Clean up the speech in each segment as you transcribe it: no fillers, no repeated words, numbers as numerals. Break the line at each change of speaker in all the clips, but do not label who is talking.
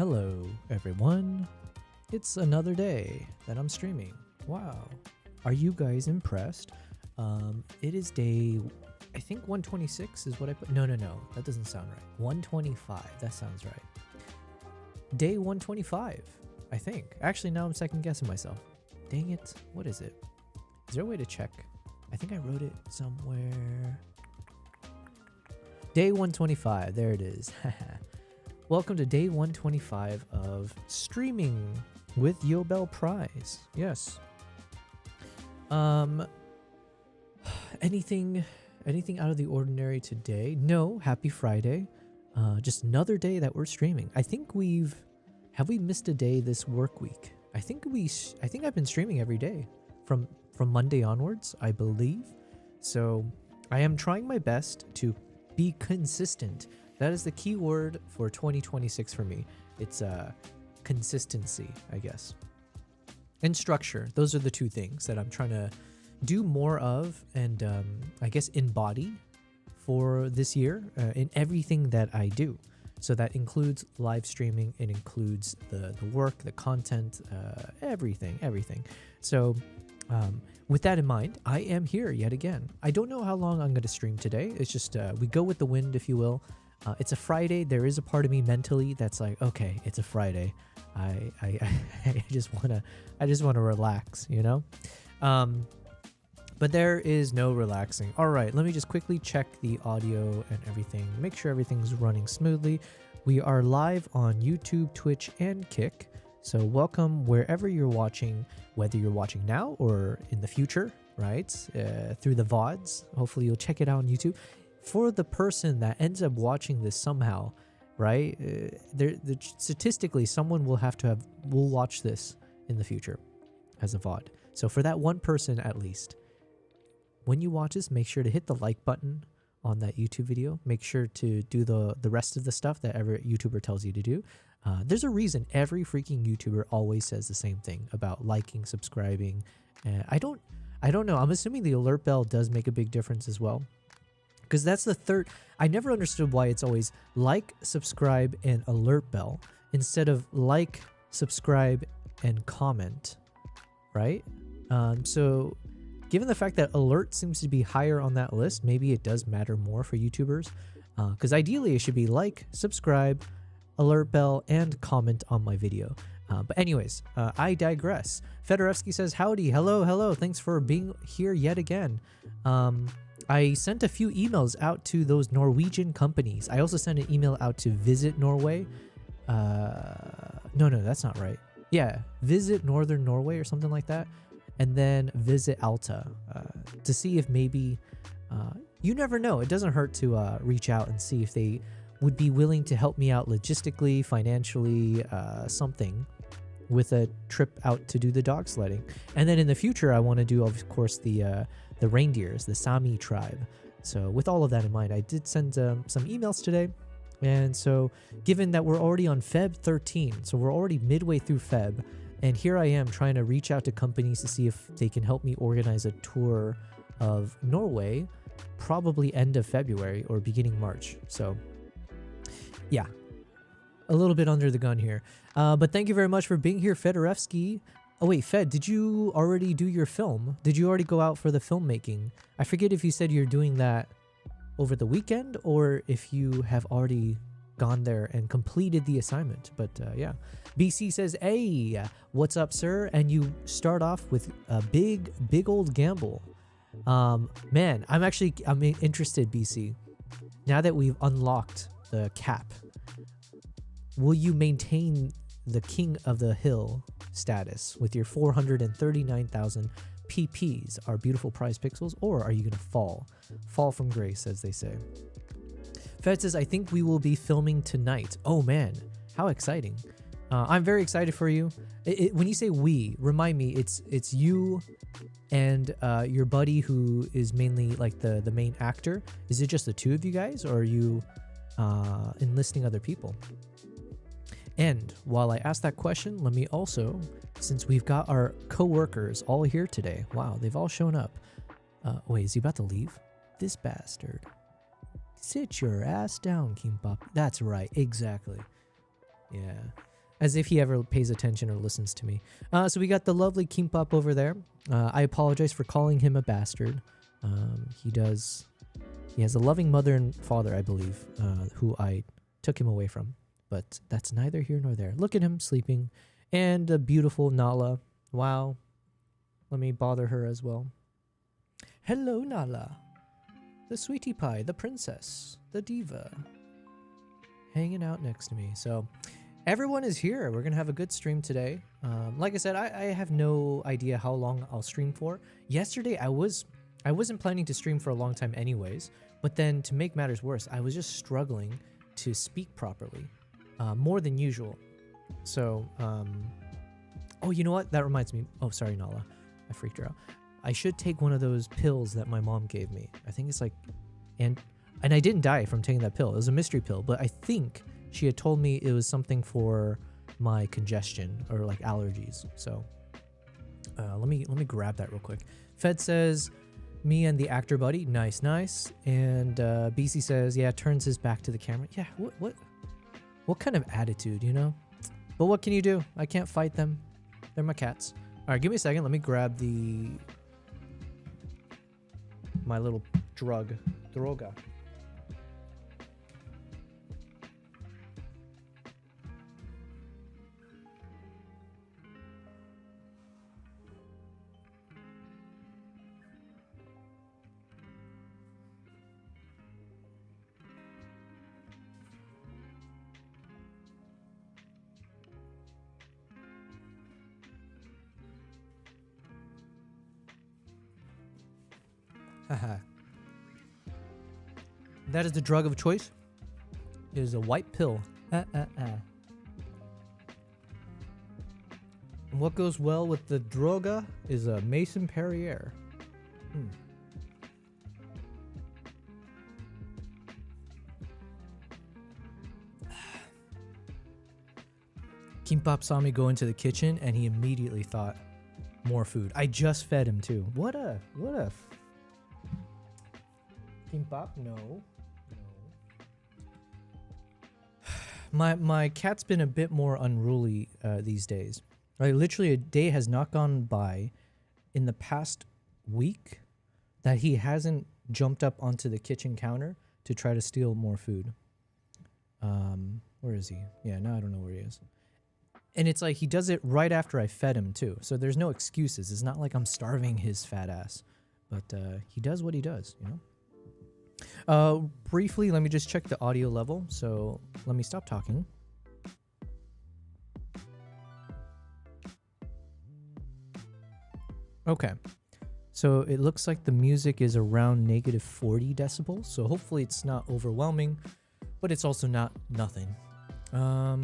Hello, everyone. It's another day that I'm streaming. Wow. Are you guys impressed? It is day, I think 126 is what I put. No. That doesn't sound right. 125. That sounds right. Day 125, I think. Actually, now I'm second guessing myself. Dang it. What is it? Is there a way to check? I think I wrote it somewhere. Day 125. There it is. Welcome to day 125 of streaming with Yobel Prize. Yes. Anything out of the ordinary today? No. Happy Friday. Just another day that we're streaming. I think have we missed a day this work week? I think I've been streaming every day from Monday onwards, I believe. So I am trying my best to be consistent. That is the key word for 2026 for me. It's consistency, I guess. And structure. Those are the two things that I'm trying to do more of and I guess embody for this year in everything that I do. So that includes live streaming. It includes the work, the content, everything. So with that in mind, I am here yet again. I don't know how long I'm going to stream today. It's just we go with the wind, if you will. It's a Friday. There is a part of me mentally that's like, okay, it's a Friday. I just wanna relax, you know. But there is no relaxing. All right, let me just quickly check the audio and everything. Make sure everything's running smoothly. We are live on YouTube, Twitch, and Kick. So welcome wherever you're watching, whether you're watching now or in the future, right? Through the VODs. Hopefully you'll check it out on YouTube. For the person that ends up watching this somehow, right? Statistically, someone will watch this in the future as a VOD. So for that one person at least, when you watch this, make sure to hit the like button on that YouTube video. Make sure to do the rest of the stuff that every YouTuber tells you to do. There's a reason every freaking YouTuber always says the same thing about liking, subscribing. I don't know. I'm assuming the alert bell does make a big difference as well. Because that's the third. I never understood why it's always like, subscribe, and alert bell instead of like, subscribe, and comment, right? So given the fact that alert seems to be higher on that list, maybe it does matter more for YouTubers. Because ideally it should be like, subscribe, alert bell, and comment on my video. But anyways, I digress. Fedorevsky says, howdy, hello, thanks for being here yet again. I sent a few emails out to those Norwegian companies. I also sent an email out to Visit Norway. No, that's not right. Yeah, Visit Northern Norway or something like that. And then Visit Alta to see if maybe, you never know. It doesn't hurt to reach out and see if they would be willing to help me out logistically, financially, something with a trip out to do the dog sledding. And then in the future, I want to do, of course, the reindeers, the Sami tribe. So with all of that in mind, I did send some emails today. And so given that we're already on Feb 13, so we're already midway through Feb, and here I am trying to reach out to companies to see if they can help me organize a tour of Norway, probably end of February or beginning March. So yeah, a little bit under the gun here. But thank you very much for being here, Fedorevsky. Oh wait, Fed, did you already do your film? Did you already go out for the filmmaking? I forget if you said you're doing that over the weekend or if you have already gone there and completed the assignment. But yeah, BC says, hey, what's up, sir? And you start off with a big old gamble. Man, I'm interested, BC. Now that we've unlocked the cap, will you maintain the king of the hill status with your 439,000 PPs, our beautiful prize pixels, or are you gonna fall from grace, as they say? Fed says, I think we will be filming tonight. Oh man, how exciting. I'm very excited for you. When you say we, remind me, it's you and your buddy who is mainly like the main actor. Is it just the two of you guys, or are you enlisting other people? And while I ask that question, let me also, since we've got our co-workers all here today, wow, they've all shown up. Wait, is he about to leave? This bastard. Sit your ass down, Kimbap. That's right, exactly. Yeah. As if he ever pays attention or listens to me. So we got the lovely Kimbap over there. I apologize for calling him a bastard. He has a loving mother and father, I believe, who I took him away from. But that's neither here nor there. Look at him sleeping. And the beautiful Nala. Wow. Let me bother her as well. Hello, Nala. The sweetie pie, the princess, the diva. Hanging out next to me. So everyone is here. We're going to have a good stream today. Like I said, I have no idea how long I'll stream for. Yesterday, I wasn't planning to stream for a long time anyways. But then to make matters worse, I was just struggling to speak properly. More than usual. So, oh, you know what? That reminds me. Oh, sorry, Nala. I freaked her out. I should take one of those pills that my mom gave me. I think it's like, and I didn't die from taking that pill. It was a mystery pill, but I think she had told me it was something for my congestion or like allergies. So, let me grab that real quick. Fed says, me and the actor buddy, nice. And BC says, yeah, turns his back to the camera. Yeah, what kind of attitude, you know? But what can you do? I can't fight them. They're my cats. All right, give me a second. Let me grab my little droga. Haha. That is the drug of choice. It is a white pill. And what goes well with the droga is a Mason Perrier. Kimbap saw me go into the kitchen and he immediately thought more food. I just fed him too. What a Kimbap? No. My cat's been a bit more unruly these days. Like literally a day has not gone by in the past week that he hasn't jumped up onto the kitchen counter to try to steal more food. Where is he? Yeah, now I don't know where he is. And it's like he does it right after I fed him too. So there's no excuses. It's not like I'm starving his fat ass. But he does what he does, you know? Briefly, let me just check the audio level. So let me stop talking. Okay. So it looks like the music is around negative 40 decibels. So hopefully it's not overwhelming, but it's also not nothing. All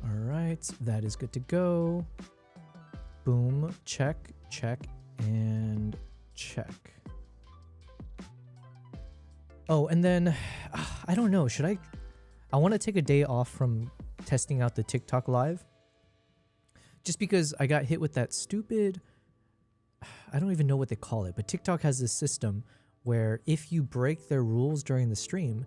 right. That is good to go. Boom. Check, and check. Oh, and then, I don't know, I want to take a day off from testing out the TikTok live. Just because I got hit with that stupid, I don't even know what they call it, but TikTok has this system where if you break their rules during the stream,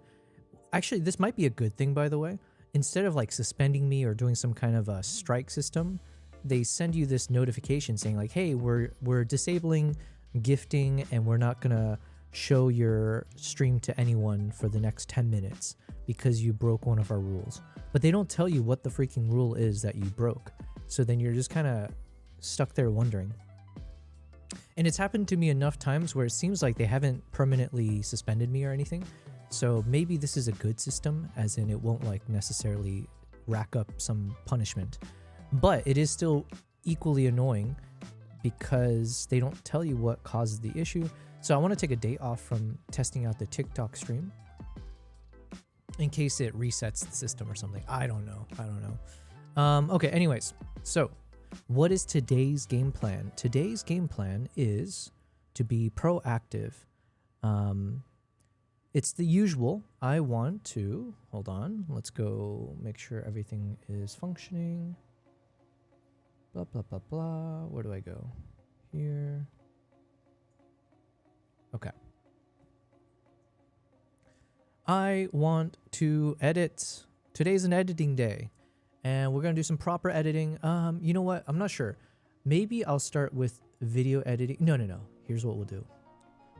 actually, this might be a good thing, by the way. Instead of like suspending me or doing some kind of a strike system, they send you this notification saying like, hey, we're disabling gifting and we're not going to show your stream to anyone for the next 10 minutes because you broke one of our rules. But they don't tell you what the freaking rule is that you broke. So then you're just kind of stuck there wondering. And it's happened to me enough times where it seems like they haven't permanently suspended me or anything. So maybe this is a good system, as in it won't like necessarily rack up some punishment. But it is still equally annoying because they don't tell you what causes the issue. So I want to take a day off from testing out the TikTok stream in case it resets the system or something. I don't know. Okay, anyways. So what is today's game plan? Today's game plan is to be proactive. It's the usual. I want to, hold on. Let's go make sure everything is functioning. Blah, blah, blah, blah. Where do I go? Here. Okay. I want to edit Today's an editing day, and we're gonna do some proper editing. You know what? I'm not sure. Maybe I'll start with video editing. No. Here's what we'll do.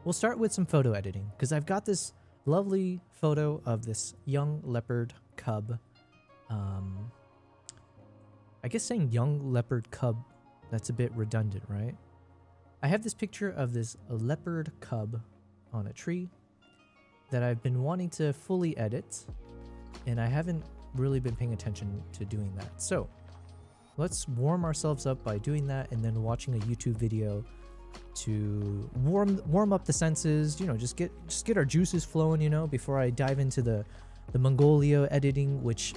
We'll start with some photo editing because I've got this lovely photo of this young leopard cub. I guess saying young leopard cub, that's a bit redundant, right? I have this picture of this leopard cub on a tree that I've been wanting to fully edit, and I haven't really been paying attention to doing that. So let's warm ourselves up by doing that and then watching a YouTube video to warm up the senses, you know, just get our juices flowing, you know, before I dive into the Mongolia editing, which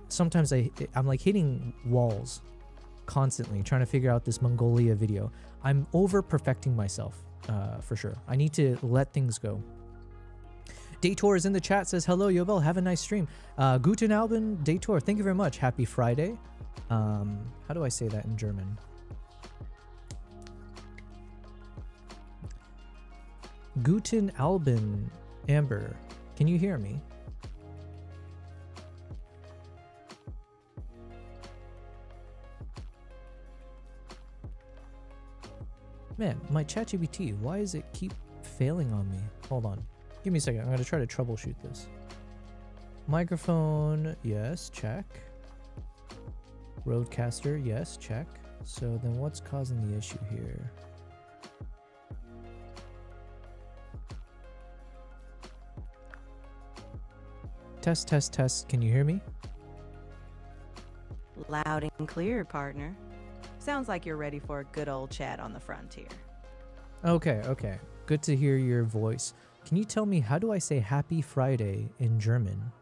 sometimes I'm like hitting walls constantly trying to figure out this Mongolia video. I'm over perfecting myself for sure. I need to let things go. Daytor is in the chat, says hello Yobel, have a nice stream. Guten Abend, Daytor, thank you very much. Happy Friday. How do I say that in German? Guten Abend, Amber, can you hear me? Man, my ChatGPT, why does it keep failing on me? Hold on. Give me a second. I'm going to try to troubleshoot this. Microphone, yes, check. Roadcaster, yes, check. So then what's causing the issue here? Test, test, test. Can you hear me?
Loud and clear, partner. Sounds like you're ready for a good old chat on the frontier.
Okay. Good to hear your voice. Can you tell me, how do I say Happy Friday in German?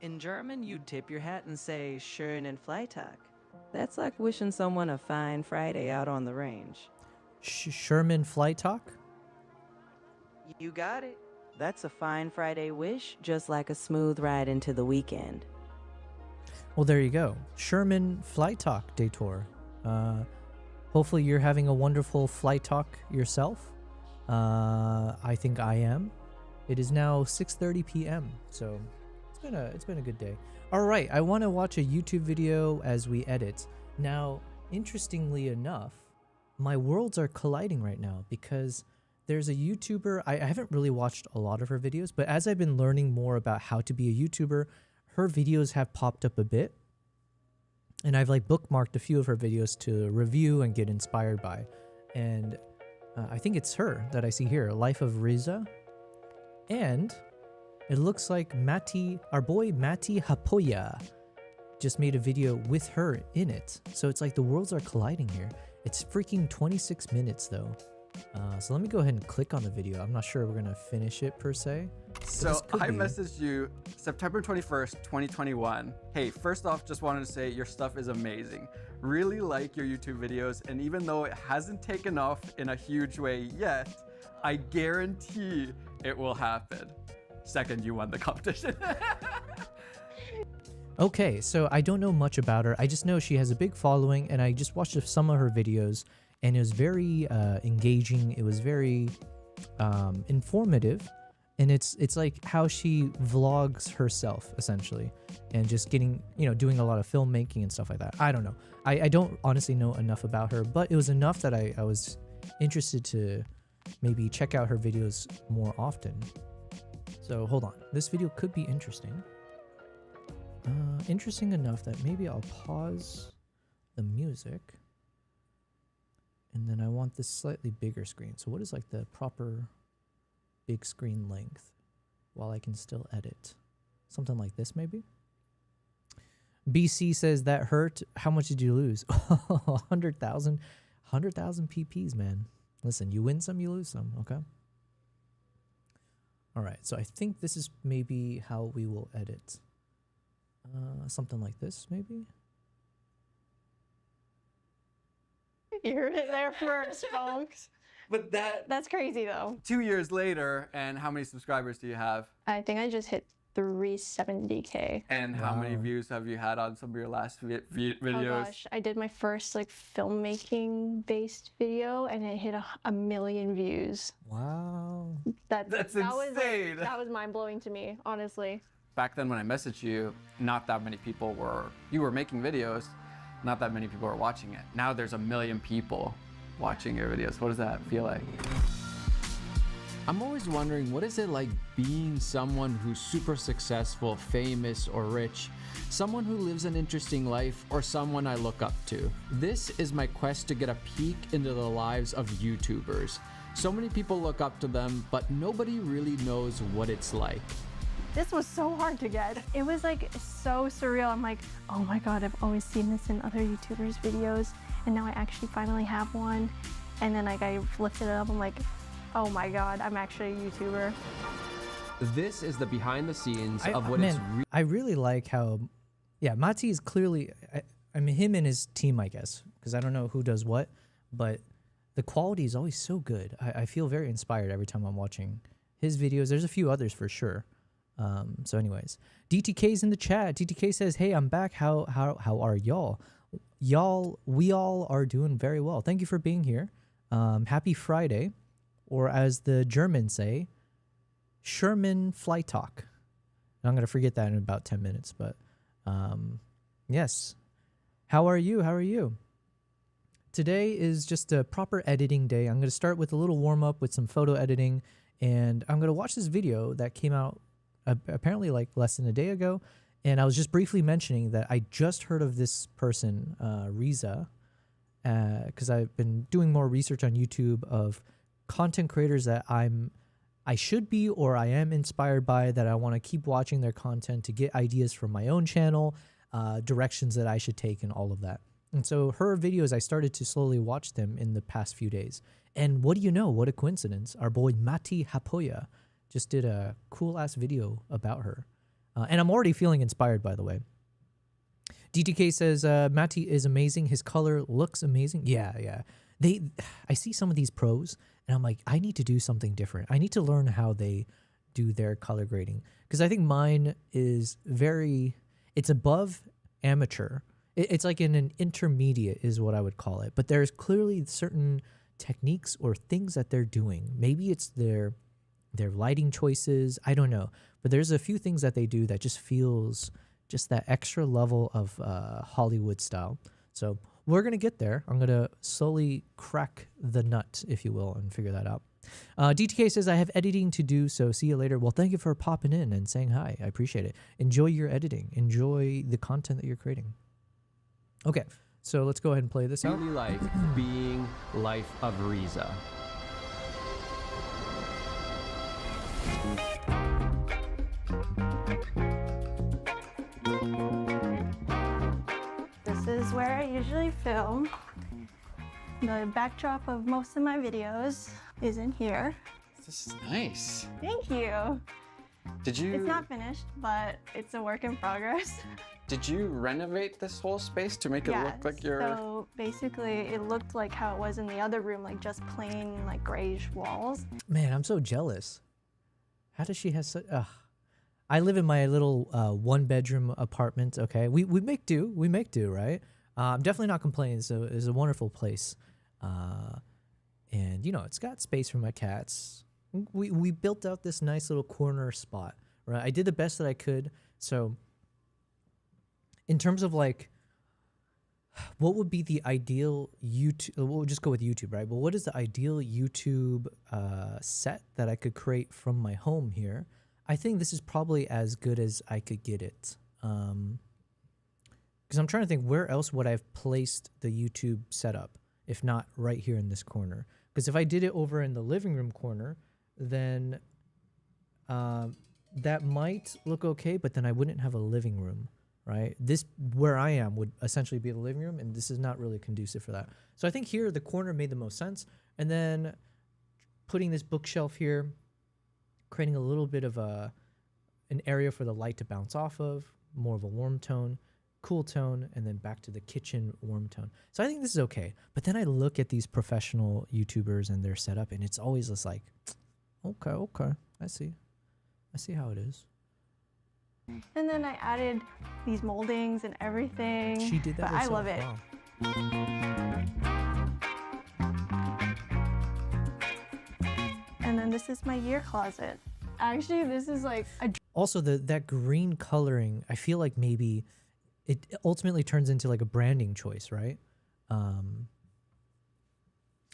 In German, you'd tip your hat and say Schönen Freitag. That's like wishing someone a fine Friday out on the range.
Sherman Fly Talk?
You got it. That's a fine Friday wish, just like a smooth ride into the weekend.
Well, there you go. Sherman Flight Talk, Daytor. Hopefully you're having a wonderful flight talk yourself. I think I am. It is now 6:30 p.m. So it's been a good day. All right, I want to watch a YouTube video as we edit. Now, interestingly enough, my worlds are colliding right now because there's a YouTuber. I haven't really watched a lot of her videos, but as I've been learning more about how to be a YouTuber, her videos have popped up a bit, and I've like bookmarked a few of her videos to review and get inspired by. And I think it's her that I see here, Life of Riza. And it looks like our boy Matti Hapoya just made a video with her in it. So it's like the worlds are colliding here. It's freaking 26 minutes though. So let me go ahead and click on the video. I'm not sure we're gonna finish it per se.
So I messaged you September 21st, 2021. Hey, first off, just wanted to say your stuff is amazing. Really like your YouTube videos, and even though it hasn't taken off in a huge way yet, I guarantee it will happen. Second, you won the competition.
Okay, so I don't know much about her. I just know she has a big following, and I just watched some of her videos, and it was very engaging. It was very informative, and it's like how she vlogs herself essentially, and just getting, you know, doing a lot of filmmaking and stuff like that. I don't know. I don't honestly know enough about her, but it was enough that I was interested to maybe check out her videos more often. So hold on, this video could be interesting. Interesting enough that maybe I'll pause the music. And then I want this slightly bigger screen. So what is like the proper big screen length while I can still edit? Something like this maybe? BC says that hurt. How much did you lose? 100,000 PPs, man. Listen, you win some, you lose some, okay? All right, so I think this is maybe how we will edit. Something like this, maybe?
You heard it there first, folks.
But
That's crazy, though.
2 years later, and how many subscribers do you have?
I think I just hit 370K.
And how many views have you had on some of your last videos?
Oh gosh, I did my first like filmmaking based video, and it hit a million views.
Wow.
That's insane.
That was mind blowing to me, honestly.
back then when I messaged you, not that many people you were making videos, not that many people were watching it. Now there's 1 million people watching your videos. What does that feel like?
I'm always wondering, what is it like being someone who's super successful, famous, or rich? Someone who lives an interesting life, or someone I look up to? This is my quest to get a peek into the lives of YouTubers. So many people look up to them, but nobody really knows what it's like.
This was so hard to get. It was like so surreal. I'm like, oh my God, I've always seen this in other YouTubers' videos, and now I actually finally have one. And then like I lifted it up, I'm like, oh my God, I'm actually a YouTuber.
This is the behind the scenes of what
I really like how, yeah, Mati is clearly, I mean, him and his team, I guess, because I don't know who does what, but the quality is always so good. I feel very inspired every time I'm watching his videos. There's a few others for sure. So anyways, DTK's in the chat. DTK says, hey, I'm back. How are y'all? We all are doing very well. Thank you for being here. Happy Friday. Or as the Germans say, Sherman Fly Talk. And I'm going to forget that in about 10 minutes, but yes. How are you? How are you? Today is just a proper editing day. I'm going to start with a little warm-up with some photo editing, and I'm going to watch this video that came out apparently like less than a day ago, and I was just briefly mentioning that I just heard of this person, Riza, because I've been doing more research on YouTube of content creators that I should be or I am inspired by, that I want to keep watching their content to get ideas from my own channel, directions that I should take, and all of that. And so her videos, I started to slowly watch them in the past few days. And what do you know? What a coincidence. Our boy Mati Hapoya just did a cool ass video about her. And I'm already feeling inspired, by the way. DTK says, Mati is amazing. His color looks amazing. Yeah. I see some of these pros and I'm like, I need to do something different. I need to learn how they do their color grading. Because I think mine is it's above amateur. It's like in an intermediate is what I would call it. But there's clearly certain techniques or things that they're doing. Maybe it's their lighting choices. I don't know. But there's a few things that they do that just feels just that extra level of Hollywood style. So we're going to get there. I'm going to slowly crack the nut, if you will, and figure that out. DTK says, I have editing to do, so see you later. Well, thank you for popping in and saying hi. I appreciate it. Enjoy your editing. Enjoy the content that you're creating. Okay, so let's go ahead and play this out.
Really like being life of Riza.
This is where I usually film. The backdrop of most of my videos is in here.
This is nice.
Thank you.
It's
not finished, but it's a work in progress.
Did you renovate this whole space to make it look like your...
So basically it looked like how it was in the other room, like just plain like grayish walls.
Man, I'm so jealous. How does she have such... I live in my little one-bedroom apartment, okay? We make do, right? I'm definitely not complaining, so it's a wonderful place. And, you know, it's got space for my cats. We built out this nice little corner spot, right? I did the best that I could, so... In terms of like, what would be the ideal YouTube, we'll just go with YouTube, right? But what is the ideal YouTube set that I could create from my home here? I think this is probably as good as I could get it. Because I'm trying to think, where else would I have placed the YouTube setup, if not right here in this corner? Because if I did it over in the living room corner, then that might look okay, but then I wouldn't have a living room. Right? This, where I am, would essentially be the living room, and this is not really conducive for that. So I think here, the corner made the most sense. And then putting this bookshelf here, creating a little bit of an area for the light to bounce off of, more of a warm tone, cool tone, and then back to the kitchen warm tone. So I think this is okay. But then I look at these professional YouTubers and their setup, and it's always just like, okay, I see how it is.
And then I added these moldings and everything.
She did that herself.
I love it.
Wow.
And then this is my gear closet. Actually, this is like
Also, that green coloring, I feel like maybe it ultimately turns into like a branding choice, right?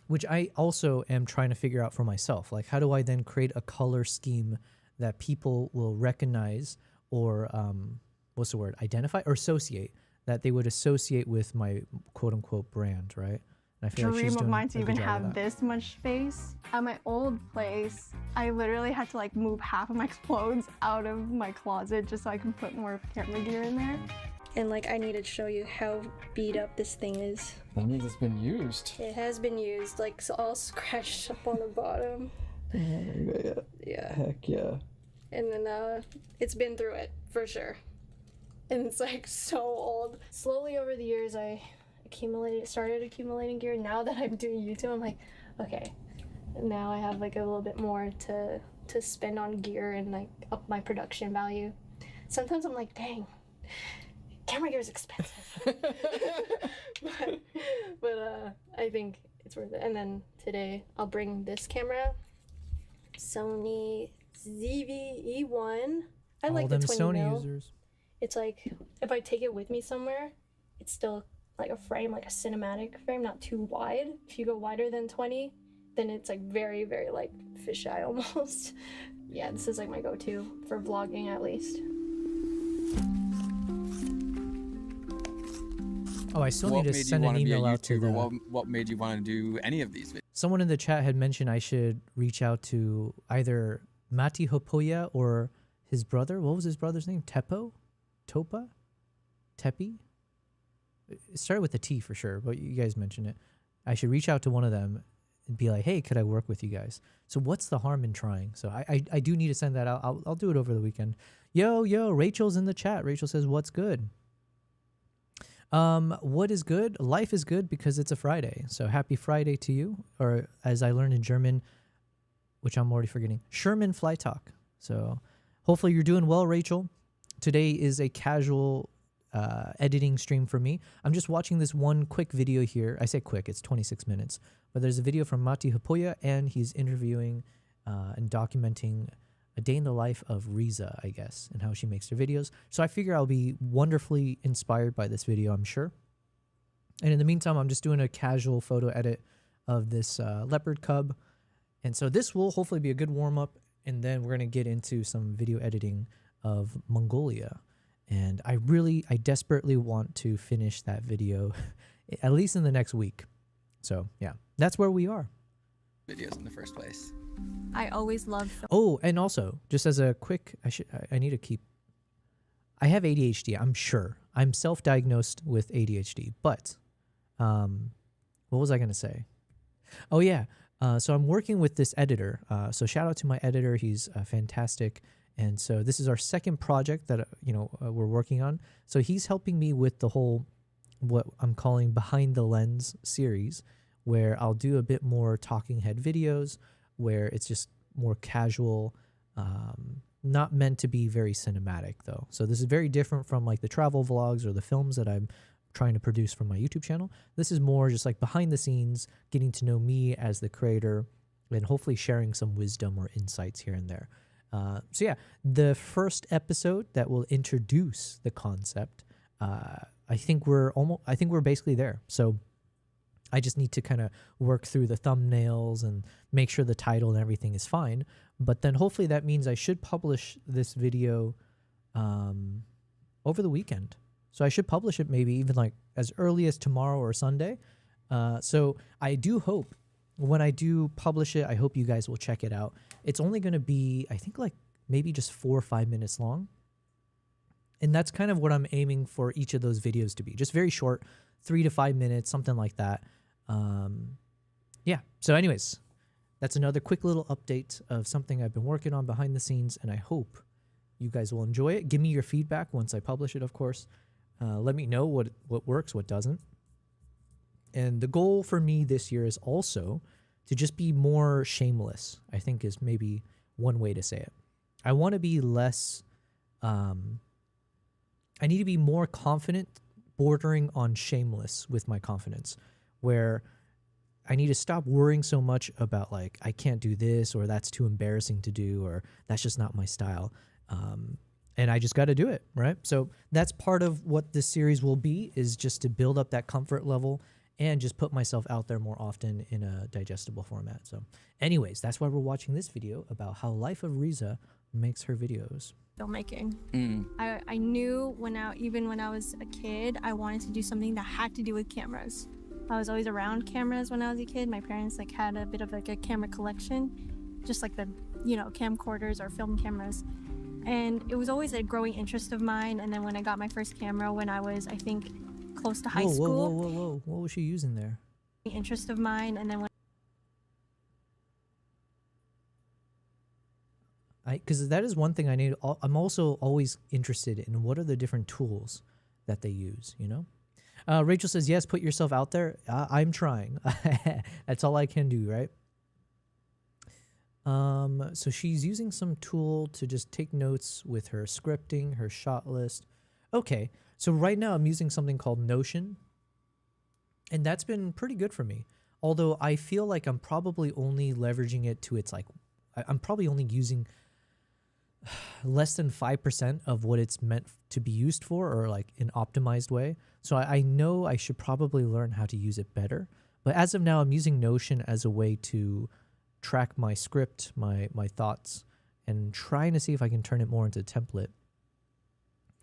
Which I also am trying to figure out for myself. Like, how do I then create a color scheme that people will recognize or, what's the word, identify or associate, that they would associate with my quote unquote brand, right? And I feel like she's
Dream of
doing
mine
a
to
good
even
job of
have
that.
this much space. At my old place, I literally had to like move half of my clothes out of my closet just so I can put more camera gear in there. And like, I need to show you how beat up this thing is.
That means it's been used.
It has been used, like all scratched up on the bottom. Yeah.
Heck yeah.
And then it's been through it for sure. And it's like so old. Slowly over the years, I started accumulating gear. Now that I'm doing YouTube, I'm like, okay, now I have like a little bit more to spend on gear and like up my production value. Sometimes I'm like, dang, camera gear is expensive. but I think it's worth it. And then today I'll bring this camera, Sony ZV-E1. I
All
like the
them
20
Sony
mil.
users.
It's like, if I take it with me somewhere, it's still like a frame, like a cinematic frame, not too wide. If you go wider than 20, then it's like very, very like fisheye almost. Yeah, this is like my go-to for vlogging at least.
Oh, I still
What
need to
made you
send an
want to be a
email out to
YouTuber?
the...
What made you want to do any of these videos?
Someone in the chat had mentioned I should reach out to either Mati Hopoya or his brother. What was his brother's name? Tepo? Topa? Tepi? It started with a T for sure, but you guys mentioned it. I should reach out to one of them and be like, hey, could I work with you guys? So what's the harm in trying? So I do need to send that out. I'll do it over the weekend. Yo, Rachel's in the chat. Rachel says, what's good? What is good? Life is good because it's a Friday. So happy Friday to you. Or as I learned in German, which I'm already forgetting, Sherman Fly Talk. So hopefully you're doing well, Rachel. Today is a casual editing stream for me. I'm just watching this one quick video here. I say quick, it's 26 minutes. But there's a video from Mati Hopoya, and he's interviewing and documenting a day in the life of Riza, I guess, and how she makes her videos. So I figure I'll be wonderfully inspired by this video, I'm sure. And in the meantime, I'm just doing a casual photo edit of this leopard cub. And so this will hopefully be a good warm-up, and then we're going to get into some video editing of Mongolia. And I desperately want to finish that video, at least in the next week. So yeah, that's where we are.
Videos in the first place.
I always love
Oh, and also, just as a quick, I need to keep, I have ADHD, I'm sure. I'm self-diagnosed with ADHD, but what was I going to say? Oh yeah, so I'm working with this editor. So shout out to my editor, he's fantastic. And so this is our second project that, we're working on. So he's helping me with the whole, what I'm calling Behind the Lens series, where I'll do a bit more talking head videos, where it's just more casual, not meant to be very cinematic though. So this is very different from like the travel vlogs or the films that I'm trying to produce for my YouTube channel. This is more just like behind the scenes, getting to know me as the creator, and hopefully sharing some wisdom or insights here and there. So yeah, the first episode that will introduce the concept, I think we're basically there. So I just need to kind of work through the thumbnails and make sure the title and everything is fine. But then hopefully that means I should publish this video over the weekend. So I should publish it maybe even like as early as tomorrow or Sunday. So I do hope when I do publish it, I hope you guys will check it out. It's only going to be, I think, like maybe just 4 or 5 minutes long. And that's kind of what I'm aiming for each of those videos to be. Just very short, 3 to 5 minutes, something like that. Yeah. So anyways, that's another quick little update of something I've been working on behind the scenes, and I hope you guys will enjoy it. Give me your feedback once I publish it, of course. Let me know what works, what doesn't. And the goal for me this year is also to just be more shameless, I think is maybe one way to say it. I want to be less, I need to be more confident, bordering on shameless with my confidence, where I need to stop worrying so much about like, I can't do this, or that's too embarrassing to do, or that's just not my style. And I just got to do it, right? So that's part of what this series will be, is just to build up that comfort level and just put myself out there more often in a digestible format. So anyways, that's why we're watching this video about how Life of Riza makes her videos.
Filmmaking. I knew even when I was a kid, I wanted to do something that had to do with cameras. I was always around cameras when I was a kid. My parents like had a bit of like a camera collection, just like the, you know, camcorders or film cameras. And it was always a growing interest of mine. And then when I got my first camera when I was, I think, close to high school.
Whoa. What was she using there?
Interest of mine. And then
because that is one thing I need. I'm also always interested in what are the different tools that they use, you know? Rachel says, yes, put yourself out there. I'm trying. That's all I can do, right? So she's using some tool to just take notes with her scripting, her shot list. Okay, so right now I'm using something called Notion, and that's been pretty good for me. Although I feel like I'm probably only leveraging it to its like, I'm probably only using less than 5% of what it's meant to be used for, or like an optimized way. So I know I should probably learn how to use it better. But as of now, I'm using Notion as a way to track my script, my thoughts, and trying to see if I can turn it more into a template.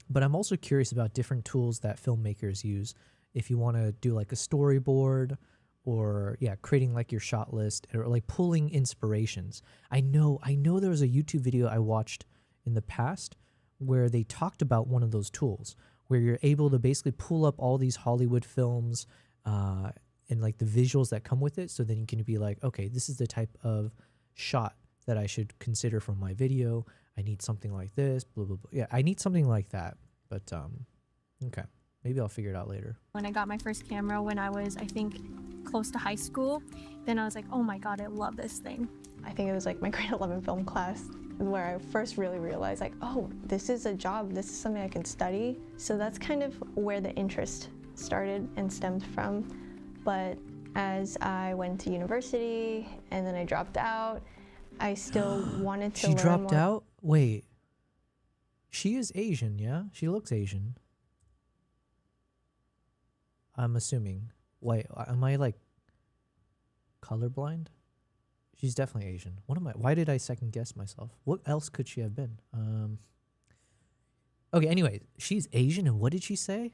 But I'm also curious about different tools that filmmakers use. If you want to do like a storyboard, or yeah, creating like your shot list, or like pulling inspirations. I know there was a YouTube video I watched in the past where they talked about one of those tools where you're able to basically pull up all these Hollywood films and like the visuals that come with it. So then you can be like, okay, this is the type of shot that I should consider for my video. I need something like this, blah, blah, blah. Yeah, I need something like that. But okay, maybe I'll figure it out later.
when I got my first camera when I was, I think, close to high school, then I was like, oh my God, I love this thing.
I think it was like my grade 11 film class where I first really realized like, oh, this is a job, this is something I can study. So that's kind of where the interest started and stemmed from. But as I went to university and then I dropped out, I still wanted to learn more.
She dropped out? Wait. She is Asian, yeah? She looks Asian. I'm assuming. Wait, am I like colorblind? She's definitely Asian. Why did I second guess myself? What else could she have been? Okay, anyway, she's Asian, and what did she say?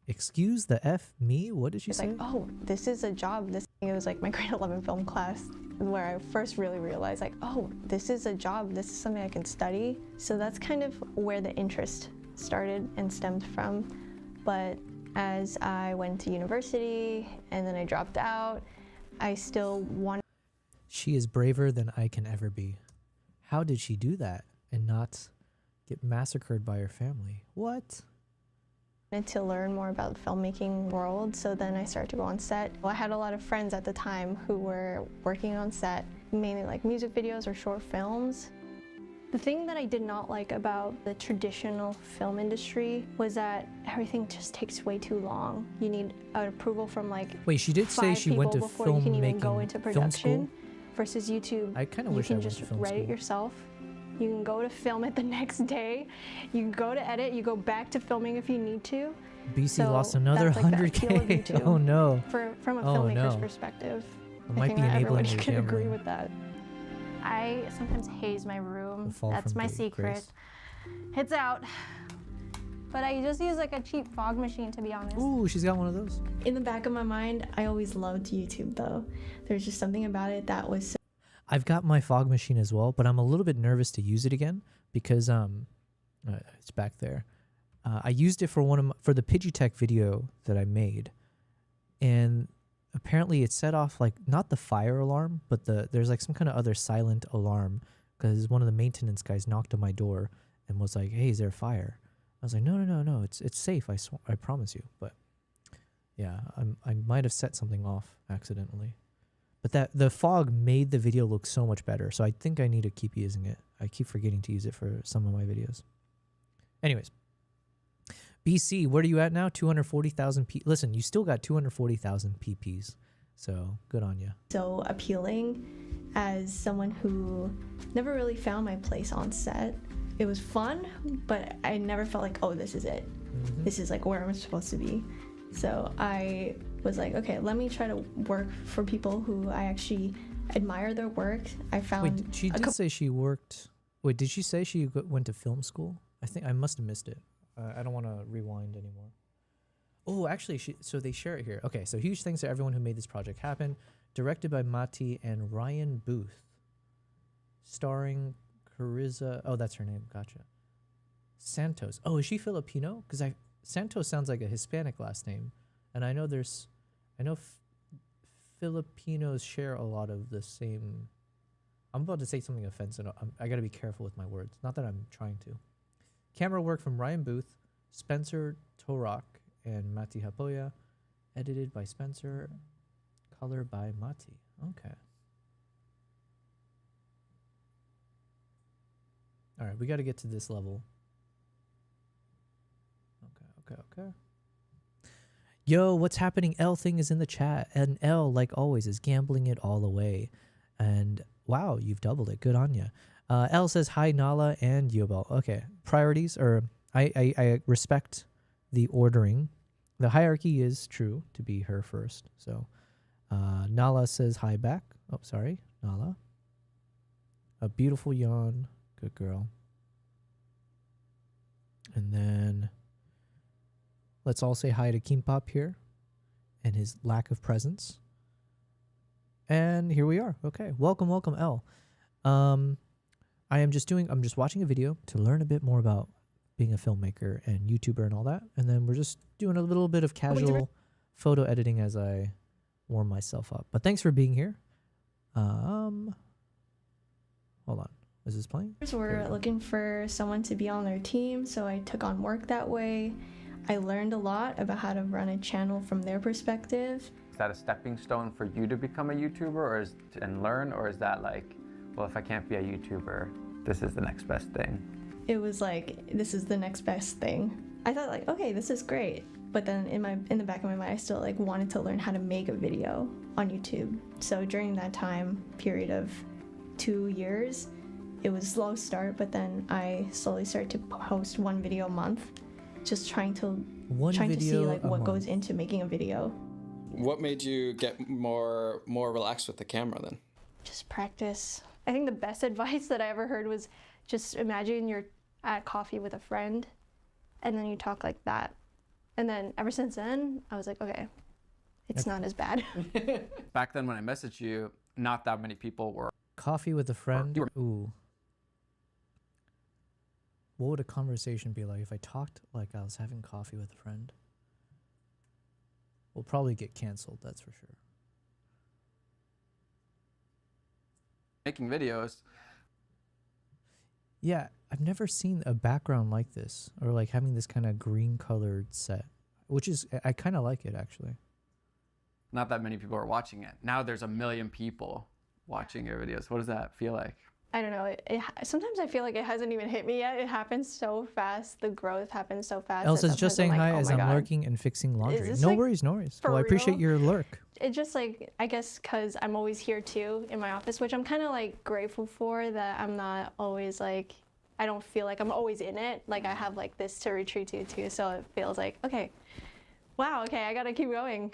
Excuse the F me? What did she say?
Like, oh, this is a job. It was like my grade 11 film class where I first really realized like, oh, this is a job. This is something I can study. So that's kind of where the interest started and stemmed from. But as I went to university and then I dropped out, I still wanted.
She is braver than I can ever be. How did she do that and not get massacred by her family? What?
To learn more about the filmmaking world, so then I started to go on set. Well, I had a lot of friends at the time who were working on set, mainly like music videos or short films. The thing that I did not like about the traditional film industry was that everything just takes way too long. You need an approval from like
Wait, she did say she went to
before you can even go into
film school?
production. Versus YouTube,
I kind of
you
wish I
can
went
just
to film
write it
school.
yourself. You can go to film it the next day. You can go to edit. You go back to filming if you need to.
BC
So
lost another
that's, like, the appeal of
100K.
YouTube.
Oh no.
From a
Oh,
filmmaker's
no.
perspective,
I
I
might
think
be
that everyone
enabling your
can agree
gambling.
with that.
I sometimes haze my room.
The fall
That's
from
my
Grace.
secret. It's out. But I just use like a cheap fog machine, to be honest.
Ooh, she's got one of those.
In the back of my mind, I always loved YouTube though. There's just something about it that was so
I've got my fog machine as well, but I'm a little bit nervous to use it again because it's back there. I used it for the Pidgeotech video that I made, and apparently it set off like not the fire alarm, but there's like some kind of other silent alarm because one of the maintenance guys knocked on my door and was like, "Hey, is there a fire?" I was like, "No, it's safe. I promise you." But yeah, I might have set something off accidentally. But the fog made the video look so much better, so I think I need to keep using it. I keep forgetting to use it for some of my videos. Anyways, BC, where are you at now? 240,000 Listen, you still got 240,000 PPs, so good on you.
so appealing as someone who never really found my place on set. it was fun, but I never felt like, oh, this is it. This is like where I'm supposed to be. So I was like, okay, let me try to work for people who I actually admire their work. I found.
Wait, she did say she worked. Wait, did she say she went to film school? I think I must have missed it. I don't want to rewind anymore. Oh, actually, so they share it here. Okay, so huge thanks to everyone who made this project happen. Directed by Mati and Ryan Booth. Starring Carissa. Oh, that's her name. Gotcha. Santos. Oh, is she Filipino? Because Santos sounds like a Hispanic last name, and I know Filipinos share a lot of the same. I'm about to say something offensive. I got to be careful with my words. Not that I'm trying to. Camera work from Ryan Booth, Spencer Torak, and Mati Hapoya. Edited by Spencer. Color by Mati. Okay. All right, we got to get to this level. Okay. Yo, what's happening? L thing is in the chat. And L, like always, is gambling it all away. And wow, you've doubled it. Good on you. L says, hi, Nala and Yobel. Okay, priorities, or I respect the ordering. The hierarchy is true to be her first. So Nala says hi back. Oh, sorry, Nala. A beautiful yawn. Good girl. And then let's all say hi to Kimpop here and his lack of presence. And here we are. Okay. Welcome, L. I'm just watching a video to learn a bit more about being a filmmaker and YouTuber and all that. And then we're just doing a little bit of casual photo editing as I warm myself up. But thanks for being here. Hold on. Is this playing?
We're looking for someone to be on their team, so I took on work that way. I learned a lot about how to run a channel from their perspective.
Is that a stepping stone for you to become a YouTuber and learn, or is that like, well, if I can't be a YouTuber, this is the next best thing?
It was like, this is the next best thing. I thought like, okay, this is great. But then in the back of my mind, I still like wanted to learn how to make a video on YouTube. So during that time period of 2 years, it was a slow start, but then I slowly started to post one video a month, just trying to see like what goes into making a video.
What made you get more relaxed with the camera then?
Just practice. I think the best advice that I ever heard was just imagine you're at coffee with a friend and then you talk like that. And then ever since then, I was like, okay, it's not as bad.
Back then when I messaged you, not that many people were.
Coffee with a friend? Ooh. What would a conversation be like if I talked like I was having coffee with a friend? We'll probably get canceled, that's for sure.
Making videos.
Yeah, I've never seen a background like this, or like having this kind of green colored set, which is, I kind of like it actually.
Not that many people are watching it. Now there's 1 million people watching your videos. What does that feel like?
I don't know. Sometimes I feel like it hasn't even hit me yet. It happens so fast. The growth happens so fast.
Elsa's just saying hi as I'm lurking and fixing laundry. No worries, no worries. Well, I appreciate your lurk.
It just like, I guess because I'm always here too in my office, which I'm kind of like grateful for, that I'm not always like, I don't feel like I'm always in it. Like I have like this to retreat to too. So it feels like, okay, wow, okay, I got to keep going.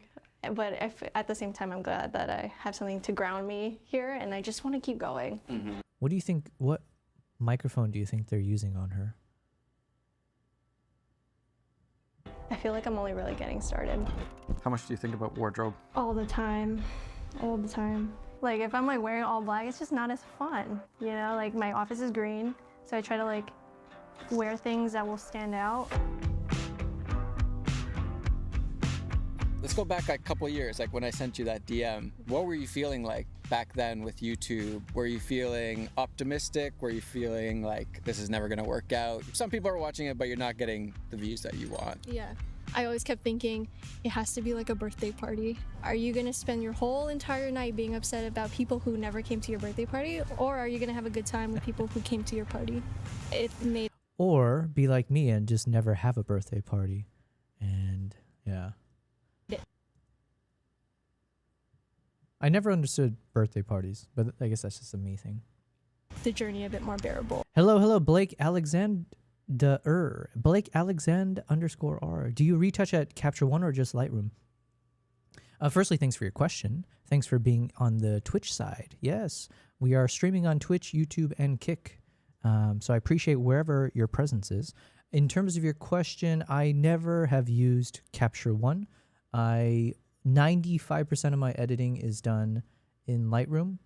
But at the same time, I'm glad that I have something to ground me here and I just want to keep going.
Mm-hmm.
What do you think, what microphone do you think they're using on her?
I feel like I'm only really getting started.
How much do you think about wardrobe?
All the time, all the time. Like if I'm like wearing all black, it's just not as fun, you know? Like my office is green, so I try to like wear things that will stand out.
Let's go back a couple years, like when I sent you that DM. What were you feeling like back then with YouTube? Were you feeling optimistic? Were you feeling like this is never gonna work out? Some people are watching it, but you're not getting the views that you want.
Yeah, I always kept thinking it has to be like a birthday party. Are you gonna spend your whole entire night being upset about people who never came to your birthday party? Or are you gonna have a good time with people who came to your party? It made...
Or be like me and just never have a birthday party. And yeah. I never understood birthday parties, but I guess that's just a me thing.
the journey a bit more bearable.
Hello, Blake Alexander. Blake Alexander _R. Do you retouch at Capture One or just Lightroom? Firstly, thanks for your question. Thanks for being on the Twitch side. Yes, we are streaming on Twitch, YouTube, and Kick. So I appreciate wherever your presence is. In terms of your question, I never have used Capture One. 95% of my editing is done in Lightroom.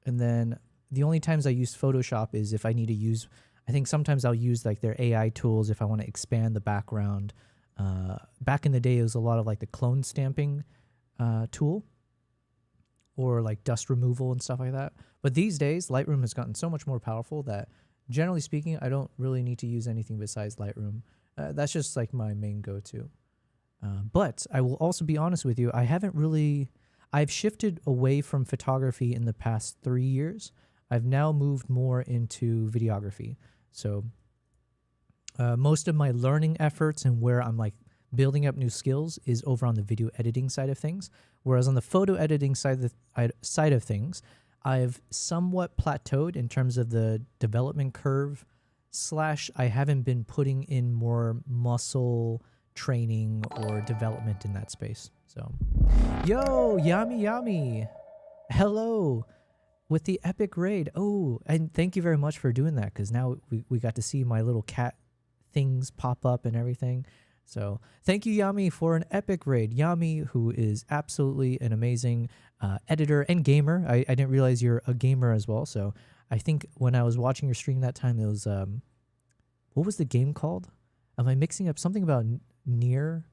And then the only times I use Photoshop is if I need to use, I think sometimes I'll use like their AI tools if I want to expand the background. Back in the day, it was a lot of like the clone stamping tool or like dust removal and stuff like that. But these days, Lightroom has gotten so much more powerful that generally speaking, I don't really need to use anything besides Lightroom. That's just like my main go-to. But I will also be honest with you, I've shifted away from photography in the past 3 years. I've now moved more into videography. So most of my learning efforts and where I'm like building up new skills is over on the video editing side of things. Whereas on the photo editing side of things, I've somewhat plateaued in terms of the development curve / I haven't been putting in more muscle training or development in that space. So, yo, Yami. Hello with the epic raid. Oh, and thank you very much for doing that because now we got to see my little cat things pop up and everything. So thank you, Yami, for an epic raid. Yami, who is absolutely an amazing editor and gamer. I didn't realize you're a gamer as well. So I think when I was watching your stream that time, it was, what was the game called? Am I mixing up something about Near?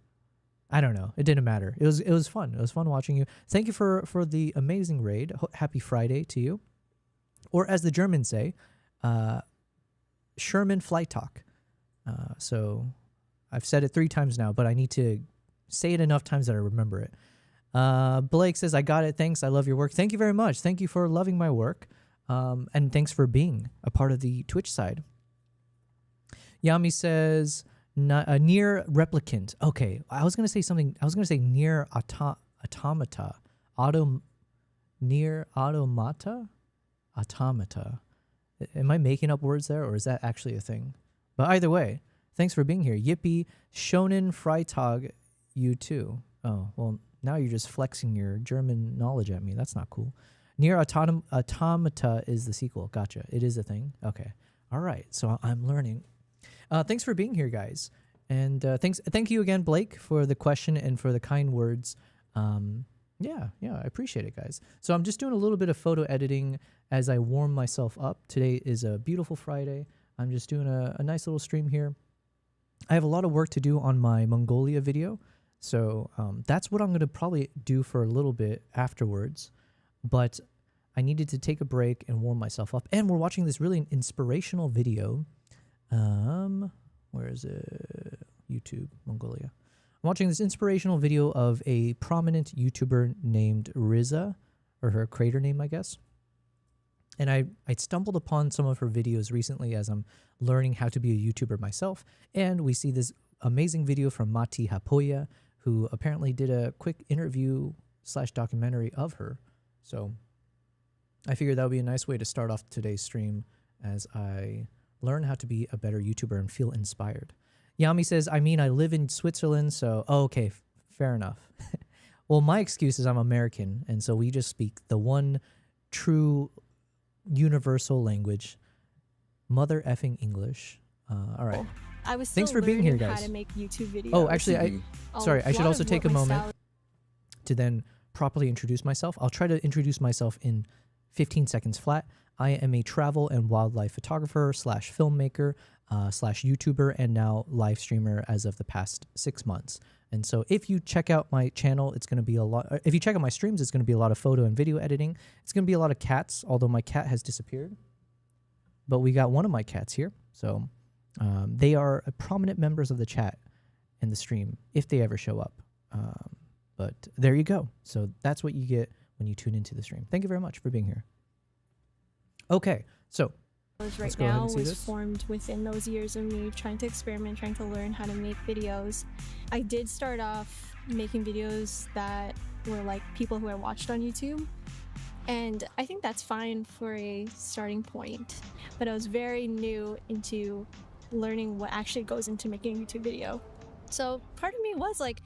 I don't know. It didn't matter. It was fun. It was fun watching you. Thank you for the amazing raid. Happy Friday to you. Or as the Germans say, Sherman Flight Talk. So I've said it 3 times now, but I need to say it enough times that I remember it. Blake says, I got it. Thanks. I love your work. Thank you very much. Thank you for loving my work. And thanks for being a part of the Twitch side. Yami says, near replicant. Okay. I was going to say something. I was going to say near automata. Near automata? Automata. Am I making up words there, or is that actually a thing? But either way, thanks for being here. Yippee, Shonen Freitag, you too. Oh, well, now you're just flexing your German knowledge at me. That's not cool. Near Automata is the sequel. Gotcha. It is a thing. Okay. All right. So I'm learning. Thanks for being here, guys. And thank you again, Blake, for the question and for the kind words. Yeah, I appreciate it, guys. So I'm just doing a little bit of photo editing as I warm myself up. Today is a beautiful Friday. I'm just doing a nice little stream here. I have a lot of work to do on my Mongolia video. So that's what I'm going to probably do for a little bit afterwards. But I needed to take a break and warm myself up. And we're watching this really inspirational video. Where is it? YouTube, Mongolia. I'm watching this inspirational video of a prominent YouTuber named Riza, or her creator name, I guess. And I stumbled upon some of her videos recently as I'm learning how to be a YouTuber myself. And we see this amazing video from Mati Hapoya, who apparently did a quick interview / documentary of her. So I figured that would be a nice way to start off today's stream as I learn how to be a better YouTuber and feel inspired. Yami says, I live in Switzerland, so, okay, fair enough. Well, my excuse is I'm American, and so we just speak the one true universal language, mother effing English. All right.
I was
Thanks for being here, guys.
How to make YouTube videos.
Oh, actually, I should also take a moment to then properly introduce myself. I'll try to introduce myself in 15 seconds flat. I am a travel and wildlife photographer / filmmaker / YouTuber and now live streamer as of the past 6 months. And so if you check out my channel, it's going to be a lot. If you check out my streams, it's going to be a lot of photo and video editing. It's going to be a lot of cats, although my cat has disappeared. But we got one of my cats here. So they are prominent members of the chat and the stream if they ever show up. But there you go. So that's what you get when you tune into the stream. Thank you very much for being here. Okay, so
right now was formed within those years of me trying to experiment, trying to learn how to make videos. I did start off making videos that were like people who I watched on YouTube. And I think that's fine for a starting point. But I was very new into learning what actually goes into making a YouTube video. So part of me was like,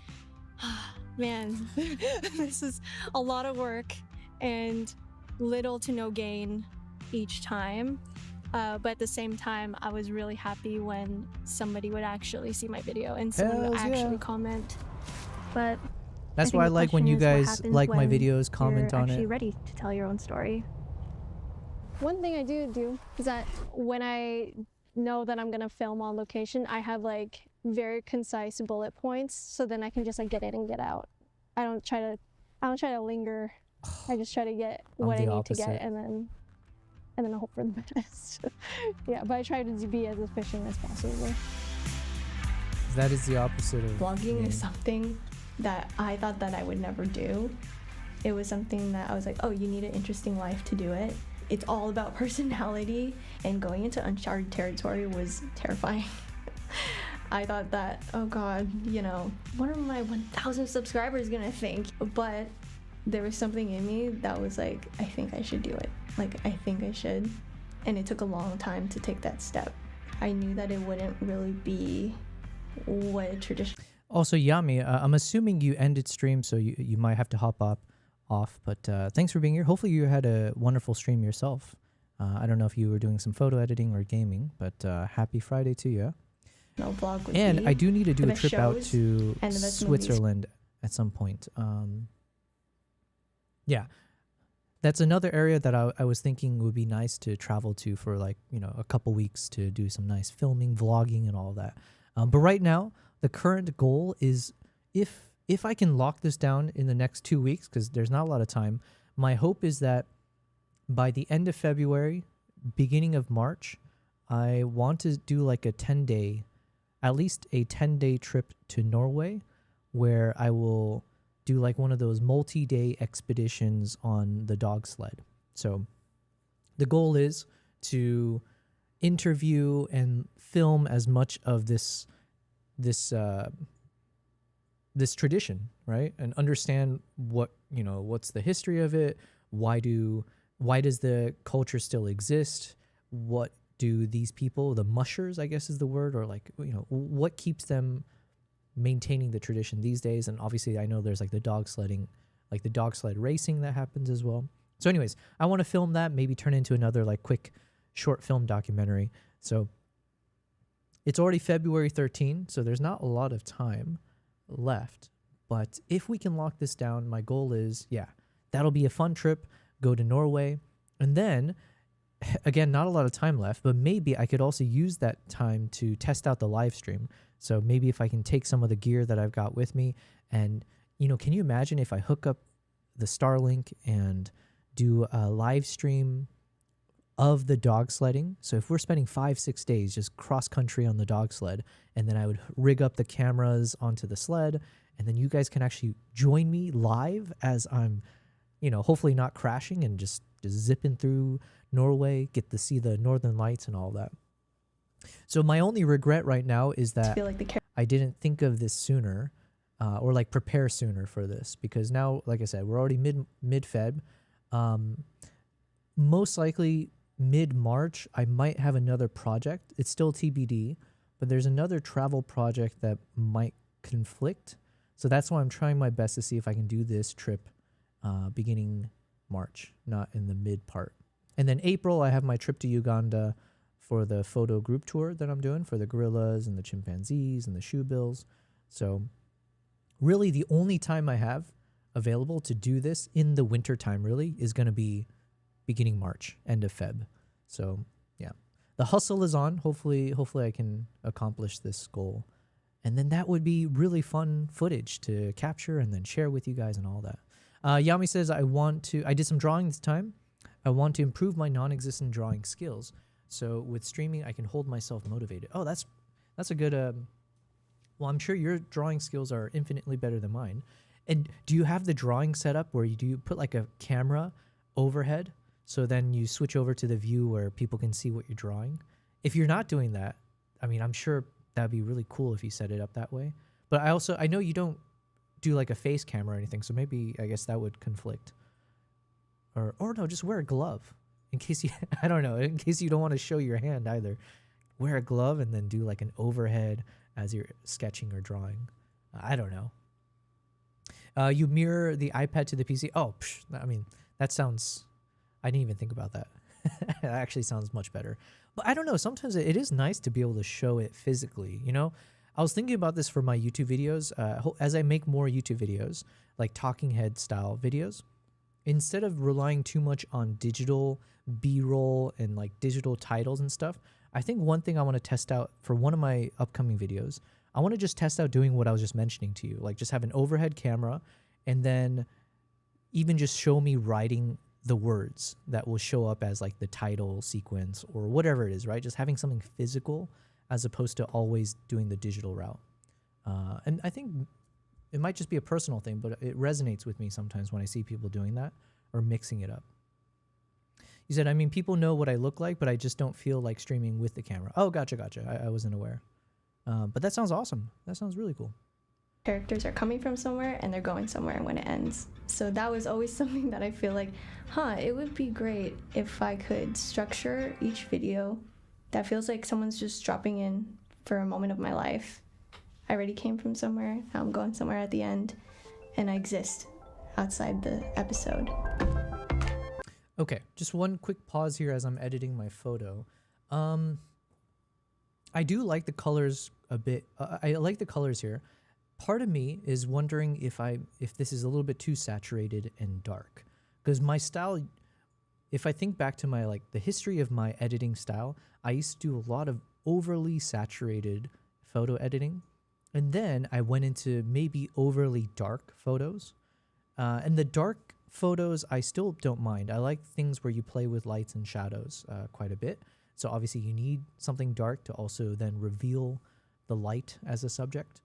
man, this is a lot of work and little to no gain each time. But at the same time, I was really happy when somebody would actually see my video and someone would
Hells
actually
yeah.
comment.
But
That's
I think
why I
the
like when
question
you
is what
guys
happens
like my
when
videos, comment
you're
on
actually
it.
ready to tell your own story.
One thing I do is that when I know that I'm gonna film on location, I have like very concise bullet points, so then I can just like get in and get out. I don't try to linger. I just try to get what I
the
need to get,
opposite.
and then I hope for the best. Yeah, but I try to be as efficient as possible.
That is the opposite of
Vlogging
me.
is something that I thought that I would never do. It was something that I was like, oh, you need an interesting life to do it. It's all about personality, and going into uncharted territory was terrifying. I thought that, oh God, you know, what are my 1,000 subscribers gonna think? But there was something in me that was like, I think I should do it. Like, I think I should. And it took a long time to take that step. I knew that it wouldn't really be what a traditional.
Also, Yami, I'm assuming you ended stream, so you might have to hop off. But thanks for being here. Hopefully you had a wonderful stream yourself. I don't know if you were doing some photo editing or gaming, but happy Friday to you.
Vlog would
And
be
I do need to do
the
a
best
trip out
shows
to
and the best movies.
Switzerland at some point. Yeah, that's another area that I was thinking would be nice to travel to for like, you know, a couple weeks to do some nice filming, vlogging, and all that. But right now, the current goal is if I can lock this down in the next 2 weeks, because there's not a lot of time, my hope is that by the end of February, beginning of March, I want to do like a 10-day, at least a 10-day trip to Norway, where I will do like one of those multi-day expeditions on the dog sled. So the goal is to interview and film as much of this tradition, right? And understand what, you know, what's the history of it? Why does the culture still exist? What do these people, the mushers, I guess is the word, or like, you know, what keeps them maintaining the tradition these days? And obviously I know there's like the dog sledding, like the dog sled racing that happens as well. So anyways, I want to film that, maybe turn into another like quick short film documentary. So it's already February 13, so there's not a lot of time left. But if we can lock this down, my goal is, yeah, that'll be a fun trip, go to Norway. And then, again, not a lot of time left, but maybe I could also use that time to test out the live stream. So maybe if I can take some of the gear that I've got with me and, you know, can you imagine if I hook up the Starlink and do a live stream of the dog sledding? So if we're spending 5-6 days just cross country on the dog sled, and then I would rig up the cameras onto the sled, and then you guys can actually join me live as I'm, you know, hopefully not crashing and just zipping through Norway, get to see the northern lights and all that. So my only regret right now is that I didn't think of this sooner, or like prepare sooner for this, because now, like I said, we're already mid-Feb. Most likely mid-March, I might have another project. It's still TBD, but there's another travel project that might conflict. So that's why I'm trying my best to see if I can do this trip beginning March, not in the mid part. And then April, I have my trip to Uganda for the photo group tour that I'm doing for the gorillas and the chimpanzees and the shoebills. So really the only time I have available to do this in the winter time really is going to be beginning March, end of Feb. So yeah, the hustle is on. Hopefully I can accomplish this goal. And then that would be really fun footage to capture and then share with you guys and all that. Yami says, I did some drawing this time. I want to improve my non-existent drawing skills. So with streaming, I can hold myself motivated. Oh, that's a good, well, I'm sure your drawing skills are infinitely better than mine. And do you have the drawing set up where you put like a camera overhead? So then you switch over to the view where people can see what you're drawing. If you're not doing that, I mean, I'm sure that'd be really cool if you set it up that way. But I know you don't do like a face camera or anything, so maybe I guess that would conflict. or no, just wear a glove in case you, I don't know, in case you don't want to show your hand either. Wear a glove and then do like an overhead as you're sketching or drawing. I don't know. You mirror the iPad to the PC. Oh, I mean, that sounds, I didn't even think about that. It actually sounds much better. But I don't know, sometimes it is nice to be able to show it physically, you know? I was thinking about this for my YouTube videos. As I make more YouTube videos, like talking head style videos, instead of relying too much on digital B-roll and like digital titles and stuff, I think one thing I want to test out for one of my upcoming videos, I want to just test out doing what I was just mentioning to you, like just have an overhead camera and then even just show me writing the words that will show up as like the title sequence or whatever it is, right? Just having something physical as opposed to always doing the digital route. And I think it might just be a personal thing, but it resonates with me sometimes when I see people doing that or mixing it up. You said, I mean, people know what I look like, but I just don't feel like streaming with the camera. Oh, gotcha. I wasn't aware. But that sounds awesome. That sounds really cool.
Characters are coming from somewhere and they're going somewhere when it ends. So that was always something that I feel like, it would be great if I could structure each video that feels like someone's just dropping in for a moment of my life. I already came from somewhere, now I'm going somewhere at the end, and I exist outside the episode.
Okay, just one quick pause here as I'm editing my photo. I do like the colors a bit. I like the colors here. Part of me is wondering if this is a little bit too saturated and dark, because my style, if I think back to my the history of my editing style, I used to do a lot of overly saturated photo editing, and then I went into maybe overly dark photos. And the dark photos I still don't mind. I like things where you play with lights and shadows quite a bit. So obviously you need something dark to also then reveal the light as a subject.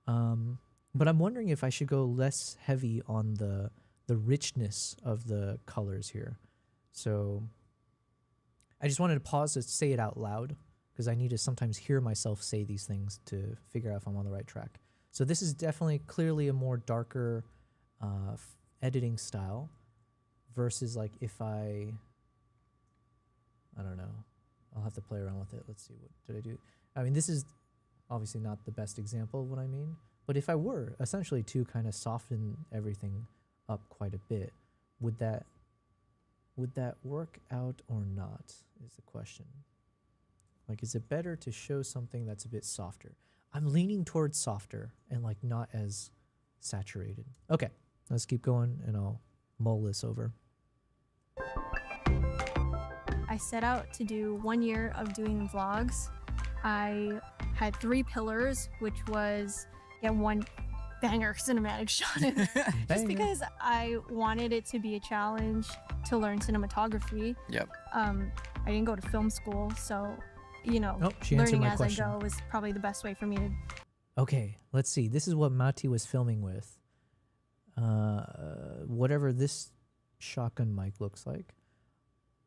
But I'm wondering if I should go less heavy on the richness of the colors here. So I just wanted to pause to say it out loud because I need to sometimes hear myself say these things to figure out if I'm on the right track. So this is definitely clearly a more darker editing style versus like if I don't know. I'll have to play around with it. Let's see, what did I do? I mean, this is obviously not the best example of what I mean, but if I were essentially to kind of soften everything up quite a bit, would that work out or not is the question. Like, is it better to show something that's a bit softer? I'm leaning towards softer and like not as saturated. Okay, let's keep going and I'll mull this over.
I set out to do 1 year of doing vlogs. I had 3 pillars, which was get one banger cinematic shot in there. Just because I wanted it to be a challenge to learn cinematography.
Yep.
I didn't go to film school, so
she answered
learning
my
as
question.
I go was probably the best way for me to.
Okay, let's see. This is what Mati was filming with. Whatever this shotgun mic looks like.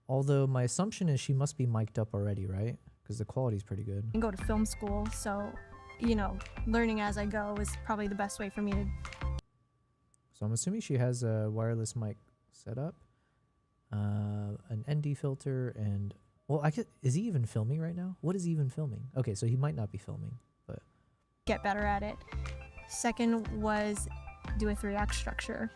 Although my assumption is she must be mic'd up already, right? Because the quality's pretty good.
I didn't go to film school, so learning as I go is probably the best way for me to.
So I'm assuming she has a wireless mic set up, an ND filter, and is he even filming right now? What is he even filming? Okay, so he might not be filming, but
Get better at it. Second was do a 3-act structure.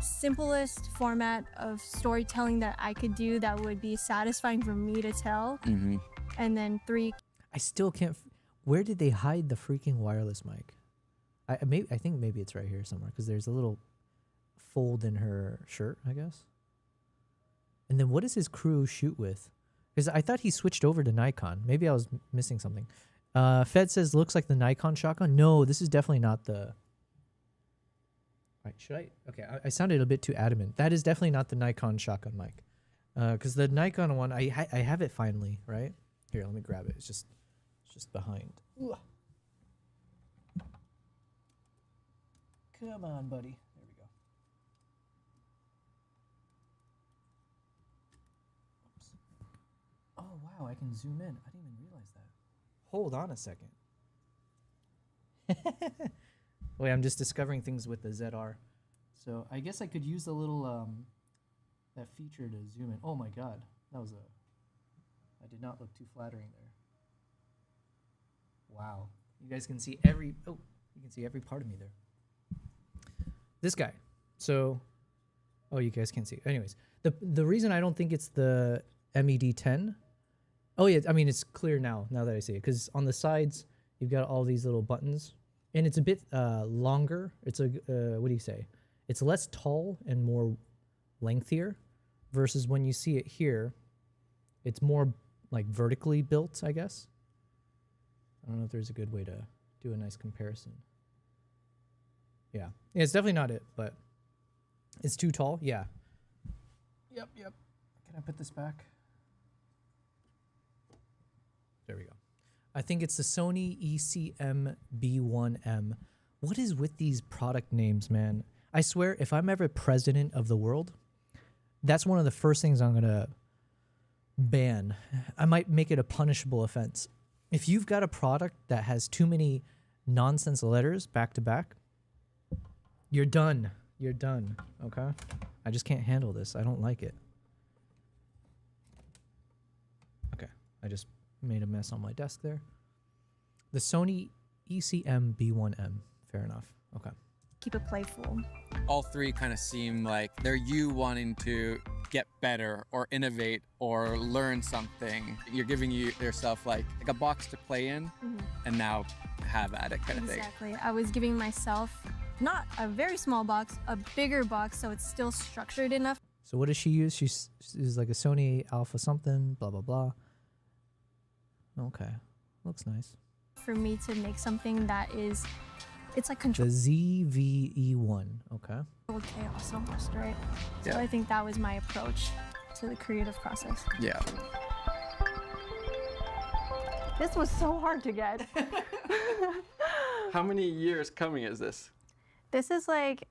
Simplest format of storytelling that I could do that would be satisfying for me to tell.
Mm-hmm.
And then 3.
I still can't. Where did they hide the freaking wireless mic? I think maybe it's right here somewhere because there's a little fold in her shirt, I guess. And then what does his crew shoot with? Because I thought he switched over to Nikon. Maybe I was missing something. Fed says looks like the Nikon shotgun. No, this is definitely not the. Right, should I? Okay, I sounded a bit too adamant. That is definitely not the Nikon shotgun mic. Because the Nikon one, I have it finally, right? Here, let me grab it. It's just behind. Ooh. Come on, buddy. There we go. Oops. Oh, wow, I can zoom in. I didn't even realize that. Hold on a second. Wait, I'm just discovering things with the ZR. So I guess I could use a little that feature to zoom in. Oh my god, that was I did not look too flattering there. Wow, you guys can see every part of me there. This guy. So, oh, you guys can't see. Anyways, the reason I don't think it's the MED10. Oh yeah, I mean it's clear now that I see it, because on the sides you've got all these little buttons, and it's a bit longer. It's a what do you say? It's less tall and more lengthier, versus when you see it here, it's more like vertically built, I guess. I don't know if there's a good way to do a nice comparison. Yeah, it's definitely not it, but it's too tall. Yeah. Yep. Can I put this back? There we go. I think it's the Sony ECM B1M. What is with these product names, man? I swear, if I'm ever president of the world, that's one of the first things I'm going to ban. I might make it a punishable offense. If you've got a product that has too many nonsense letters back to back, you're done. You're done, okay? I just can't handle this. I don't like it. Okay, I just made a mess on my desk there. The Sony ECM B1M. Fair enough. Okay.
Keep it playful.
All three kind of seem like they're you wanting to get better or innovate or learn something. You're giving yourself like a box to play in, and now have at it kind of thing.
Exactly. I was giving myself not a very small box, a bigger box, so it's still structured enough.
So what does she use? She's like a Sony Alpha something, blah, blah, blah. Okay. Looks nice.
For me to make something that is, it's like control.
The ZVE1. Okay.
Chaos almost, right?
Yeah.
So I think that was my approach to the creative process.
Yeah.
This was so hard to get.
How many years coming is this?
This is like,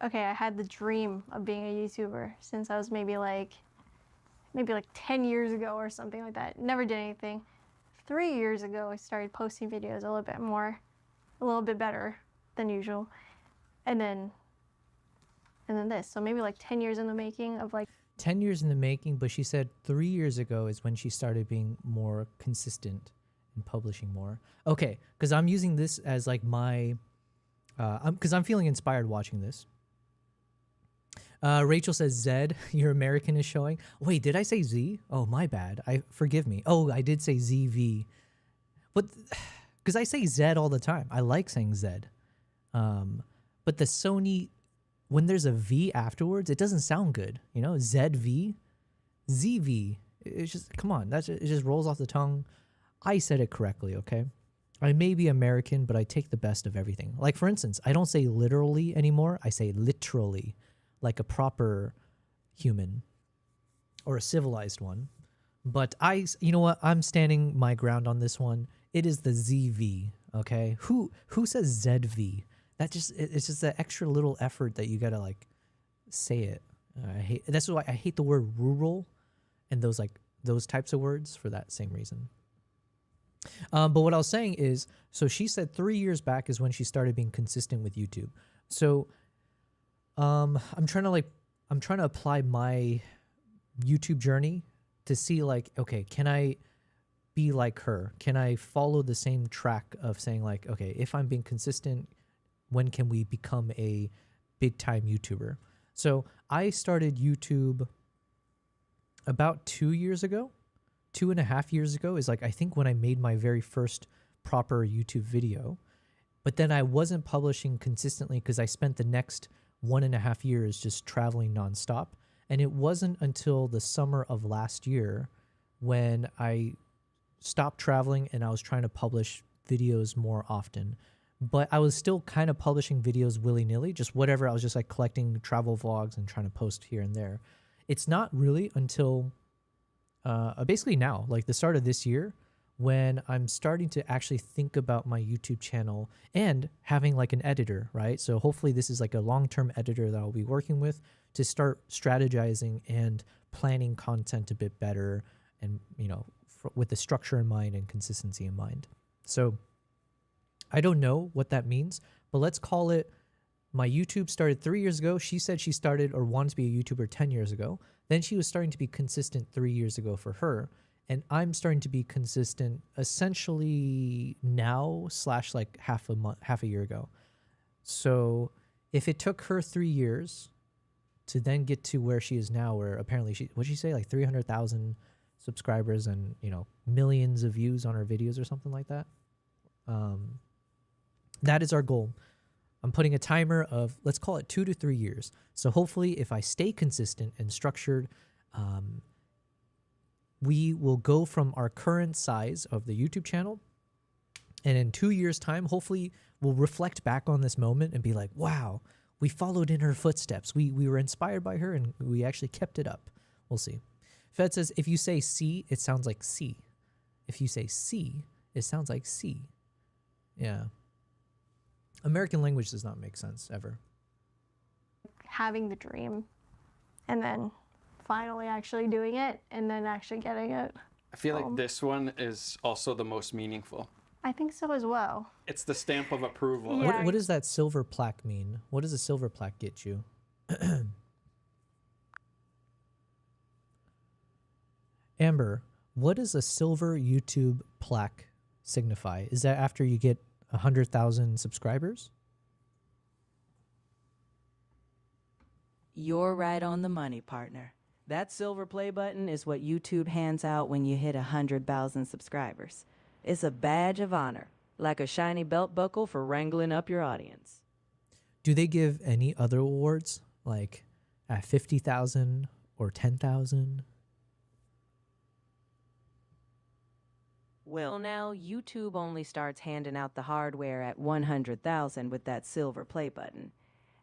okay, I had the dream of being a YouTuber since I was maybe like 10 years ago or something like that. Never did anything. 3 years ago, I started posting videos a little bit more, a little bit better than usual. And then this. So maybe like 10 years in the making of like.
10 years in the making, but she said 3 years ago is when she started being more consistent and publishing more. Okay, because I'm using this as like my, because I'm feeling inspired watching this. Rachel says Zed, your American is showing. Wait, did I say Z? Oh, my bad. Forgive me. Oh, I did say ZV. But because I say Zed all the time. I like saying Zed. But the Sony, when there's a V afterwards, it doesn't sound good. You know, ZV, ZV. It's just, come on. It just rolls off the tongue. I said it correctly, okay? I may be American, but I take the best of everything. Like, for instance, I don't say literally anymore. I say literally, like a proper human or a civilized one. But you know what? I'm standing my ground on this one. It is the ZV, okay? Who says ZV? It's just that extra little effort that you gotta like say it. That's why I hate the word rural and those types of words for that same reason. But what I was saying is, so she said 3 years back is when she started being consistent with YouTube. So I'm trying to apply my YouTube journey to see like, okay, can I be like her? Can I follow the same track of saying like, okay, if I'm being consistent, when can we become a big time YouTuber? So I started YouTube about 2 years ago. 2.5 years ago is like, I think when I made my very first proper YouTube video, but then I wasn't publishing consistently because I spent the next 1.5 years just traveling nonstop. And it wasn't until the summer of last year when I stopped traveling and I was trying to publish videos more often. But I was still kind of publishing videos willy-nilly, just whatever. I was just like collecting travel vlogs and trying to post here and there. It's not really until basically now, like the start of this year, when I'm starting to actually think about my YouTube channel and having like an editor, right? So hopefully this is like a long-term editor that I'll be working with to start strategizing and planning content a bit better, and, you know, with the structure in mind and consistency in mind. So I don't know what that means, but let's call it my YouTube started 3 years ago. She said she started or wanted to be a YouTuber 10 years ago. Then she was starting to be consistent 3 years ago for her. And I'm starting to be consistent essentially now / like half a year ago. So if it took her 3 years to then get to where she is now, where apparently what'd she say, like 300,000 subscribers and, you know, millions of views on her videos or something like that. That is our goal. I'm putting a timer of, let's call it 2 to 3 years. So hopefully if I stay consistent and structured, we will go from our current size of the YouTube channel, and in 2 years' time, hopefully we'll reflect back on this moment and be like, wow, we followed in her footsteps. We were inspired by her and we actually kept it up. We'll see. Fed says, if you say C, it sounds like C. If you say C, it sounds like C. Yeah. American language does not make sense ever.
Having the dream and then finally actually doing it and then actually getting it.
I feel like this one is also the most meaningful.
I think so as well.
It's the stamp of approval.
Yeah.
What does that silver plaque mean? What does a silver plaque get you? Amber, what does a silver YouTube plaque signify? Is that after you get 100,000 subscribers?
You're right on the money, partner. That silver play button is what YouTube hands out when you hit 100,000 subscribers. It's a badge of honor, like a shiny belt buckle for wrangling up your audience.
Do they give any other awards, like at 50,000 or 10,000?
Well, now YouTube only starts handing out the hardware at 100,000 with that silver play button.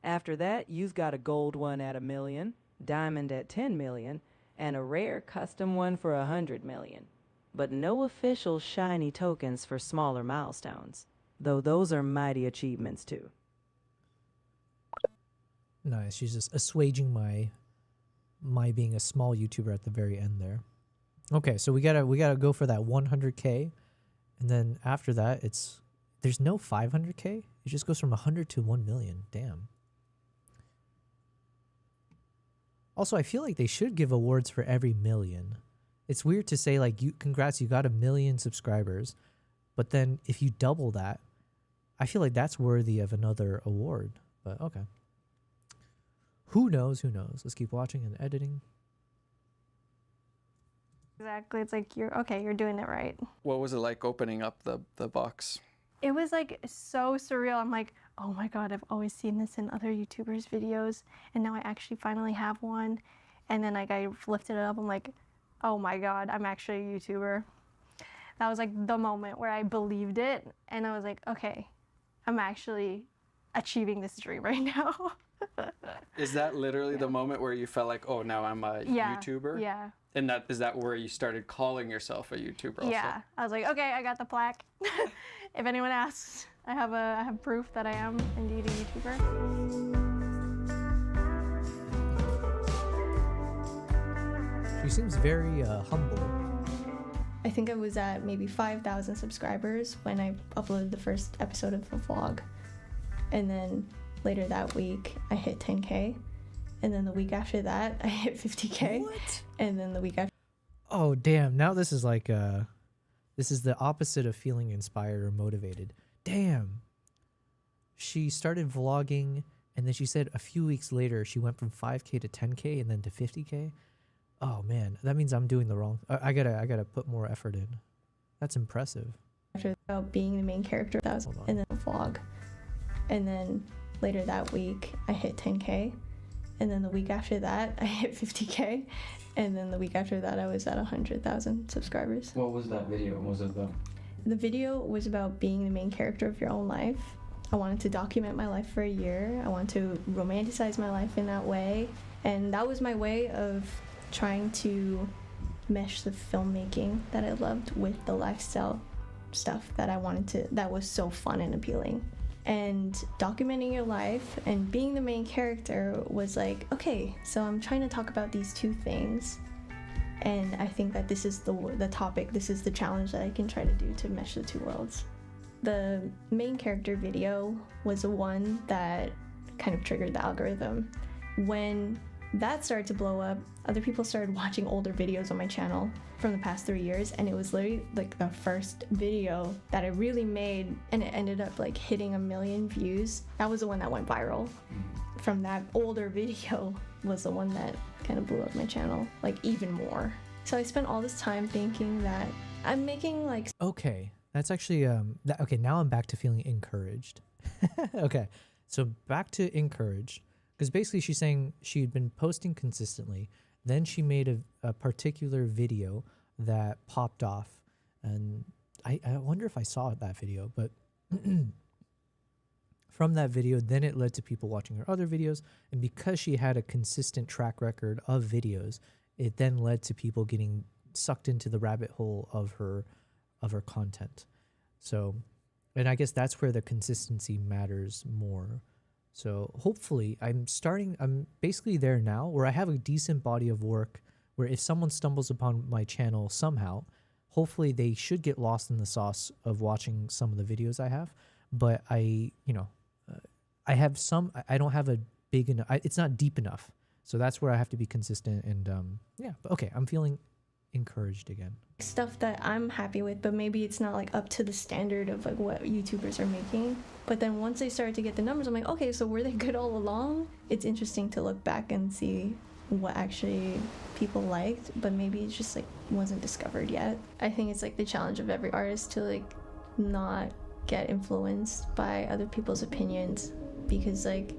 After that, you've got a gold one at $1 million, diamond at 10 million, and a rare custom one for 100 million. But no official shiny tokens for smaller milestones, though those are mighty achievements too.
Nice. She's just assuaging my being a small YouTuber at the very end there. Okay, so we gotta go for that 100K, and then after that, there's no 500K. It just goes from 100 to 1 million. Damn. Also, I feel like they should give awards for every million. It's weird to say like, congrats, you got 1 million subscribers, but then if you double that, I feel like that's worthy of another award. But okay. Who knows? Who knows? Let's keep watching and editing.
Exactly. It's like you're doing it right.
What was it like opening up the box?
It was like so surreal. I'm like, oh my God, I've always seen this in other YouTubers' videos, and now I actually finally have one. And then like I lifted it up, I'm like, oh my God, I'm actually a YouTuber. That was like the moment where I believed it, and I was like, okay, I'm actually achieving this dream right now.
Is that literally the moment where you felt like, oh, now I'm a YouTuber?
Yeah.
And is that where you started calling yourself a YouTuber also?
Yeah. I was like, okay, I got the plaque. If anyone asks, I have proof that I am indeed a YouTuber.
She seems very humble.
I think I was at maybe 5,000 subscribers when I uploaded the first episode of the vlog. And then later that week, I hit 10K. And then the week after that, I hit 50K.
What?
And then the week after...
Oh, damn. Now this is like, this is the opposite of feeling inspired or motivated. Damn. She started vlogging, and then she said a few weeks later, she went from 5K to 10K and then to 50K. Oh, man. That means I'm doing the wrong... I gotta put more effort in. That's impressive.
After about being the main character, that was in the vlog. And then later that week, I hit 10K. And then the week after that, I hit 50K. And then the week after that, I was at 100,000 subscribers.
What was that video? What was it about?
The video was about being the main character of your own life. I wanted to document my life for a year. I wanted to romanticize my life in that way. And that was my way of trying to mesh the filmmaking that I loved with the lifestyle stuff that I wanted to, that was so fun and appealing. And documenting your life and being the main character was like, okay, so I'm trying to talk about these two things, and I think that this is the topic, this is the challenge that I can try to do to mesh the two worlds. The main character video was the one that kind of triggered the algorithm. When that started to blow up. Other people started watching older videos on my channel from the past 3 years, and it was literally like the first video that I really made, and it ended up like hitting 1 million views. That was the one that went viral. From that older video was the one that kind of blew up my channel, like even more. So I spent all this time thinking that I'm making like...
Okay, that's actually, okay, now I'm back to feeling encouraged. Okay, so back to encouraged, because basically she's saying she'd been posting consistently, then she made a particular video that popped off, and I wonder if I saw that video, but from that video, then it led to people watching her other videos, and because she had a consistent track record of videos, it then led to people getting sucked into the rabbit hole of her content. So, and I guess that's where the consistency matters more. So hopefully I'm basically there now where I have a decent body of work where if someone stumbles upon my channel somehow, hopefully they should get lost in the sauce of watching some of the videos I have. But I have some, I don't have a big enough, it's not deep enough. So that's where I have to be consistent, and yeah, but okay, I'm feeling encouraged again.
Stuff that I'm happy with, but maybe it's not like up to the standard of like what YouTubers are making. But then once they started to get the numbers, I'm like, okay, so were they good all along? It's interesting to look back and see what actually people liked, but maybe it just like wasn't discovered yet. I think it's like the challenge of every artist to like not get influenced by other people's opinions, because like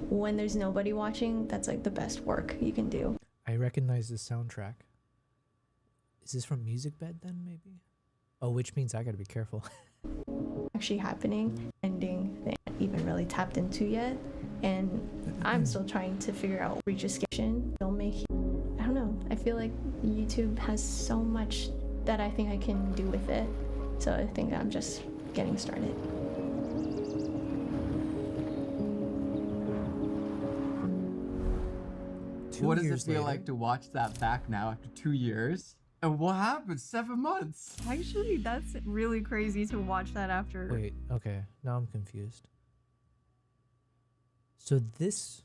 when there's nobody watching, that's like the best work you can do.
I recognize the soundtrack. Is this from Music Bed then, maybe? Oh, which means I gotta be careful.
Actually happening, ending they haven't even really tapped into yet, and I'm still trying to figure out registration, filmmaking. I don't know. I feel like YouTube has so much that I think I can do with it. So I think I'm just getting started.
What does it feel like to watch that back now after 2 years? And what happened? 7 months?
Actually, that's really crazy to watch that after.
Wait, okay, now I'm confused. So this,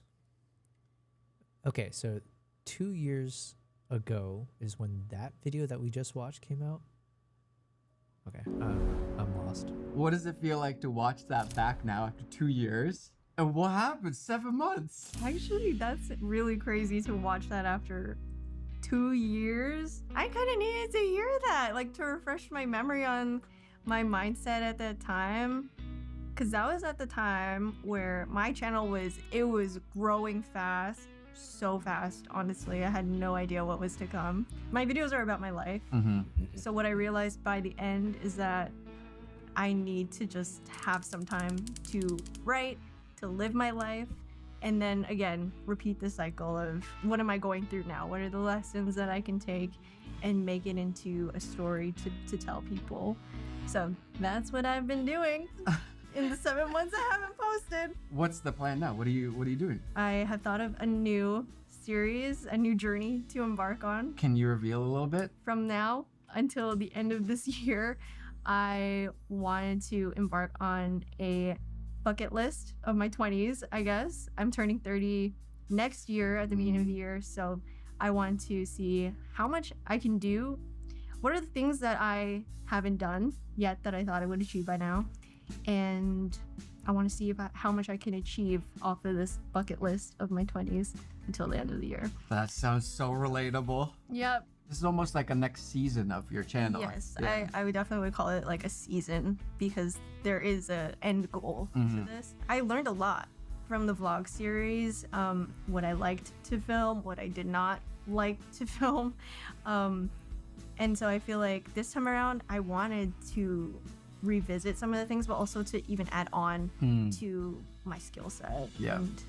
okay, so 2 years ago is when that video that we just watched came out? Okay, I'm lost.
What does it feel like to watch that back now after 2 years? And what happened? 7 months?
Actually, that's really crazy to watch that after 2 years. I kind of needed to hear that, like to refresh my memory on my mindset at that time. Because that was at the time where my channel was growing fast, so fast, honestly. I had no idea what was to come. My videos are about my life. So what I realized by the end is that I need to just have some time to write, to live my life, and then again repeat the cycle of what am I going through now, what are the lessons that I can take and make it into a story to tell people. So that's what I've been doing in the 7 months I haven't posted.
What's the plan now? What are you doing?
I have thought of a new series, a new journey to embark on.
Can you reveal a little bit?
From now until the end of this year, I wanted to embark on a bucket list of my 20s, I guess. I'm turning 30 next year at the beginning of the year, so I want to see how much I can do. What are the things that I haven't done yet that I thought I would achieve by now? And I want to see how much I can achieve off of this bucket list of my 20s until the end of the year.
That sounds so relatable.
Yep.
This is almost like a next season of your channel.
Yes,
Yeah.
I would definitely call it like a season, because there is an end goal to this. I learned a lot from the vlog series, what I liked to film, what I did not like to film. And so I feel like this time around, I wanted to revisit some of the things, but also to even add on to my skill set.
Yeah.
And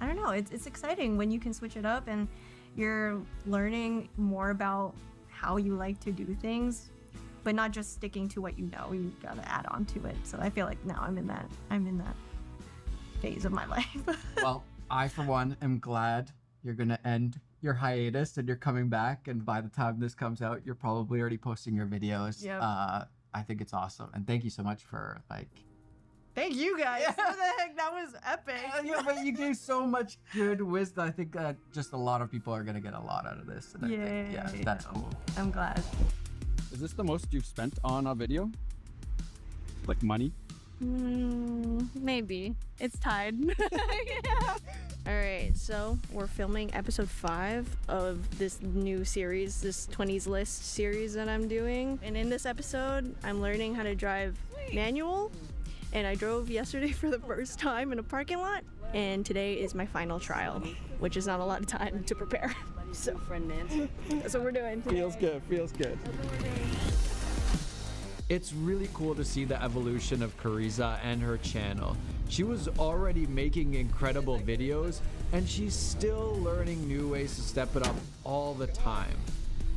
I don't know, it's exciting when you can switch it up and you're learning more about how you like to do things, but not just sticking to what you know. You gotta add on to it. So I feel like now I'm in that phase of my life.
Well, I for one am glad you're gonna end your hiatus and you're coming back, and by the time this comes out, you're probably already posting your videos.
Yep.
I think it's awesome, and thank you so much for like
Thank you guys. What the heck? That was epic.
Yeah, but you gave so much good wisdom. I think that just a lot of people are gonna get a lot out of this. And I think, yeah, that's cool.
I'm glad.
Is this the most you've spent on a video? Like money?
Maybe. It's tied. Yeah. All right, so we're filming episode 5 of this new series, this 20s list series that I'm doing. And in this episode, I'm learning how to drive manual. And I drove yesterday for the first time in a parking lot. And today is my final trial, which is not a lot of time to prepare. So, friend Nancy. That's what we're doing.
Feels good, feels good.
It's really cool to see the evolution of Carissa and her channel. She was already making incredible videos, and she's still learning new ways to step it up all the time.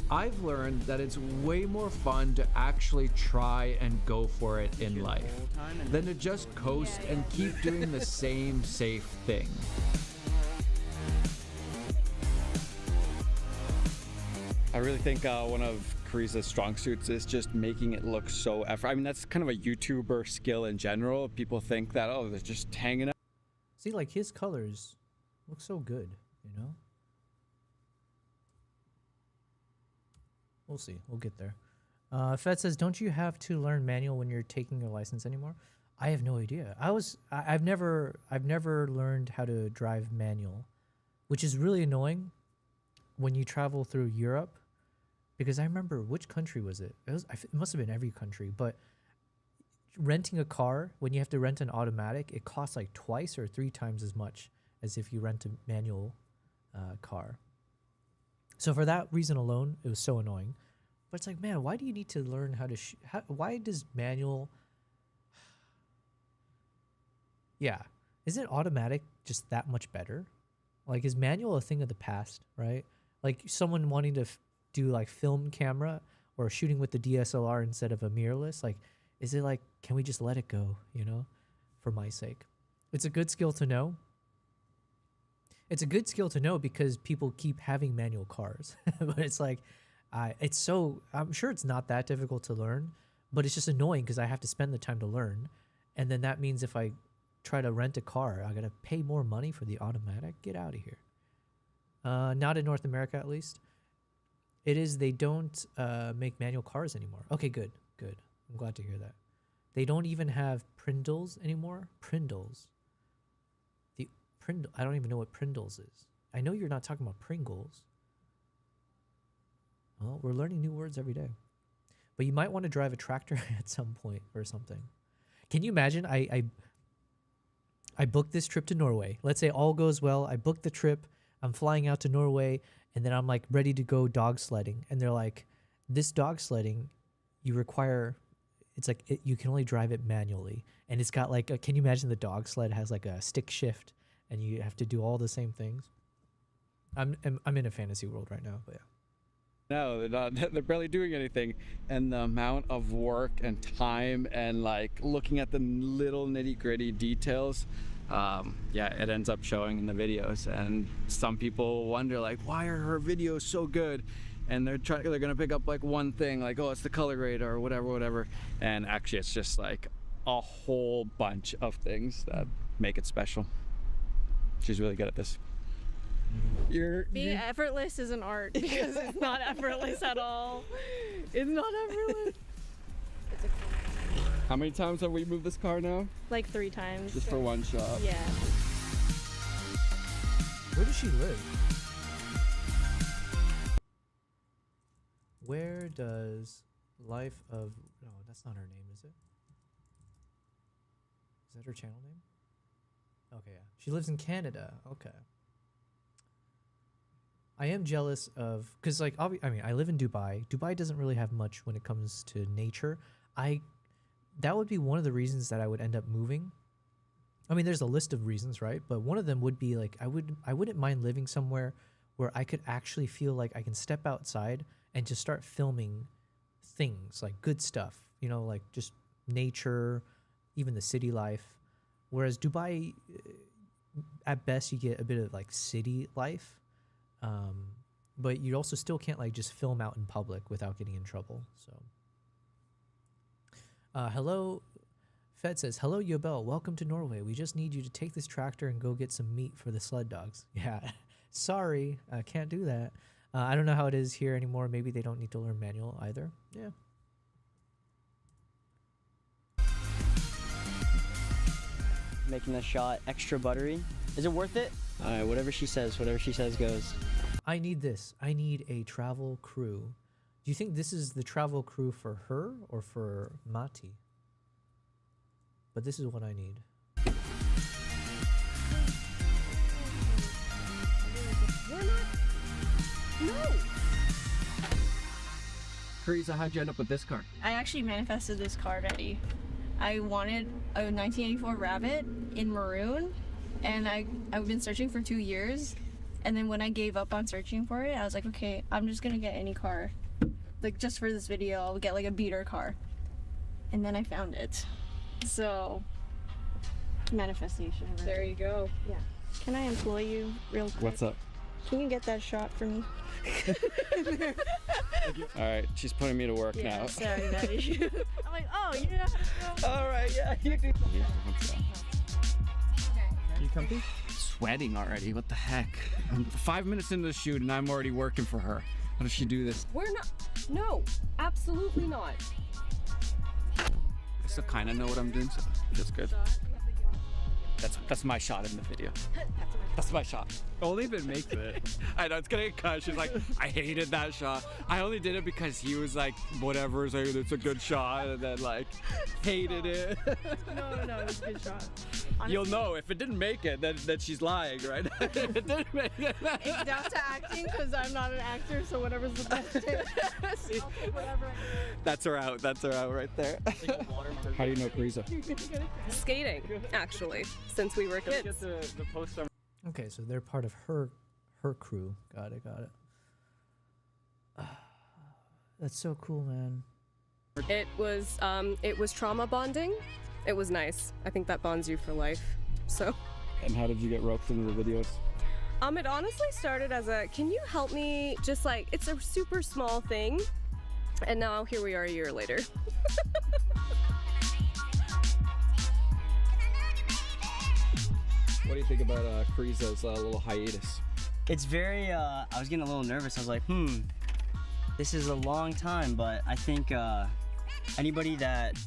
I've learned that it's way more fun to actually try and go for it in life than to just coast and keep doing the same safe thing.
I really think one of Carissa's strong suits is just making it look so effort. I mean, that's kind of a YouTuber skill in general. People think that, oh, they're just hanging out.
See, like his colors look so good, you know? We'll see. We'll get there. Fed says, don't you have to learn manual when you're taking your license anymore? I have no idea. I've never learned how to drive manual, which is really annoying when you travel through Europe, because I remember, which country was it? It must have been every country, but renting a car, when you have to rent an automatic, it costs like twice or 3 times as much as if you rent a manual car. So for that reason alone, it was so annoying. But it's like, man, why do you need to learn how to why does manual... Yeah. Isn't automatic just that much better? Like, is manual a thing of the past, right? Like, someone wanting to do, like, film camera or shooting with the DSLR instead of a mirrorless, like, is it like, can we just let it go, you know, for my sake? It's a good skill to know. It's a good skill to know because people keep having manual cars. But it's like, I'm sure it's not that difficult to learn, but it's just annoying because I have to spend the time to learn. And then that means if I try to rent a car, I got to pay more money for the automatic. Get out of here. Not in North America, at least. It is, they don't make manual cars anymore. Okay, good. I'm glad to hear that. They don't even have Prindles anymore. Prindles. I don't even know what Prindles is. I know you're not talking about Pringles. Well, we're learning new words every day. But you might want to drive a tractor at some point or something. Can you imagine? I booked this trip to Norway. Let's say all goes well. I booked the trip. I'm flying out to Norway, and then I'm like ready to go dog sledding. And they're like, this dog sledding, you require, it's like you can only drive it manually. And it's got like, can you imagine the dog sled has like a stick shift and you have to do all the same things? I'm in a fantasy world right now, but yeah.
No, they're not. They're barely doing anything. And the amount of work and time and like looking at the little nitty gritty details, yeah, it ends up showing in the videos. And some people wonder like, why are her videos so good? And they're gonna pick up like one thing, like, oh, it's the color grade or whatever. And actually it's just like a whole bunch of things that make it special. She's really good at this.
Being effortless is an art because it's not effortless at all. It's not effortless.
How many times have we moved this car now?
Like 3 times.
Just for one shot.
Yeah.
Where does she live? Where does Life of... No, that's not her name, is it? Is that her channel name? Okay, yeah. She lives in Canada. Okay. I am jealous of... Because, like, I mean, I live in Dubai. Dubai doesn't really have much when it comes to nature. That would be one of the reasons that I would end up moving. I mean, there's a list of reasons, right? But one of them would be, like, I wouldn't mind living somewhere where I could actually feel like I can step outside and just start filming things, like good stuff, you know, like just nature, even the city life. Whereas Dubai, at best, you get a bit of like city life, but you also still can't like just film out in public without getting in trouble. So, hello, Fed says, hello, Yobel. Welcome to Norway. We just need you to take this tractor and go get some meat for the sled dogs. Yeah, sorry, I can't do that. I don't know how it is here anymore. Maybe they don't need to learn manual either. Yeah.
Making the shot extra buttery. Is it worth it? All right, whatever she says goes.
I need this. I need a travel crew. Do you think this is the travel crew for her or for Mati? But this is what I need.
No!
Carissa, how'd you end up with this car?
I actually manifested this car already. I wanted a 1984 Rabbit in maroon, and I've been searching for 2 years. And then when I gave up on searching for it, I was like, okay, I'm just gonna get any car. Like, just for this video, I'll get like a beater car. And then I found it. So, manifestation. Right?
There you go.
Yeah. Can I employ you real quick?
What's up?
Can you get that shot for me?
All right, she's putting me to work
Yeah,
now.
sorry, that issue. I'm like, oh, you know how to go.
All right, yeah, you do. You comfy? Sweating already. What the heck? I'm 5 minutes into the shoot and I'm already working for her. How does she do this?
We're not. No, absolutely not.
I still kind of know what I'm doing, so that's good. That's my shot in the video. That's my shot. Only if it makes it. I know it's gonna get cut. She's like, I hated that shot. I only did it because he was like, whatever, it's a good shot, and then like hated it.
No, it's a good shot. Honestly,
You'll know if it didn't make it, then she's lying, right? If it didn't make it.
it's down to acting because I'm not an actor, so whatever's the best.
See,
I'll take whatever.
that's her out. That's her out right there. How do you know Carissa?
Skating, actually, since we were kids.
Okay, so they're part of her crew. Got it. That's so cool, man.
It was trauma bonding. It was nice. I think that bonds you for life. So.
And how did you get roped into the videos?
It honestly started as a, can you help me? Just like, it's a super small thing. And now here we are a year later.
What do you think about Carissa's little hiatus?
It's very, I was getting a little nervous. I was like, this is a long time, but I think anybody that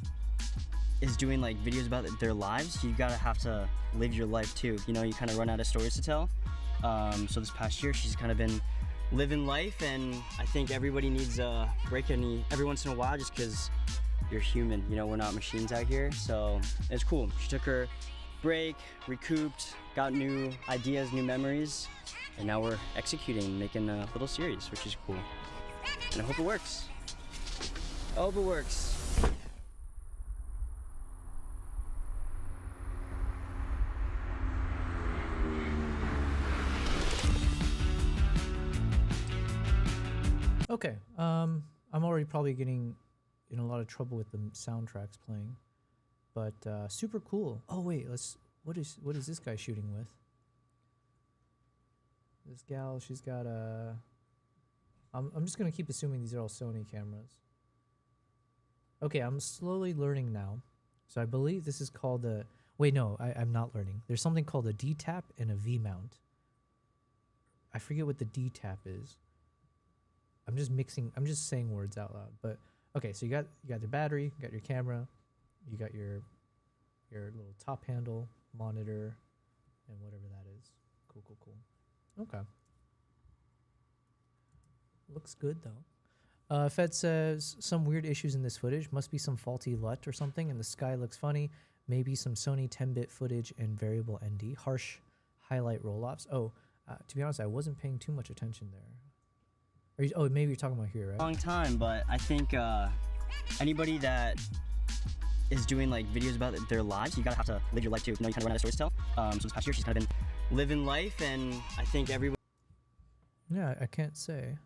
is doing like videos about their lives, you gotta have to live your life too. You know, you kind of run out of stories to tell. So this past year, she's kind of been living life, and I think everybody needs a break every once in a while, just because you're human. You know, we're not machines out here. So it's cool. She took her break, recouped, got new ideas, new memories, and now we're executing, making a little series, which is cool. And I hope it works. I hope it works.
Okay, I'm already probably getting in a lot of trouble with the soundtracks playing, but super cool. Oh wait, what is this guy shooting with? This gal, she's got a. I'm just gonna keep assuming these are all Sony cameras. Okay, I'm slowly learning now, so I believe this is called a. Wait, no, I'm not learning. There's something called a D-tap and a V-mount. I forget what the D-tap is. I'm just saying words out loud. But okay, so you got the battery, you got your camera, you got your little top handle, monitor, and whatever that is. Cool. Okay. Looks good though. Fed says some weird issues in this footage. Must be some faulty LUT or something, and the sky looks funny. Maybe some Sony 10-bit footage and variable ND. Harsh highlight roll-offs. Oh, to be honest, I wasn't paying too much attention there. Maybe you're talking about here, right?
Long time, but I think anybody that is doing like videos about their lives, you gotta have to live your life too. You know, you kind of run out of stories to tell. So this past year, she's kind of been living life, and I think everyone.
Yeah, I can't say.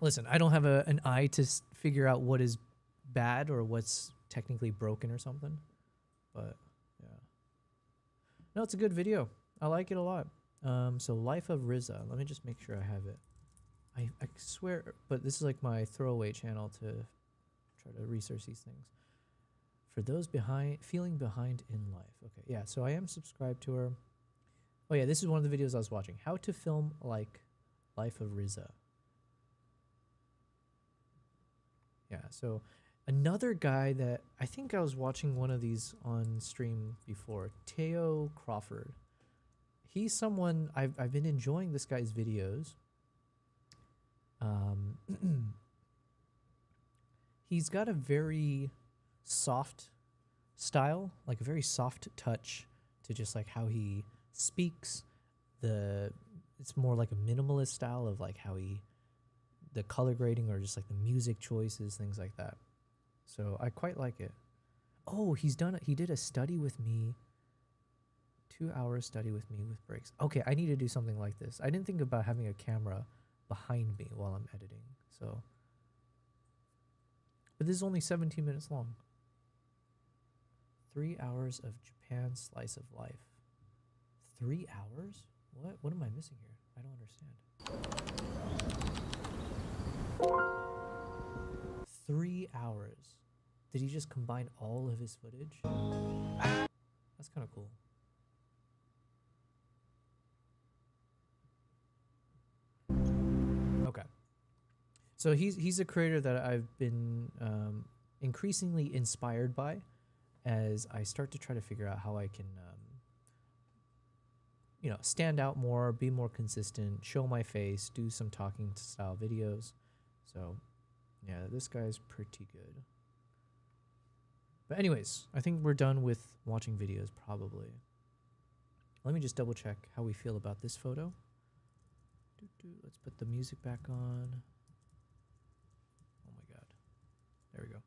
Listen, I don't have an eye to figure out what is bad or what's technically broken or something, but yeah. No, it's a good video. I like it a lot. So Life of Riza. Let me just make sure I have it. I swear, but this is like my throwaway channel to try to research these things. For those feeling behind in life. Okay, yeah, so I am subscribed to her. Oh yeah, this is one of the videos I was watching. How to film like Life of Riza. Yeah, so another guy that I think I was watching one of these on stream before, Teo Crawford. He's someone I've been enjoying this guy's videos. He's got a very soft style, like a very soft touch to just like how he speaks. It's more like a minimalist style of like how the color grading or just like the music choices, things like that. So I quite like it. Oh, he did a study with me, 2-hour study with me with breaks. Okay, I need to do something like this. I didn't think about having a camera behind me while I'm editing. So, but this is only 17 minutes long. 3 hours of Japan slice of life. 3 hours? What am I missing here? I don't understand. 3 hours. Did he just combine all of his footage? That's kind of cool. Okay. So he's a creator that I've been increasingly inspired by as I start to try to figure out how I can stand out more, be more consistent, show my face, do some talking style videos. So yeah, this guy's pretty good. But anyways, I think we're done with watching videos probably. Let me just double check how we feel about this photo. Let's put the music back on. Oh my god. There we go.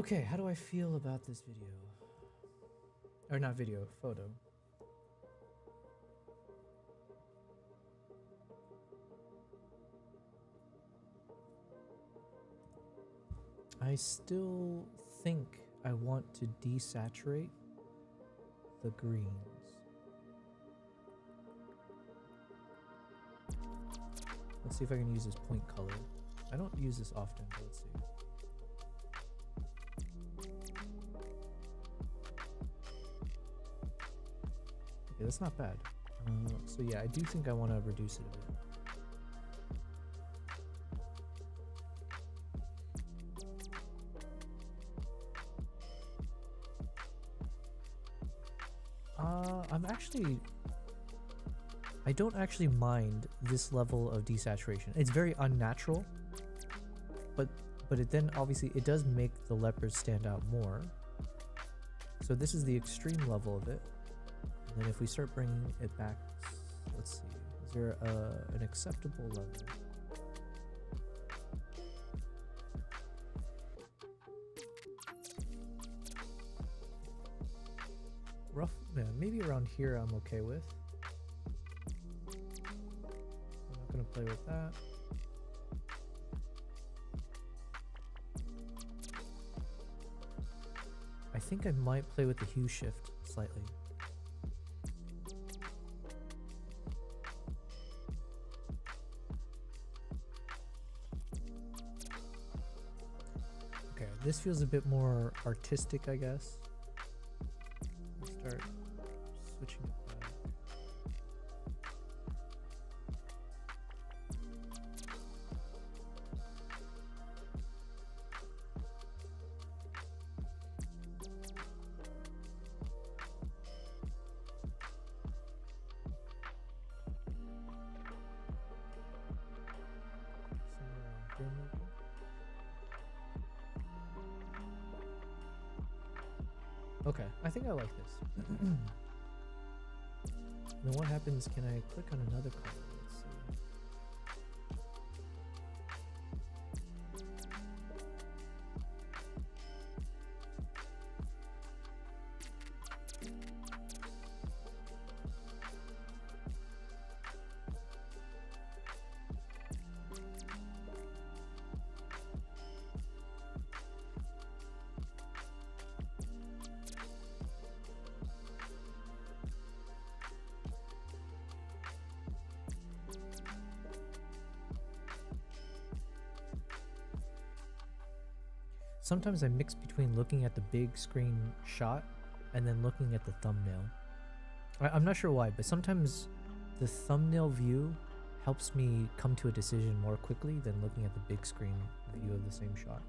Okay, how do I feel about this video? Or not video, photo. I still think I want to desaturate the greens. Let's see if I can use this point color. I don't use this often, but let's see. Okay, that's not bad. So yeah, I do think I want to reduce it a bit. I don't actually mind this level of desaturation. It's very unnatural, but it then obviously it does make the leopard stand out more. So this is the extreme level of it. And then if we start bringing it back, let's see, is there an acceptable level? Rough, yeah, maybe around here I'm okay with. I'm not gonna play with that. I think I might play with the hue shift slightly. Okay, this feels a bit more artistic, I guess. Start switching it back. Somewhere around here maybe. Okay, I think I like this. Then what happens, can I click on another color? Let's see. sometimes I mix between looking at the big screen shot and then looking at the thumbnail. I'm not sure why, but sometimes the thumbnail view helps me come to a decision more quickly than looking at the big screen view of the same shot.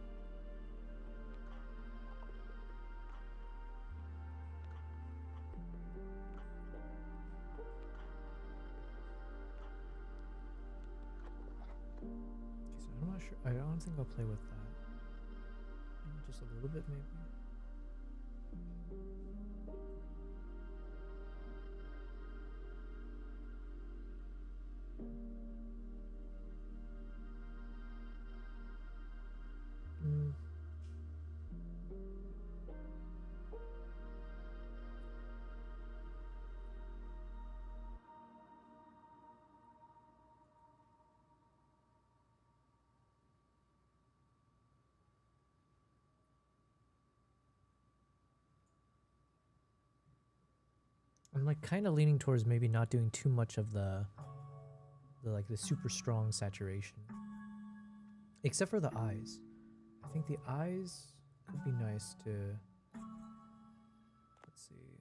Okay, so I'm not sure. I don't think I'll play with that. Just a little bit, maybe. I'm like kind of leaning towards maybe not doing too much of the super strong saturation. Except for the eyes. I think the eyes could be nice to, let's see.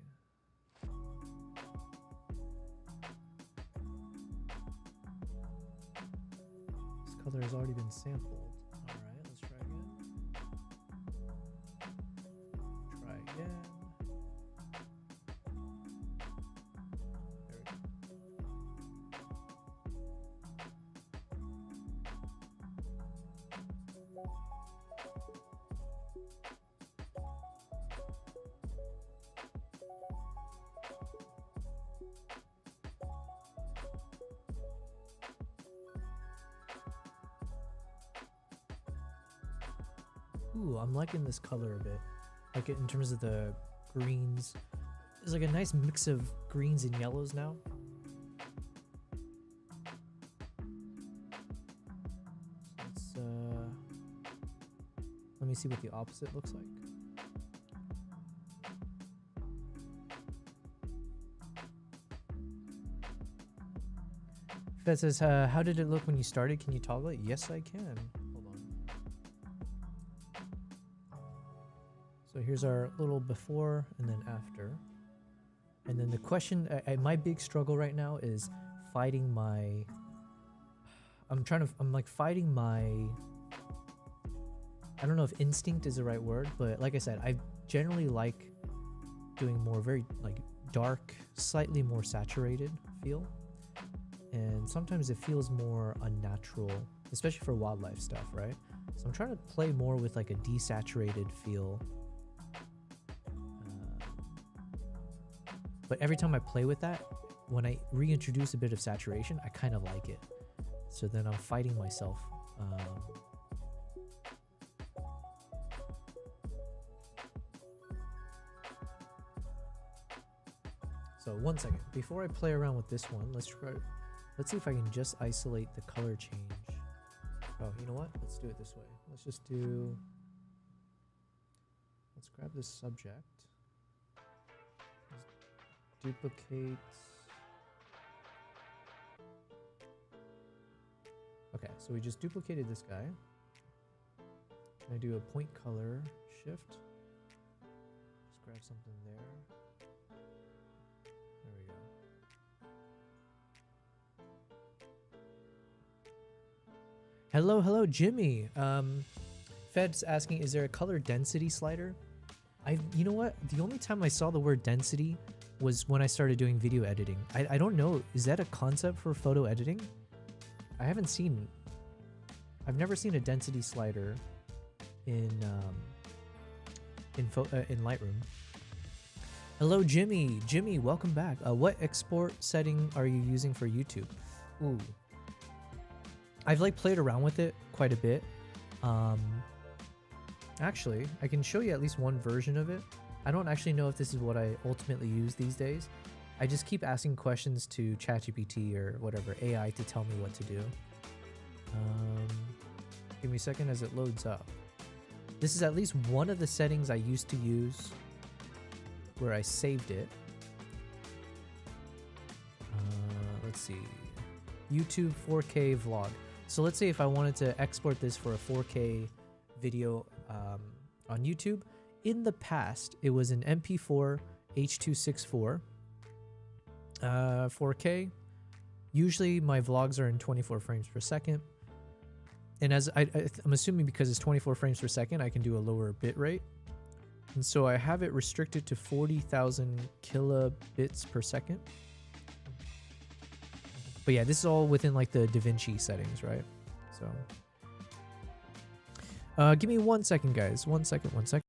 This color has already been sampled. Alright, let's try again. Try again. Ooh, I'm liking this color a bit. Like in terms of the greens. There's like a nice mix of greens and yellows now. So let's let me see what the opposite looks like. Fed says, how did it look when you started? Can you toggle it? Yes, I can. Hold on. So here's our little before and then after. And then the question, my big struggle right now is fighting my, I'm like fighting my, I don't know if instinct is the right word, but like I said, I generally like doing more very like dark, slightly more saturated feel. And sometimes it feels more unnatural, especially for wildlife stuff, right? So I'm trying to play more with like a desaturated feel. But every time I play with that, when I reintroduce a bit of saturation, I kind of like it. So then I'm fighting myself. So 1 second. Before I play around with this one, let's see if I can just isolate the color change. Oh, you know what? Let's do it this way. Let's grab this subject. Let's duplicate. Okay, so we just duplicated this guy. Can I do a point color shift? Just grab something there. There we go. Hello, Jimmy. Fed's asking, is there a color density slider? You know what? The only time I saw the word density was when I started doing video editing. I don't know. Is that a concept for photo editing? I've never seen a density slider in Lightroom. Hello, Jimmy. Jimmy, welcome back. What export setting are you using for YouTube? Ooh. I've like played around with it quite a bit. Actually, I can show you at least one version of it. I don't actually know if this is what I ultimately use these days. I just keep asking questions to ChatGPT or whatever AI to tell me what to do. Give me a second as it loads up. This is at least one of the settings I used to use where I saved it. Let's see. YouTube 4K vlog. So let's say if I wanted to export this for a 4K video on YouTube. In the past, it was an MP4 H.264 4K. Usually my vlogs are in 24 frames per second. And as I'm assuming because it's 24 frames per second, I can do a lower bit rate. And so I have it restricted to 40,000 kilobits per second. But yeah, this is all within like the DaVinci settings, right? So give me 1 second, guys. 1 second, 1 second.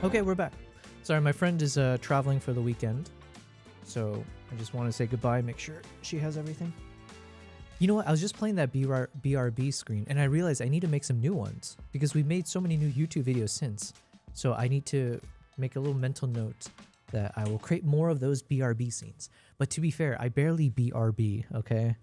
Okay, we're back. Sorry, my friend is traveling for the weekend, so I just want to say goodbye, make sure she has everything. You know what? I was just playing that BRB screen, and I realized I need to make some new ones because we've made so many new YouTube videos since. So I need to make a little mental note that I will create more of those BRB scenes. But to be fair, I barely BRB, okay?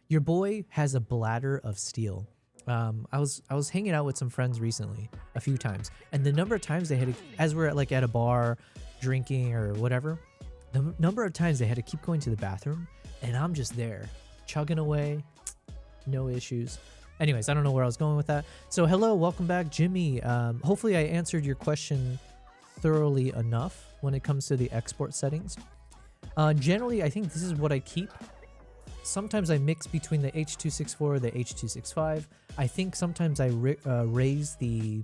Your boy has a bladder of steel. I was hanging out with some friends recently a few times, and the number of times they had to, as we're at a bar drinking or whatever, the number of times they had to keep going to the bathroom, and I'm just there chugging away, no issues. Anyways, I don't know where I was going with that. So hello, welcome back, Jimmy. Hopefully I answered your question thoroughly enough when it comes to the export settings. Generally, I think this is what I keep. Sometimes I mix between the H.264 and the H.265. I think sometimes I raise the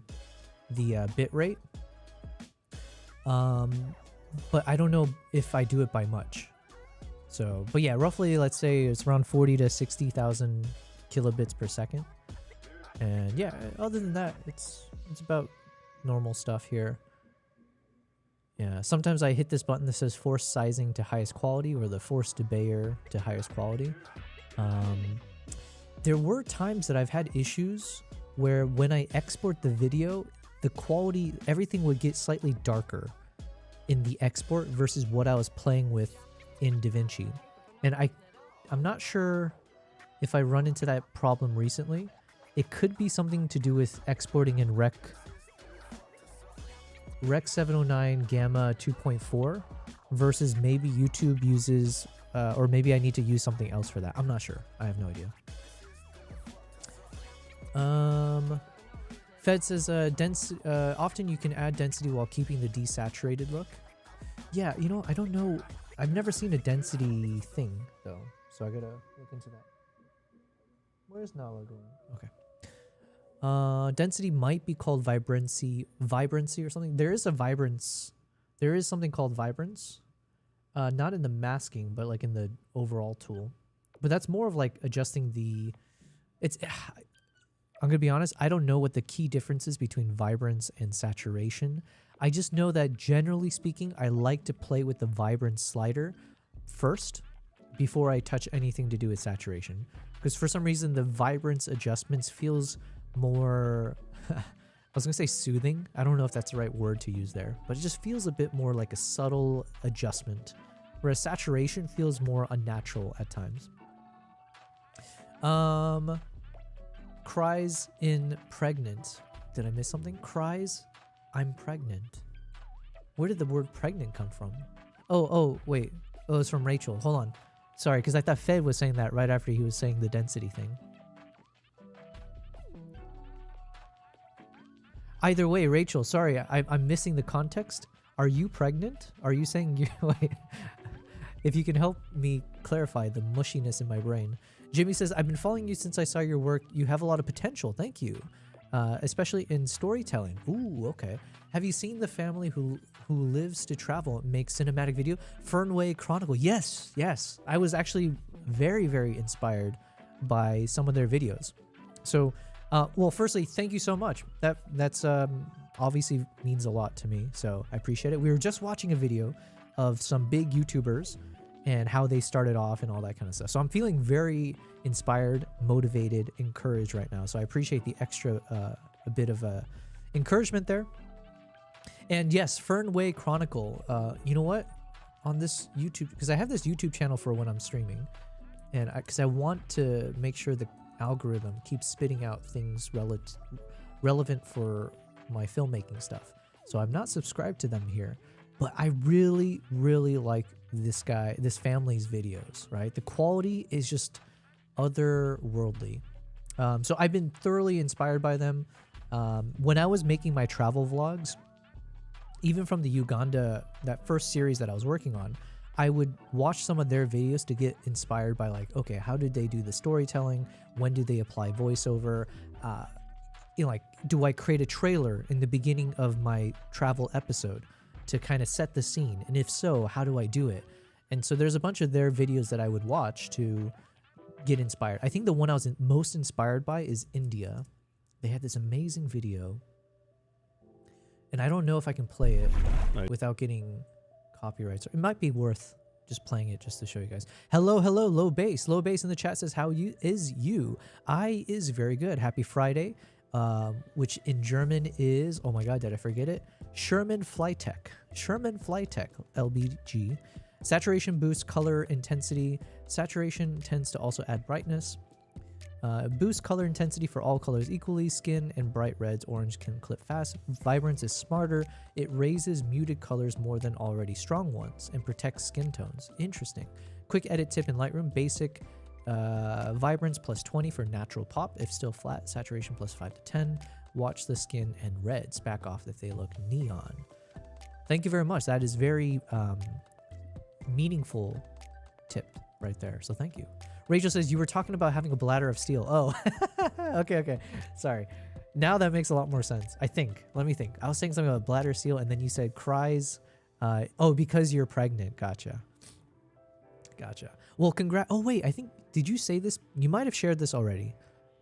bit rate. But I don't know if I do it by much. So, but yeah, roughly let's say it's around 40 to 60,000 kilobits per second. And yeah, other than that, it's about normal stuff here. Yeah, sometimes I hit this button that says force sizing to highest quality or the force debayer to highest quality. There were times that I've had issues where when I export the video, the quality, everything would get slightly darker in the export versus what I was playing with in DaVinci. And I'm not sure if I run into that problem recently. It could be something to do with exporting in Rec 709 Gamma 2.4 versus maybe YouTube uses, or maybe I need to use something else for that. I'm not sure. I have no idea. Fed says often you can add density while keeping the desaturated look. Yeah, you know, I don't know. I've never seen a density thing though, so I gotta look into that. Where's Nala going? Okay. Density might be called vibrancy or something. There is a vibrance. There is something called vibrance. Not in the masking, but like in the overall tool. But that's more of like adjusting the, I'm gonna be honest, I don't know what the key difference is between vibrance and saturation. I just know that generally speaking, I like to play with the vibrance slider first before I touch anything to do with saturation. Because for some reason, the vibrance adjustments feels more, I was gonna say soothing. I don't know if that's the right word to use there, but it just feels a bit more like a subtle adjustment, whereas saturation feels more unnatural at times. Cries in pregnant. Did I miss something? Cries, I'm pregnant. Where did the word pregnant come from? Oh, wait. Oh, it's from Rachel. Hold on. Sorry, because I thought Fed was saying that right after he was saying the density thing. Either way, Rachel, sorry, I'm missing the context. Are you pregnant? Are you saying you wait? If you can help me clarify the mushiness in my brain. Jimmy says, I've been following you since I saw your work. You have a lot of potential. Thank you. especially in storytelling. Ooh, okay. Have you seen the family who lives to travel and make cinematic video? Fernway Chronicle. Yes, yes. I was actually very, very inspired by some of their videos. So, well, firstly, thank you so much. That's obviously means a lot to me, so I appreciate it. We were just watching a video of some big YouTubers and how they started off and all that kind of stuff. So I'm feeling very inspired, motivated, encouraged right now. So I appreciate the extra a bit of encouragement there. And yes, Fernway Chronicle. You know what? On this YouTube, because I have this YouTube channel for when I'm streaming, and because I want to make sure the algorithm keeps spitting out things relevant for my filmmaking stuff. So I'm not subscribed to them here, but I really, really like this family's videos, right? The quality is just otherworldly. So I've been thoroughly inspired by them. When I was making my travel vlogs, even from the Uganda, that first series that I was working on, I would watch some of their videos to get inspired by, like, okay, how did they do the storytelling? When do they apply voiceover? You know, like, do I create a trailer in the beginning of my travel episode to kind of set the scene? And if so, how do I do it? And so there's a bunch of their videos that I would watch to get inspired. I think the one I was most inspired by is India. They had this amazing video, and I don't know if I can play it without getting copyrights. It might be worth just playing it just to show you guys. Hello, low bass. Low bass in the chat says, how is you? I is very good. Happy Friday. Which in German is, oh my god, did I forget it? Sherman Flytech. Sherman Flytech, LBG. Saturation boosts color intensity. Saturation tends to also add brightness. Boost color intensity for all colors equally. Skin and bright reds, orange can clip fast. Vibrance is smarter. It raises muted colors more than already strong ones and protects skin tones. Interesting. Quick edit tip in Lightroom. Basic vibrance plus 20 for natural pop if still flat. Saturation plus 5 to 10. Watch the skin and reds back off if they look neon. Thank you very much. That is very meaningful tip right there. So thank you. Rachel says, you were talking about having a bladder of steel. Oh, okay. Sorry. Now that makes a lot more sense, I think. Let me think. I was saying something about bladder of steel, and then you said cries. Oh, because you're pregnant. Gotcha. Well, oh, wait, I think, did you say this? You might have shared this already.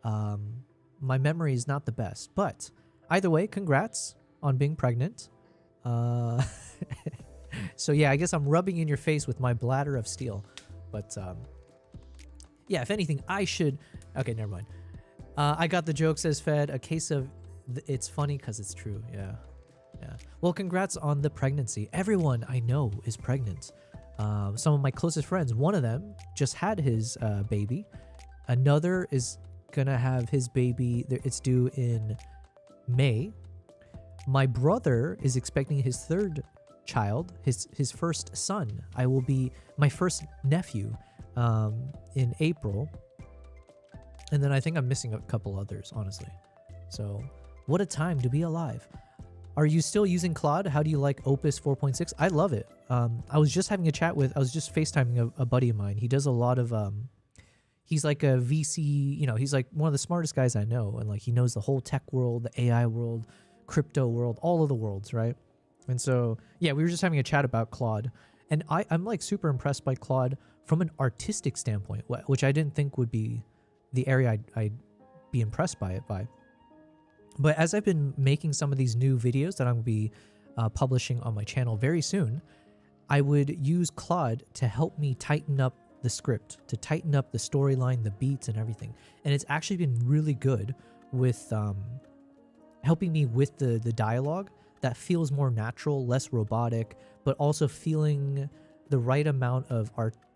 My memory is not the best, but either way, congrats on being pregnant. So yeah, I guess I'm rubbing in your face with my bladder of steel, but yeah, if anything, I should. Okay, never mind. I got the joke, says Fed. A case of it's funny because it's true. Yeah. Well, congrats on the pregnancy. Everyone I know is pregnant. Some of my closest friends, one of them just had his baby. Another is gonna have his baby. It's due in May. My brother is expecting his third child, his first son. I will be my first nephew in April. And then I think I'm missing a couple others, honestly. So what a time to be alive. Are you still using Claude? How do you like Opus 4.6? I love it. I was just having a chat with, I was just FaceTiming a buddy of mine. He does a lot of, he's like a VC, he's like one of the smartest guys I know. And like, he knows the whole tech world, the AI world, crypto world, all of the worlds, right? And so, yeah, we were just having a chat about Claude. And I'm like super impressed by Claude from an artistic standpoint, which I didn't think would be the area I'd be impressed by it by. But as I've been making some of these new videos that I'm going to be publishing on my channel very soon, I would use Claude to help me tighten up the script, to tighten up the storyline, the beats, and everything. And it's actually been really good with helping me with the dialogue that feels more natural, less robotic, but also feeling the right amount of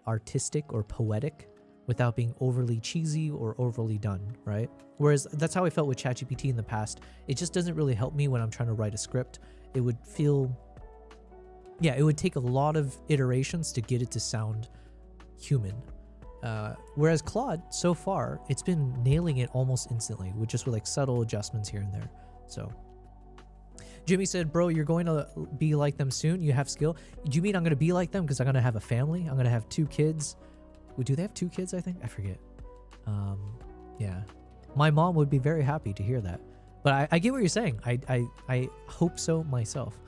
artistic or poetic without being overly cheesy or overly done, right? Whereas that's how I felt with ChatGPT in the past. It just doesn't really help me when I'm trying to write a script. It would feel, yeah, it would take a lot of iterations to get it to sound human. Whereas Claude, so far, it's been nailing it almost instantly with like subtle adjustments here and there. So Jimmy said, bro, you're going to be like them soon. You have skill. Do you mean I'm going to be like them because I'm going to have a family? I'm going to have 2 kids. Do they have 2 kids, I think? I forget. Yeah. My mom would be very happy to hear that. But I get what you're saying. I hope so myself.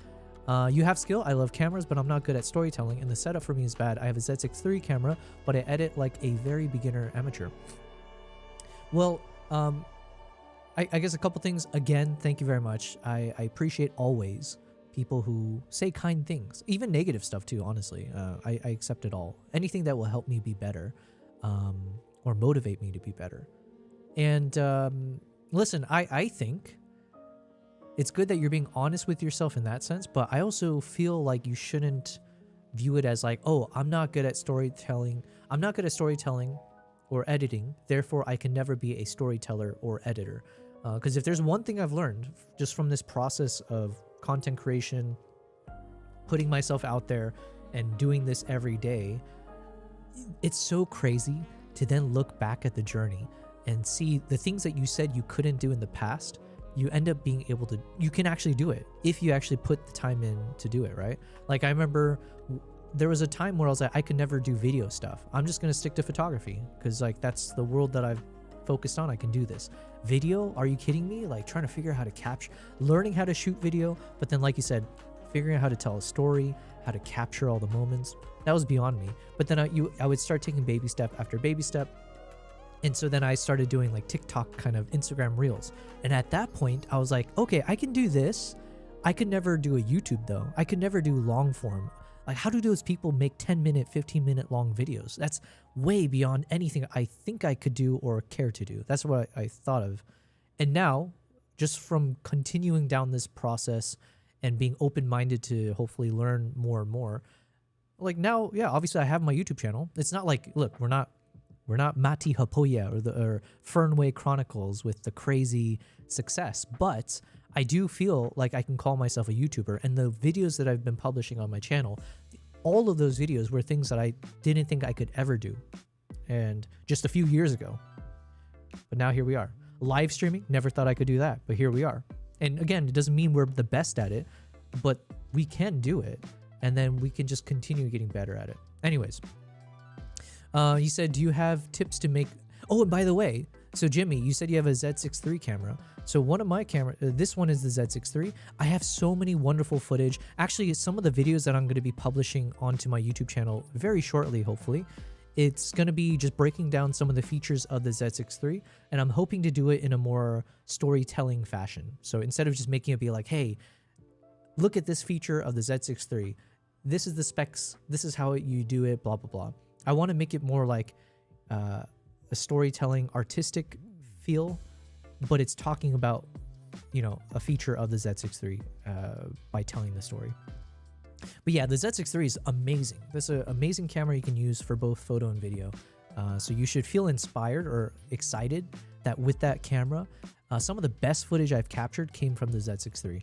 You have skill. I love cameras, but I'm not good at storytelling, and the setup for me is bad. I have a Z6 III camera, but I edit like a very beginner amateur. Well, I guess a couple things. Again, thank you very much. I appreciate always people who say kind things, even negative stuff too, honestly. I accept it all. Anything that will help me be better, or motivate me to be better. And listen, I think it's good that you're being honest with yourself in that sense, but I also feel like you shouldn't view it as like, oh, I'm not good at storytelling. I'm not good at storytelling or editing, therefore I can never be a storyteller or editor. Because if there's one thing I've learned just from this process of content creation, putting myself out there and doing this every day, it's so crazy to then look back at the journey and see the things that you said you couldn't do in the past. You end up being able to, you can actually do it if you actually put the time in to do it, right? Like I remember there was a time where I was like, I could never do video stuff. I'm just going to stick to photography because like that's the world that I've focused on. I can do this. Video, are you kidding me? Like trying to figure out how to capture, learning how to shoot video, but then like you said, figuring out how to tell a story, how to capture all the moments, that was beyond me. But then I would start taking baby step after baby step. And so then I started doing like TikTok kind of Instagram reels. And at that point I was like, okay, I can do this. I could never do a YouTube though. I could never do long form. Like how do those people make 10-minute, 15-minute long videos? That's way beyond anything I think I could do or care to do. That's what I thought of. And now, just from continuing down this process and being open-minded to hopefully learn more and more, like now, yeah, obviously I have my YouTube channel. It's not like, look, we're not Mati Hapoya or Fernway Chronicles with the crazy success, but I do feel like I can call myself a YouTuber, and the videos that I've been publishing on my channel, all of those videos were things that I didn't think I could ever do, and just a few years ago. But now here we are. Live streaming, never thought I could do that, but here we are. And again, it doesn't mean we're the best at it, but we can do it, and then we can just continue getting better at it. Anyways, you said, do you have tips to make... Oh, and by the way, so Jimmy, you said you have a Z6 III camera. So one of my camera, this one is the Z6 III. I have so many wonderful footage. Actually, some of the videos that I'm going to be publishing onto my YouTube channel very shortly, hopefully, it's going to be just breaking down some of the features of the Z6 III, and I'm hoping to do it in a more storytelling fashion. So instead of just making it be like, hey, look at this feature of the Z6 III. This is the specs. This is how you do it, blah, blah, blah. I want to make it more like a storytelling artistic feel, but it's talking about, you know, a feature of the Z6 III by telling the story. But yeah, the Z6 III is amazing. This is an amazing camera you can use for both photo and video. So you should feel inspired or excited that with that camera, some of the best footage I've captured came from the Z6 III.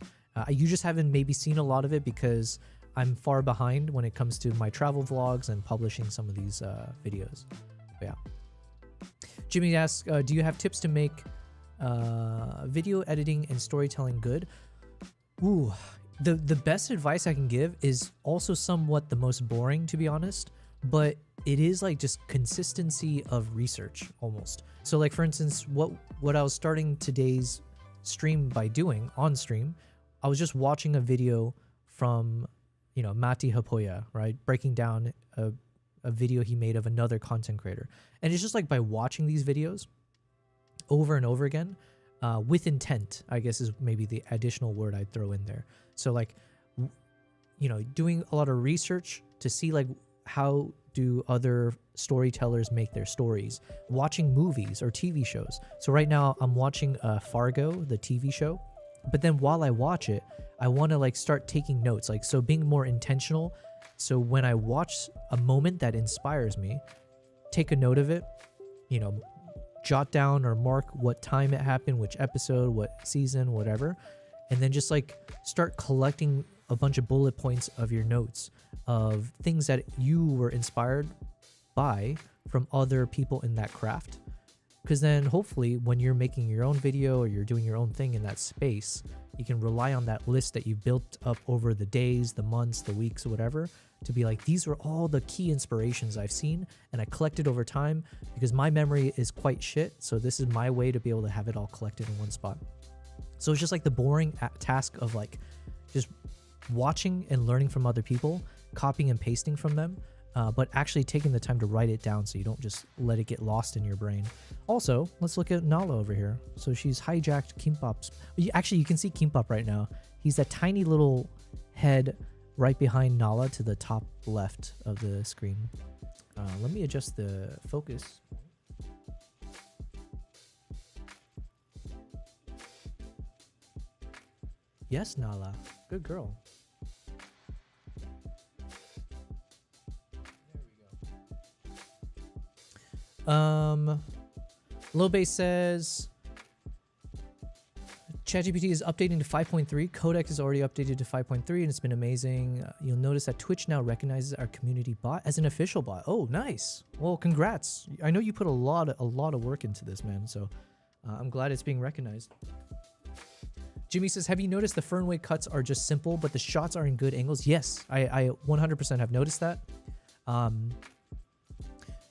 You just haven't maybe seen a lot of it because I'm far behind when it comes to my travel vlogs and publishing some of these videos. But yeah. Jimmy asks, do you have tips to make video editing and storytelling good? Ooh, the best advice I can give is also somewhat the most boring, to be honest, but it is like just consistency of research almost. So like, for instance, what I was starting today's stream by doing on stream, I was just watching a video from, you know, Mati Hapoya, right? Breaking down a video he made of another content creator. And it's just like by watching these videos over and over again, with intent, I guess is maybe the additional word I'd throw in there. So like, you know, doing a lot of research to see like how do other storytellers make their stories, watching movies or TV shows. So right now I'm watching Fargo, the TV show, but then while I watch it, I want to like start taking notes, like, so being more intentional. So when I watch a moment that inspires me, take a note of it, you know, jot down or mark what time it happened, which episode, what season, whatever, and then just like start collecting a bunch of bullet points of your notes of things that you were inspired by from other people in that craft. Because then hopefully when you're making your own video or you're doing your own thing in that space, you can rely on that list that you built up over the days, the months, the weeks, or whatever, to be like, these are all the key inspirations I've seen and I collected over time, because my memory is quite shit. So this is my way to be able to have it all collected in one spot. So it's just like the boring task of like just watching and learning from other people, copying and pasting from them, but actually taking the time to write it down so you don't just let it get lost in your brain. Also, let's look at Nala over here. So she's hijacked Kimbap's. Actually, you can see Kimbap right now. He's that tiny little head right behind Nala to the top left of the screen. Let me adjust the focus. Yes, Nala. Good girl. Lobe says ChatGPT is updating to 5.3. Codex is already updated to 5.3, and it's been amazing. You'll notice that Twitch now recognizes our community bot as an official bot. Oh, nice. Well, congrats. I know you put a lot of work into this, man. So I'm glad it's being recognized. Jimmy says, have you noticed the Fernway cuts are just simple, but the shots are in good angles? Yes, I 100% have noticed that.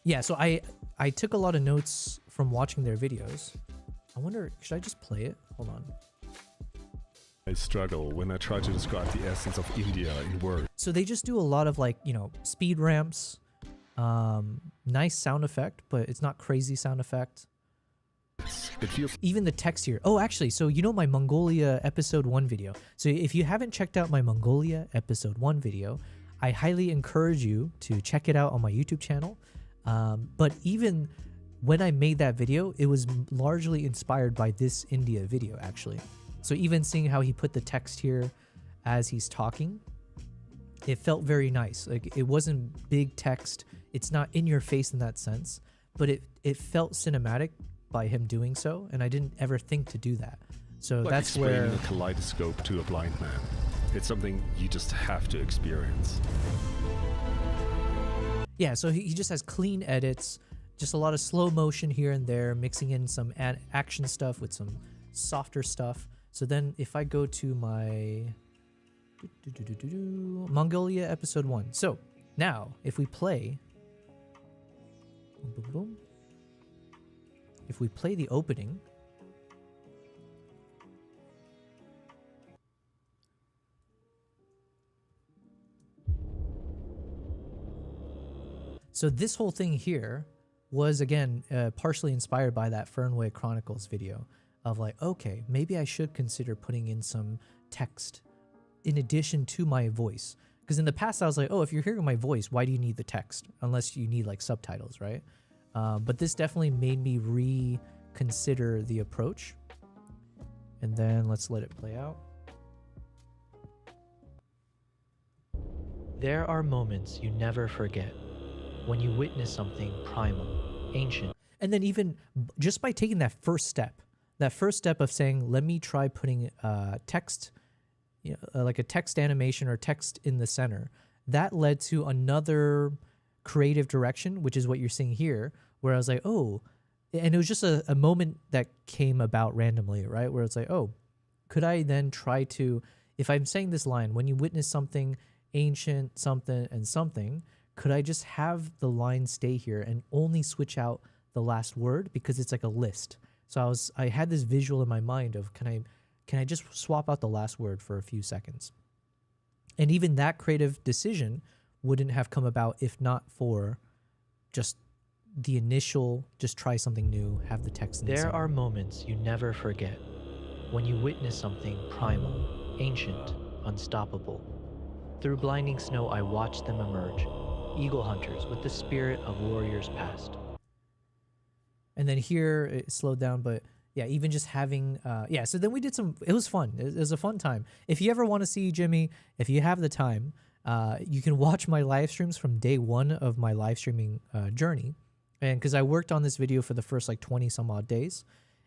Yeah, so I took a lot of notes from watching their videos. I wonder, should I just play it? Hold on.
I struggle when I try to describe the essence of India in words.
So they just do a lot of like, you know, speed ramps, nice sound effect, but it's not crazy sound effect.
It feels
even the text here. Oh, actually, so you know my Mongolia episode 1 video. So if you haven't checked out my Mongolia episode 1 video, I highly encourage you to check it out on my YouTube channel. But even when I made that video, it was largely inspired by this India video, actually. So even seeing how he put the text here as he's talking, it felt very nice. Like it wasn't big text. It's not in your face in that sense, but it felt cinematic by him doing so, and I didn't ever think to do that. So
like
that's where
explaining a kaleidoscope to a blind man. It's something you just have to experience.
Yeah, so he just has clean edits, just a lot of slow motion here and there, mixing in some action stuff with some softer stuff. So then if I go to my Mongolia episode 1. So now if we play, boom, boom, boom. If we play the opening, so this whole thing here was again partially inspired by that Fernway Chronicles video of like, okay, maybe I should consider putting in some text in addition to my voice. Because in the past I was like, oh, if you're hearing my voice, why do you need the text? Unless you need like subtitles, right? But this definitely made me reconsider the approach. And then let's let it play out. There are moments you never forget when you witness something primal, ancient. And then even just by taking that first step of saying, let me try putting text, you know, like a text animation or text in the center, that led to another creative direction, which is what you're seeing here, where I was like, oh, and it was just a moment that came about randomly, right? Where it's like, oh, could I then try to, if I'm saying this line, when you witness something ancient, something, and something, could I just have the line stay here and only switch out the last word because it's like a list? So I had this visual in my mind of, can I just swap out the last word for a few seconds? And even that creative decision wouldn't have come about if not for just the initial, just try something new, have the text in the center. There are moments you never forget when you witness something primal, ancient, unstoppable. Through blinding snow, I watched them emerge, eagle hunters with the spirit of warriors past. And then here it slowed down, but yeah, even just having, yeah, so then we did some, it was fun. It was a fun time. If you ever want to see Jimmy, if you have the time, you can watch my live streams from day 1 of my live streaming journey. And because I worked on this video for the first like 20 some odd days,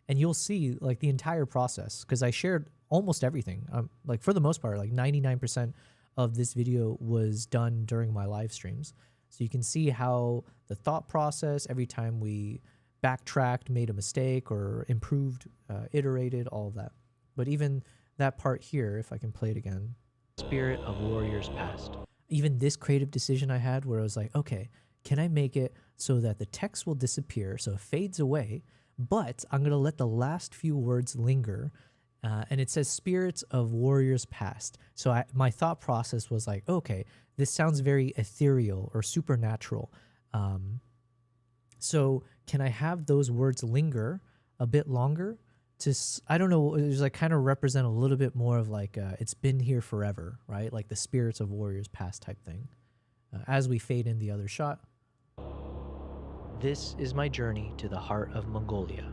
and you'll see like the entire process because I shared almost everything. Like for the most part, like 99% of this video was done during my live streams. So you can see how the thought process, every time we backtracked, made a mistake or improved, iterated, all of that. But even that part here, if I can play it again. Spirit of warriors past. Even this creative decision I had where I was like, okay, can I make it so that the text will disappear, so it fades away, but I'm going to let the last few words linger and it says spirits of warriors past. So my thought process was like, okay, this sounds very ethereal or supernatural. So can I have those words linger a bit longer? I don't know, it was like kind of represent a little bit more of like it's been here forever, right? Like the spirits of warriors past type thing. As we fade in the other shot. This is my journey to the heart of Mongolia.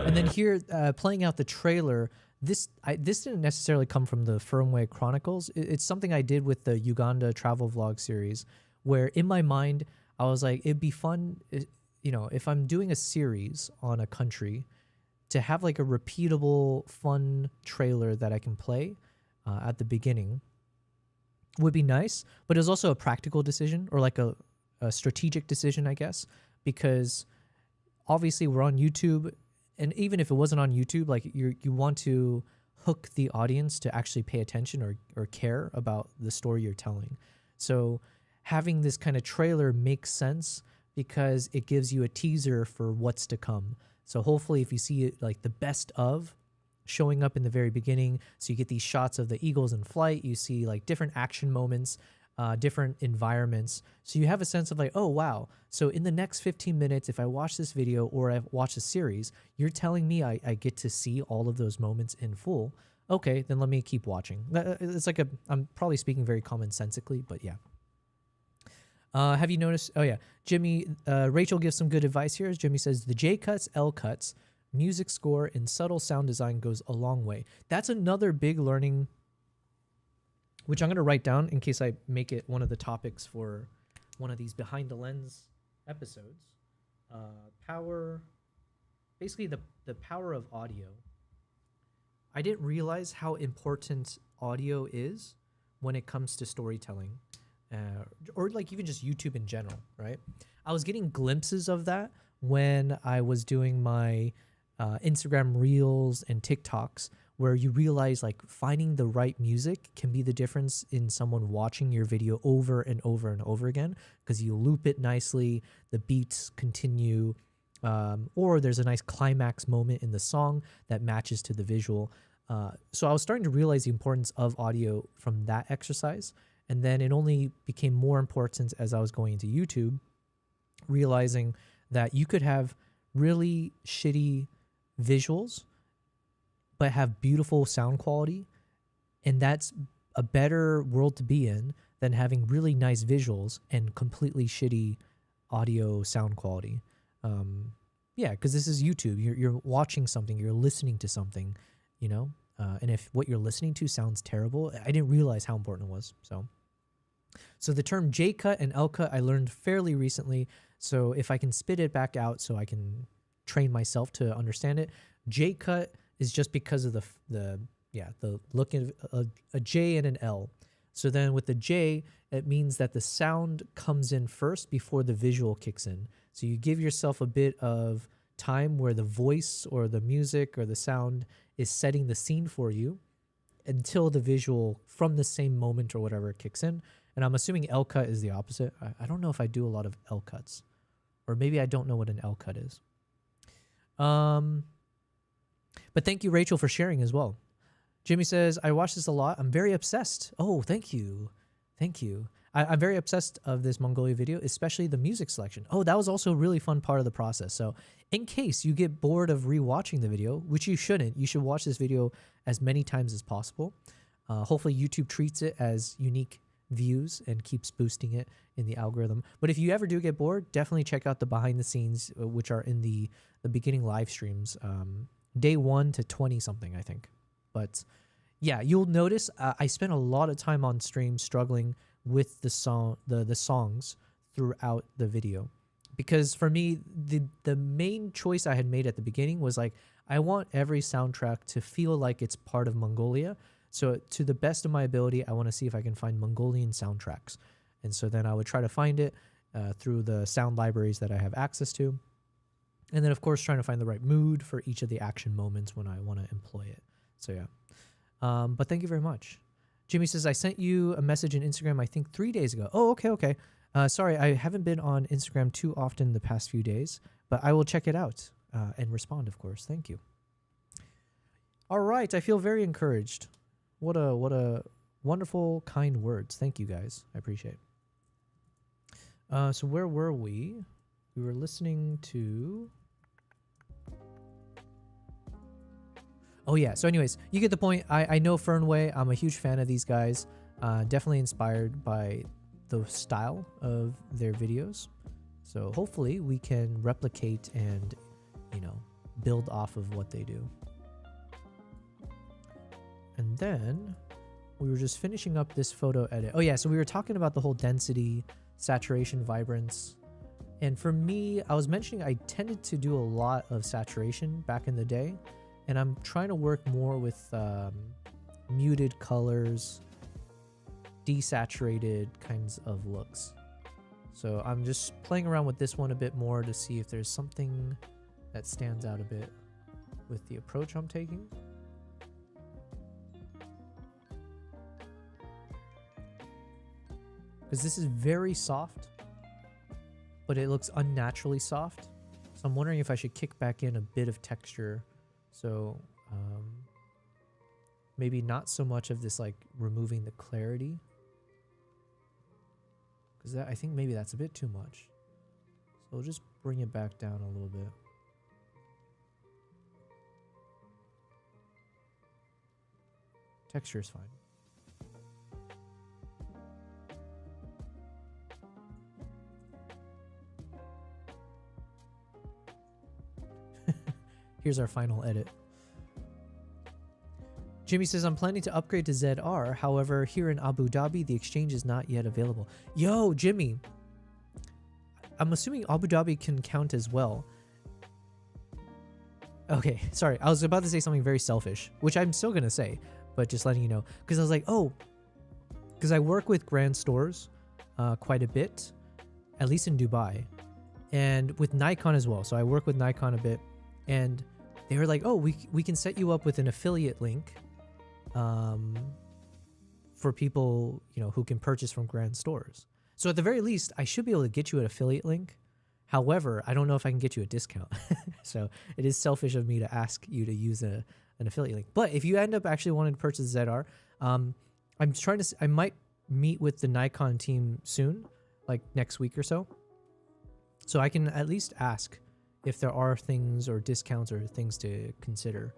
And then here, playing out the trailer, this didn't necessarily come from the Firmway Chronicles. It's something I did with the Uganda travel vlog series, where in my mind, I was like, it'd be fun, if I'm doing a series on a country, to have like a repeatable, fun trailer that I can play at the beginning would be nice. But it was also a practical decision, or like a strategic decision, I guess, because obviously we're on YouTube. And even if it wasn't on YouTube, like you want to hook the audience to actually pay attention or care about the story you're telling. So having this kind of trailer makes sense because it gives you a teaser for what's to come. So hopefully if you see it like the best of showing up in the very beginning, so you get these shots of the eagles in flight, you see like different action moments, different environments. So you have a sense of like, oh, wow. So in the next 15 minutes, if I watch this video or I watch a series, you're telling me I get to see all of those moments in full. Okay, then let me keep watching. It's like I'm probably speaking very commonsensically, but yeah. Have you noticed? Oh yeah, Jimmy, Rachel gives some good advice here. As Jimmy says, the J cuts, L cuts, music score, and subtle sound design goes a long way. That's another big learning, which I'm going to write down in case I make it one of the topics for one of these behind the lens episodes. Basically the power of audio. I didn't realize how important audio is when it comes to storytelling, or like even just YouTube in general, right? I was getting glimpses of that when I was doing my Instagram Reels and TikToks, where you realize like finding the right music can be the difference in someone watching your video over and over and over again, because you loop it nicely, the beats continue, or there's a nice climax moment in the song that matches to the visual. So I was starting to realize the importance of audio from that exercise. And then it only became more important as I was going into YouTube, realizing that you could have really shitty visuals but have beautiful sound quality, and that's a better world to be in than having really nice visuals and completely shitty audio sound quality. Yeah, because this is YouTube. You're watching something, you're listening to something, and if what you're listening to sounds terrible, I didn't realize how important it was. So the term J cut and L cut I learned fairly recently. So if I can spit it back out so I can train myself to understand it, J cut is just because of the look of a J and an L. So then with the J, it means that the sound comes in first before the visual kicks in. So you give yourself a bit of time where the voice or the music or the sound is setting the scene for you until the visual from the same moment or whatever kicks in. And I'm assuming L cut is the opposite. I don't know if I do a lot of L cuts, or maybe I don't know what an L cut is. But thank you, Rachel, for sharing as well. Jimmy says, I watch this a lot. I'm very obsessed. Oh, thank you. Thank you. I'm very obsessed of this Mongolia video, especially the music selection. Oh, that was also a really fun part of the process. So in case you get bored of rewatching the video, which you shouldn't, you should watch this video as many times as possible. Hopefully YouTube treats it as unique views and keeps boosting it in the algorithm. But if you ever do get bored, definitely check out the behind the scenes, which are in the beginning live streams, day 1 to 20 something, I think. But yeah, you'll notice I spent a lot of time on stream struggling with the songs throughout the video, because for me the main choice I had made at the beginning was like, I want every soundtrack to feel like it's part of Mongolia. So to the best of my ability, I want to see if I can find Mongolian soundtracks. And so then I would try to find it through the sound libraries that I have access to. And then, of course, trying to find the right mood for each of the action moments when I want to employ it. So, yeah. But thank you very much. Jimmy says, I sent you a message on Instagram, I think 3 days ago. Oh, okay. Sorry, I haven't been on Instagram too often the past few days. But I will check it out and respond, of course. Thank you. All right, I feel very encouraged. What a wonderful, kind words. Thank you, guys. I appreciate it. So where were we? We were listening to... Oh, yeah. So anyways, you get the point. I know Fernway. I'm a huge fan of these guys. Definitely inspired by the style of their videos. So hopefully we can replicate and, you know, build off of what they do. And then we were just finishing up this photo edit. Oh yeah, so we were talking about the whole density, saturation, vibrance. And for me, I was mentioning I tended to do a lot of saturation back in the day. And I'm trying to work more with muted colors, desaturated kinds of looks. So I'm just playing around with this one a bit more to see if there's something that stands out a bit with the approach I'm taking. Because this is very soft, but it looks unnaturally soft. So I'm wondering if I should kick back in a bit of texture. So maybe not so much of this like removing the clarity. Because I think maybe that's a bit too much. So we'll just bring it back down a little bit. Texture is fine. Here's our final edit. Jimmy says, I'm planning to upgrade to ZR. However, here in Abu Dhabi, the exchange is not yet available. Yo, Jimmy. I'm assuming Abu Dhabi can count as well. Okay, sorry. I was about to say something very selfish, which I'm still going to say, but just letting you know. Because I was like, oh, because I work with grand stores quite a bit, at least in Dubai, and with Nikon as well. So I work with Nikon a bit. And they were like, oh, we can set you up with an affiliate link for people, you know, who can purchase from grand stores. So at the very least, I should be able to get you an affiliate link. However, I don't know if I can get you a discount. So it is selfish of me to ask you to use an affiliate link. But if you end up actually wanting to purchase ZR, I might meet with the Nikon team soon, like next week or so. So I can at least ask if there are things or discounts or things to consider.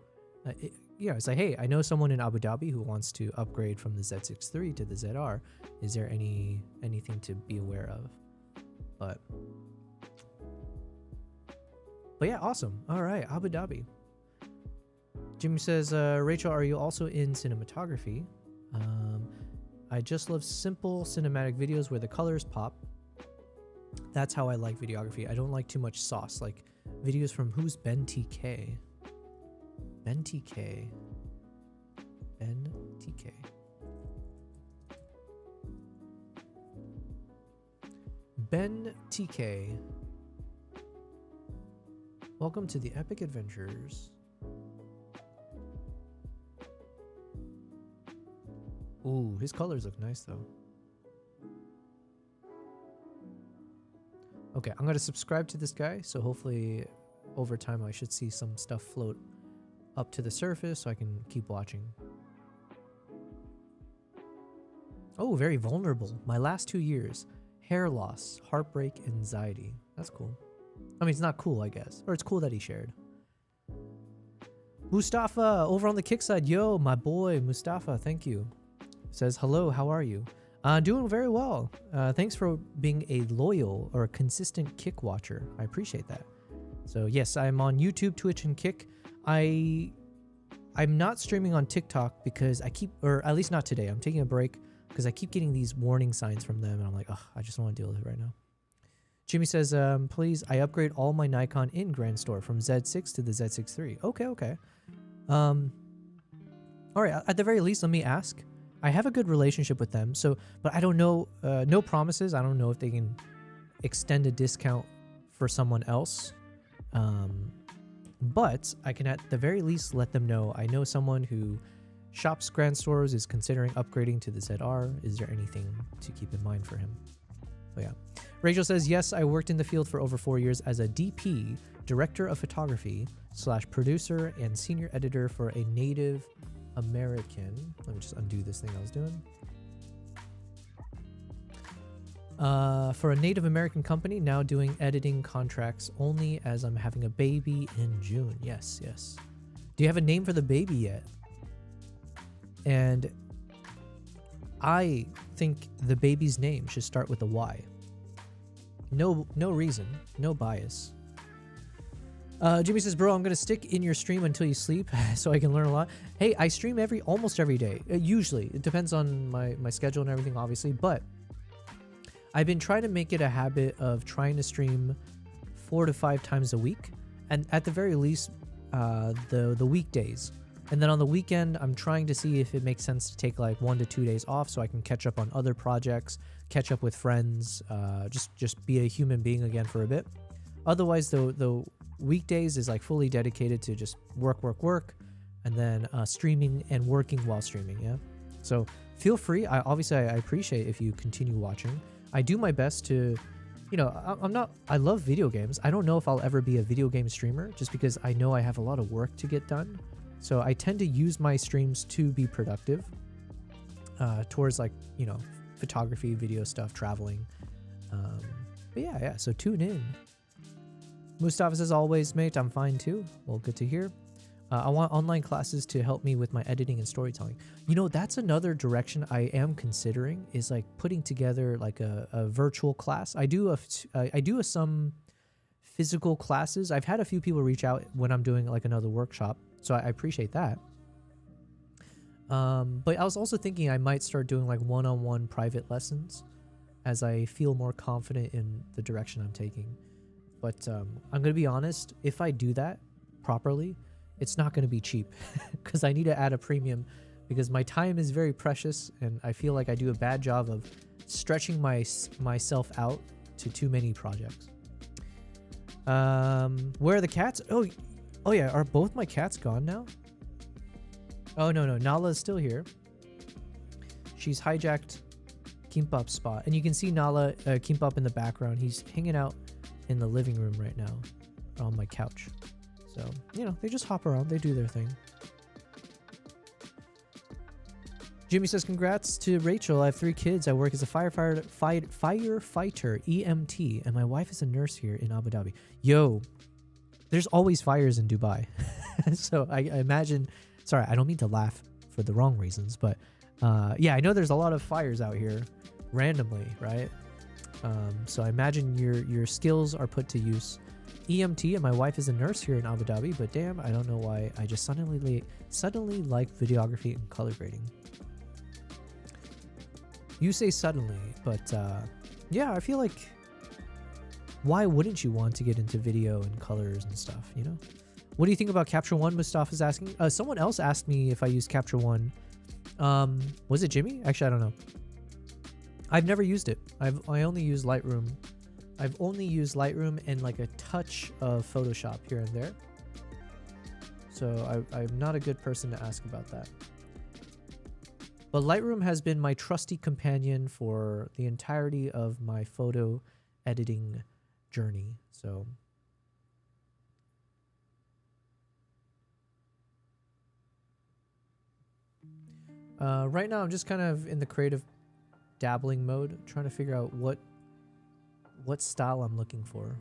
It's like, hey, I know someone in Abu Dhabi who wants to upgrade from the Z6 III to the ZR. Is there anything to be aware of? But yeah, awesome. All right, Abu Dhabi. Jimmy says, Rachel, are you also in cinematography? I just love simple cinematic videos where the colors pop. That's how I like videography. I don't like too much sauce. Like videos from who's Ben TK? Ben TK. Ben TK. Ben TK. Welcome to the Epic Adventures. Ooh, his colors look nice though. Okay, I'm going to subscribe to this guy, so hopefully over time I should see some stuff float up to the surface so I can keep watching. Oh, very vulnerable. My last 2 years. Hair loss, heartbreak, anxiety. That's cool. I mean, it's not cool, I guess. Or it's cool that he shared. Mustafa, over on the kick side. Yo, my boy, Mustafa, thank you. Says, hello, how are you? Doing very well. Thanks for being a loyal or a consistent Kick watcher. I appreciate that. So yes, I'm on YouTube, Twitch, and Kick. I'm not streaming on TikTok because or at least not today. I'm taking a break because I keep getting these warning signs from them, and I'm like, oh, I just don't want to deal with it right now. Jimmy says, please, I upgrade all my Nikon in Grand Store from Z6 to the Z6 III. Okay. All right, at the very least, let me ask. I have a good relationship with them, but I don't know, no promises. I don't know if they can extend a discount for someone else. But I can at the very least let them know I know someone who shops grand stores, is considering upgrading to the ZR. Is there anything to keep in mind for him? So yeah. Rachel says, yes, I worked in the field for over 4 years as a DP, director of photography / producer and senior editor for a Native American. Let me just undo this thing I was doing. For a Native American company, now doing editing contracts only as I'm having a baby in June. Yes, yes. Do you have a name for the baby yet? And I think the baby's name should start with a Y. No reason, no bias. Jimmy says, bro, I'm gonna stick in your stream until you sleep so I can learn a lot. Hey, I stream almost every day. Usually, it depends on my schedule and everything, obviously, but I've been trying to make it a habit of trying to stream 4 to 5 times a week, and at the very least, the weekdays. And then on the weekend, I'm trying to see if it makes sense to take like 1 to 2 days off so I can catch up on other projects, catch up with friends, just be a human being again for a bit. Otherwise, the weekdays is like fully dedicated to just work, and then streaming and working while streaming. Yeah. So feel free. I appreciate if you continue watching. I do my best to, I love video games. I don't know if I'll ever be a video game streamer just because I know I have a lot of work to get done. So I tend to use my streams to be productive towards photography, video stuff, traveling. But yeah. So tune in. Mustafa says, always, mate, I'm fine too. Well, good to hear. I want online classes to help me with my editing and storytelling. That's another direction I am considering, is like putting together like a virtual class. I do some physical classes. I've had a few people reach out when I'm doing like another workshop, so I appreciate that. But I was also thinking I might start doing like one-on-one private lessons as I feel more confident in the direction I'm taking. But I'm going to be honest, if I do that properly, it's not going to be cheap because I need to add a premium because my time is very precious and I feel like I do a bad job of stretching myself out to too many projects. Where are the cats? Oh yeah, are both my cats gone now? Oh no, Nala's still here. She's hijacked Kimbap's spot, and you can see Nala Kimbap in the background. He's hanging out in the living room right now on my couch. So, they just hop around. They do their thing. Jimmy says, congrats to Rachel. I have 3 kids. I work as a firefighter, EMT, and my wife is a nurse here in Abu Dhabi. Yo, there's always fires in Dubai. So I imagine, sorry, I don't mean to laugh for the wrong reasons, but yeah, I know there's a lot of fires out here randomly, right? So I imagine your skills are put to use. EMT, and my wife is a nurse here in Abu Dhabi, but damn, I don't know why I just suddenly like videography and color grading. You say suddenly, but yeah, I feel like why wouldn't you want to get into video and colors and stuff, What do you think about Capture One? Mustafa's asking. Someone else asked me if I used Capture One. Was it Jimmy? Actually, I don't know. I've never used it. I only use Lightroom. I've only used Lightroom and like a touch of Photoshop here and there. So I'm not a good person to ask about that. But Lightroom has been my trusty companion for the entirety of my photo editing journey. So right now I'm just kind of in the creative dabbling mode, trying to figure out what style I'm looking for.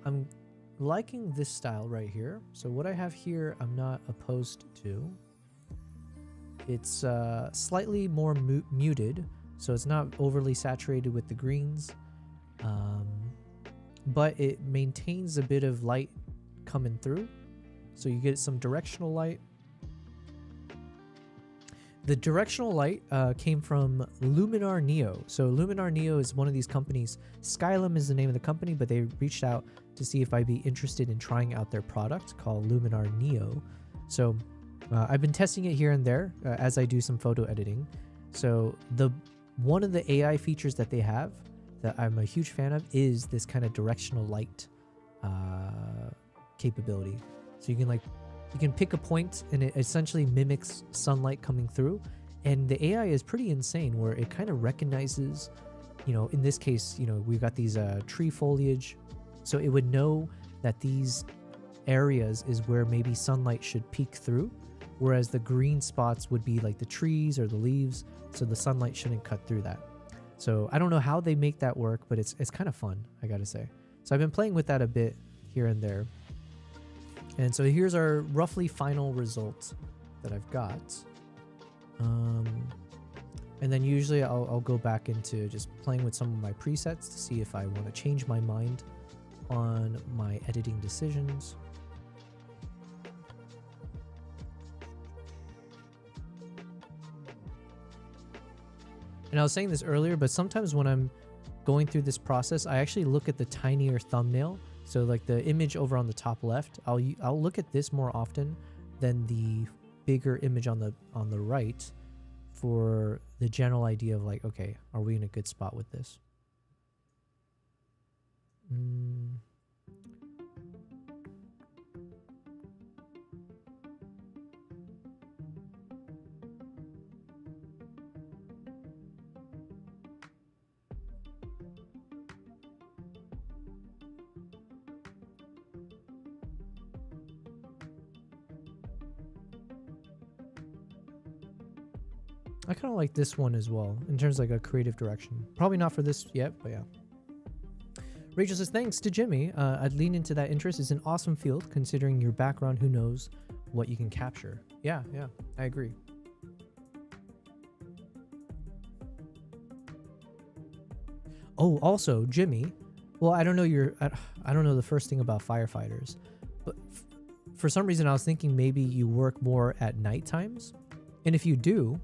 I'm liking this style right here. So what I have here, I'm not opposed to. It's slightly more muted, so it's not overly saturated with the greens, but it maintains a bit of light coming through, so you get some directional light. The directional light came from Luminar Neo. So Luminar Neo is one of these companies. Skylum is the name of the company, but they reached out to see if I'd be interested in trying out their product called Luminar Neo. So I've been testing it here and there as I do some photo editing. So one of the AI features that they have that I'm a huge fan of is this kind of directional light capability. So you can pick a point and it essentially mimics sunlight coming through. And the AI is pretty insane where it kind of recognizes you know, in this case, you know, we've got these tree foliage, so it would know that these areas is where maybe sunlight should peek through, whereas the green spots would be like the trees or the leaves, so the sunlight shouldn't cut through that. So I don't know how they make that work, but it's kind of fun, I gotta say. So I've been playing with that a bit here and there. And so here's our roughly final result that I've got. And then usually I'll go back into just playing with some of my presets to see if I want to change my mind on my editing decisions. And I was saying this earlier, but sometimes when I'm going through this process, I actually look at the tinier thumbnail. So like the image over on the top left, I'll look at this more often than the bigger image on the right for the general idea of like, okay, are we in a good spot with this? I kind of like this one as well in terms of like a creative direction. Probably not for this yet, but yeah. Rachel says, thanks to Jimmy. I'd lean into that interest. It's an awesome field considering your background. Who knows what you can capture? Yeah, I agree. Oh, also Jimmy. Well, I don't know I don't know the first thing about firefighters, but for some reason I was thinking maybe you work more at night times, and if you do,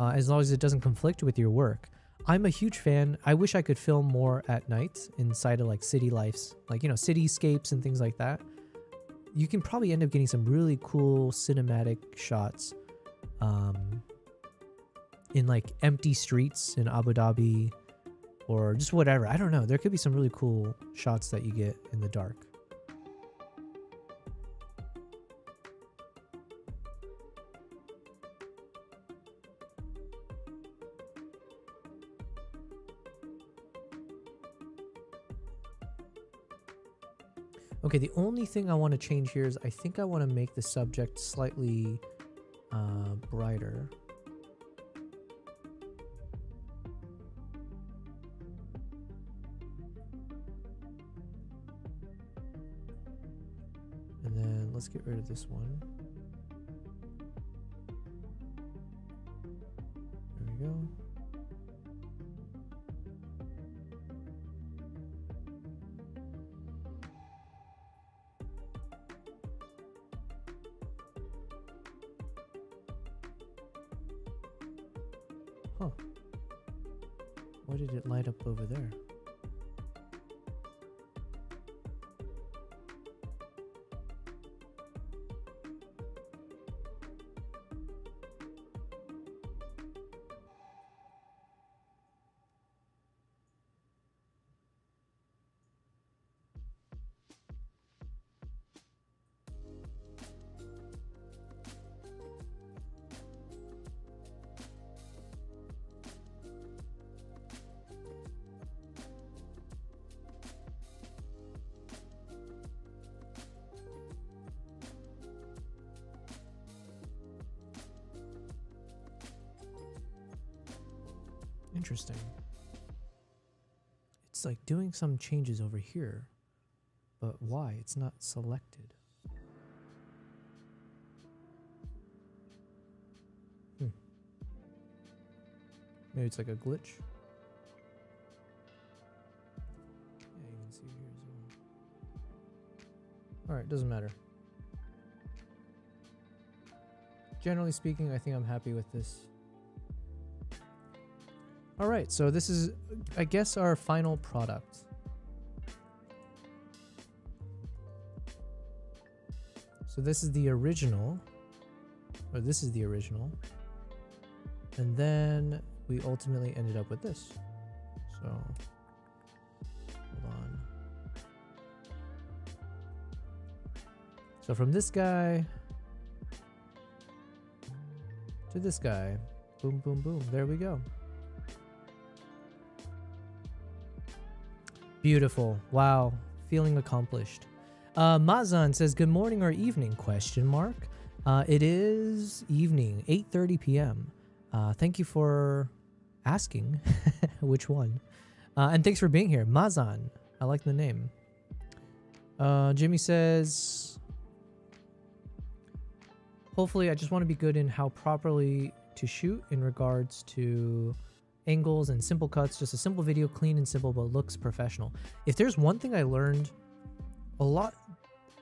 as long as it doesn't conflict with your work. I'm a huge fan. I wish I could film more at night inside of like city lives, like, you know, cityscapes and things like that. You can probably end up getting some really cool cinematic shots in like empty streets in Abu Dhabi or just whatever. I don't know. There could be some really cool shots that you get in the dark. Okay, the only thing I want to change here is I think I want to make the subject slightly brighter. And then let's get rid of this one. There we go. Huh. Why did it light up over there? Interesting. It's like doing some changes over here, but why? It's not selected. Maybe it's like a glitch. Yeah, you can see here as well. Alright, doesn't matter. Generally speaking, I think I'm happy with this. Alright, so this is, I guess, our final product. So this is the original, or this is the original, and then we ultimately ended up with this. So, hold on. So from this guy to this guy, boom, boom, boom, there we go. Beautiful. Wow. Feeling accomplished. Mazan says, good morning or evening, question mark. It is evening, 8:30 p.m. Thank you for asking which one. And thanks for being here. Mazan. I like the name. Jimmy says, hopefully I just want to be good in how properly to shoot in regards to angles and simple cuts. Just a simple video, clean and simple, but looks professional. If there's one thing I learned a lot,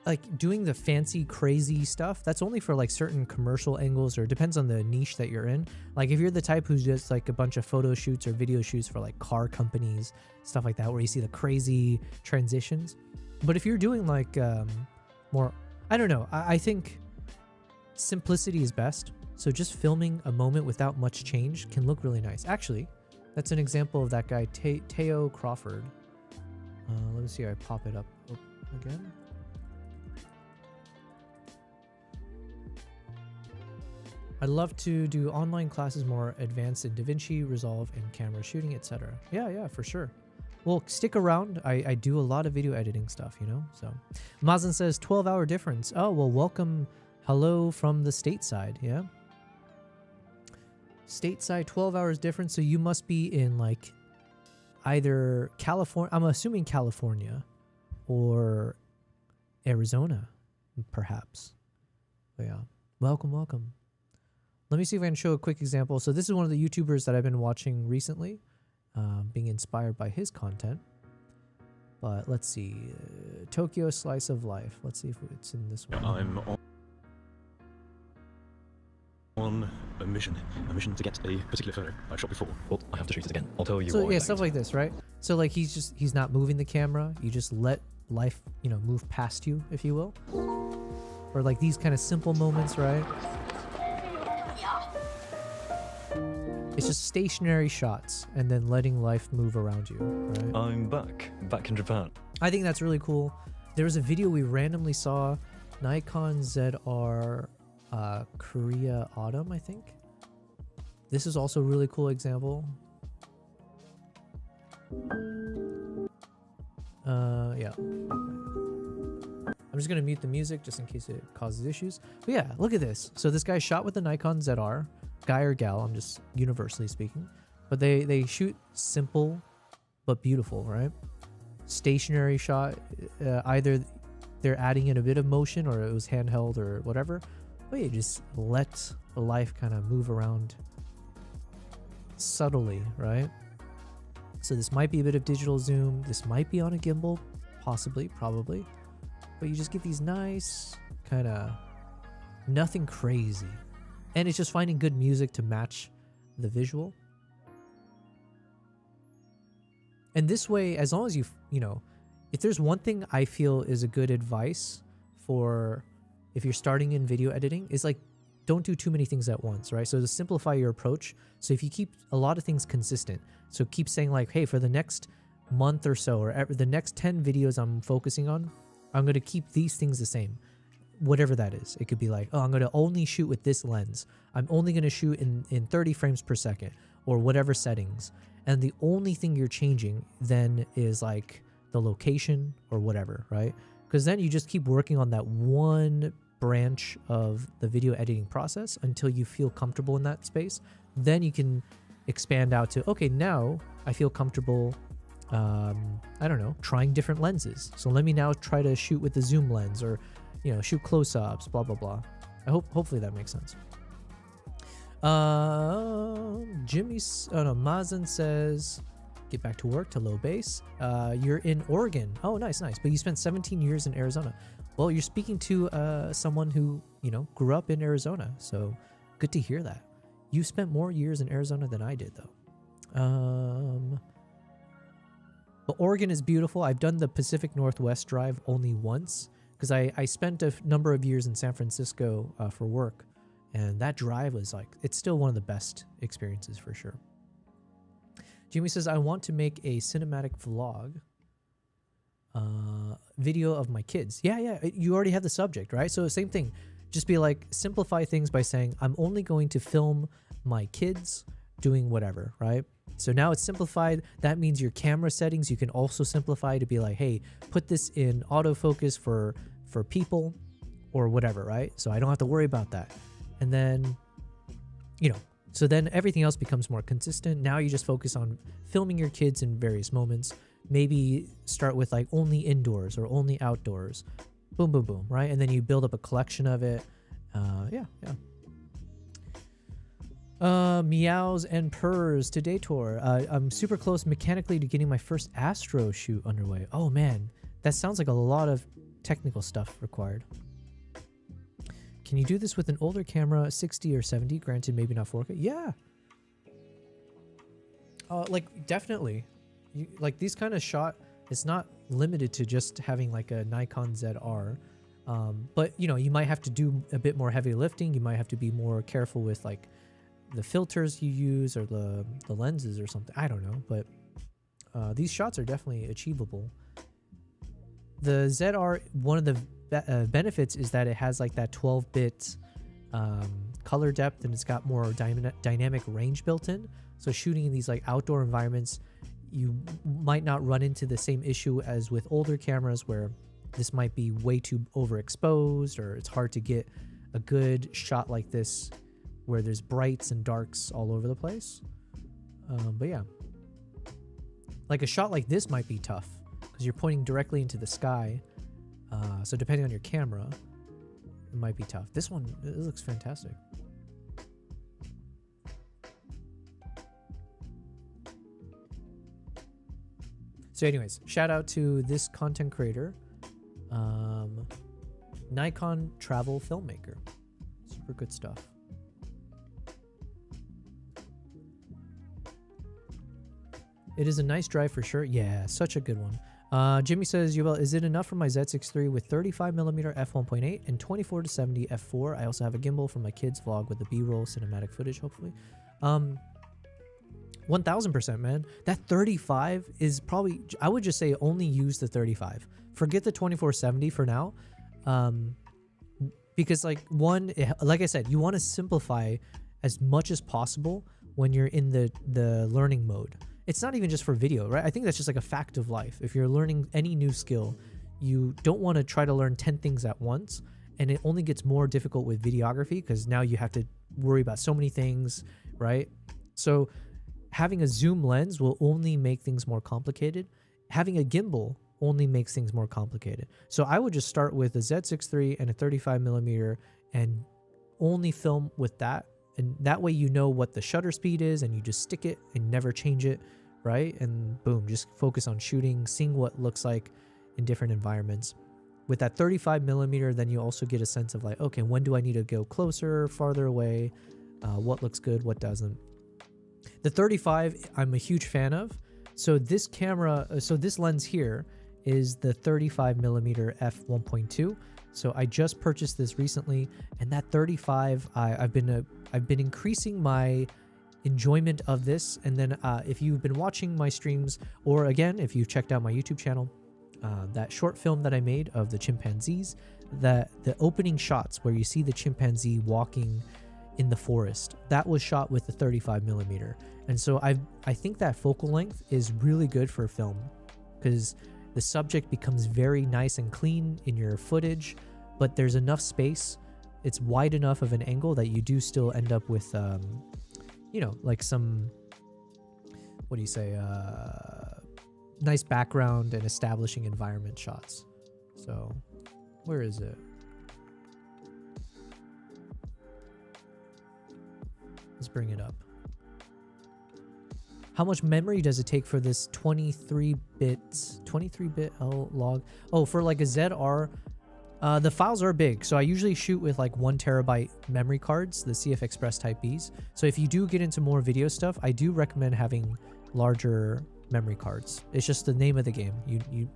like doing the fancy crazy stuff, that's only for like certain commercial angles, or it depends on the niche that you're in. Like if you're the type who's just like a bunch of photo shoots or video shoots for like car companies, stuff like that, where you see the crazy transitions. But if you're doing like more, I don't know, I think simplicity is best. So just filming a moment without much change can look really nice. Actually, that's an example of that guy, Teo Crawford. Let me see if I pop it up again. I'd love to do online classes more advanced in DaVinci, Resolve, and camera shooting, etc. Yeah, for sure. Well, stick around. I do a lot of video editing stuff, you know? So, Mazan says 12-hour difference. Oh, well, welcome. Hello from the stateside, yeah? Stateside, 12 hours difference. So you must be in like either California, I'm assuming California, or Arizona, perhaps. But yeah, welcome. Let me see if I can show a quick example. So this is one of the YouTubers that I've been watching recently, being inspired by his content. But let's see, Tokyo Slice of Life. Let's see if it's in this one.
I'm on a mission to get a particular photo I shot before, but I have to shoot it again. I'll tell you
So
why
yeah, stuff like this, right? So like he's not moving the camera. You just let life, you know, move past you, if you will. Or like these kind of simple moments, right? It's just stationary shots and then letting life move around you, right?
I'm back in Japan.
I think that's really cool. There was a video we randomly saw, Nikon ZR Korea Autumn, I think. This is also a really cool example. Yeah. I'm just gonna mute the music just in case it causes issues. But yeah, look at this. So this guy shot with the Nikon ZR, guy or gal, I'm just universally speaking. But they shoot simple but beautiful, right? Stationary shot, either they're adding in a bit of motion or it was handheld or whatever. But you just let the life kind of move around subtly, right? So this might be a bit of digital zoom. This might be on a gimbal, possibly, probably. But you just get these nice kind of nothing crazy. And it's just finding good music to match the visual. And this way, as long as you know, if there's one thing I feel is a good advice for if you're starting in video editing, is like, don't do too many things at once, right? So to simplify your approach, so if you keep a lot of things consistent, so keep saying like, hey, for the next month or so, or the next 10 videos I'm focusing on, I'm going to keep these things the same, whatever that is. It could be like, oh, I'm going to only shoot with this lens. I'm only going to shoot in 30 frames per second, or whatever settings. And the only thing you're changing then is like the location or whatever, right? Because then you just keep working on that one branch of the video editing process until you feel comfortable in that space. Then you can expand out to, okay, now I feel comfortable, I don't know, trying different lenses. So let me now try to shoot with the zoom lens, or, you know, shoot close-ups, blah, blah, blah. Hopefully that makes sense. Mazan says, get back to work to low base. You're in Oregon. Oh, nice. But you spent 17 years in Arizona. Well, you're speaking to someone who, you know, grew up in Arizona. So good to hear that. You spent more years in Arizona than I did, though. But Oregon is beautiful. I've done the Pacific Northwest drive only once because I spent a number of years in San Francisco for work. And that drive was like, it's still one of the best experiences for sure. Jimmy says, I want to make a cinematic vlog video of my kids. Yeah, you already have the subject, right? So same thing. Just be like, simplify things by saying, I'm only going to film my kids doing whatever, right? So now it's simplified. That means your camera settings you can also simplify to be like, hey, put this in autofocus for people or whatever, right? So I don't have to worry about that. And then, so then everything else becomes more consistent. Now you just focus on filming your kids in various moments. Maybe start with like only indoors or only outdoors. Boom, boom, boom, right? And then you build up a collection of it. Yeah. Meows and purrs today tour. I'm super close mechanically to getting my first Astro shoot underway. Oh man, that sounds like a lot of technical stuff required. Can you do this with an older camera, 60 or 70? Granted, maybe not 4K. Yeah. Like definitely. Like these kind of shot, it's not limited to just having like a Nikon ZR. But you might have to do a bit more heavy lifting. You might have to be more careful with like the filters you use or the lenses or something. I don't know, but these shots are definitely achievable. The ZR, one of the benefits is that it has like that 12-bit color depth, and it's got more dynamic range built in. So shooting in these like outdoor environments, you might not run into the same issue as with older cameras where this might be way too overexposed, or it's hard to get a good shot like this where there's brights and darks all over the place. But yeah, like a shot like this might be tough because you're pointing directly into the sky. So depending on your camera, it might be tough. This one, it looks fantastic. So anyways, shout out to this content creator, Nikon travel filmmaker. Super good stuff. It is a nice drive for sure. Yeah, such a good one. Jimmy says, Yuval, is it enough for my Z6 III with 35mm f1.8 and 24-70 f4? I also have a gimbal for my kids' vlog with the B-roll cinematic footage, hopefully. 1000%, man. That 35 is probably, I would just say only use the 35. Forget the 24-70 for now. Because like like I said, you want to simplify as much as possible when you're in the learning mode. It's not even just for video, right? I think that's just like a fact of life. If you're learning any new skill, you don't want to try to learn 10 things at once. And it only gets more difficult with videography because now you have to worry about so many things, right? So having a zoom lens will only make things more complicated. Having a gimbal only makes things more complicated. So I would just start with a Z6 III and a 35mm and only film with that. And that way you know what the shutter speed is and you just stick it and never change it, right? And boom, just focus on shooting, seeing what looks like in different environments. With that 35mm, then you also get a sense of like, okay, when do I need to go closer, farther away? What looks good, what doesn't? The 35, I'm a huge fan of. So this camera, so this lens here is the 35mm f1.2. So I just purchased this recently, and that 35, I've been increasing my enjoyment of this. And then if you've been watching my streams, or again, if you've checked out my YouTube channel, that short film that I made of the chimpanzees, the opening shots where you see the chimpanzee walking in the forest, that was shot with the 35mm. And so I think that focal length is really good for film because the subject becomes very nice and clean in your footage, but there's enough space. It's wide enough of an angle that you do still end up with, like some, what do you say, nice background and establishing environment shots. So where is it? Let's bring it up. How much memory does it take for this 23-bit log? Oh, for like a ZR, the files are big. So I usually shoot with like 1 terabyte memory cards, the CF Express Type Bs. So if you do get into more video stuff, I do recommend having larger memory cards. It's just the name of the game.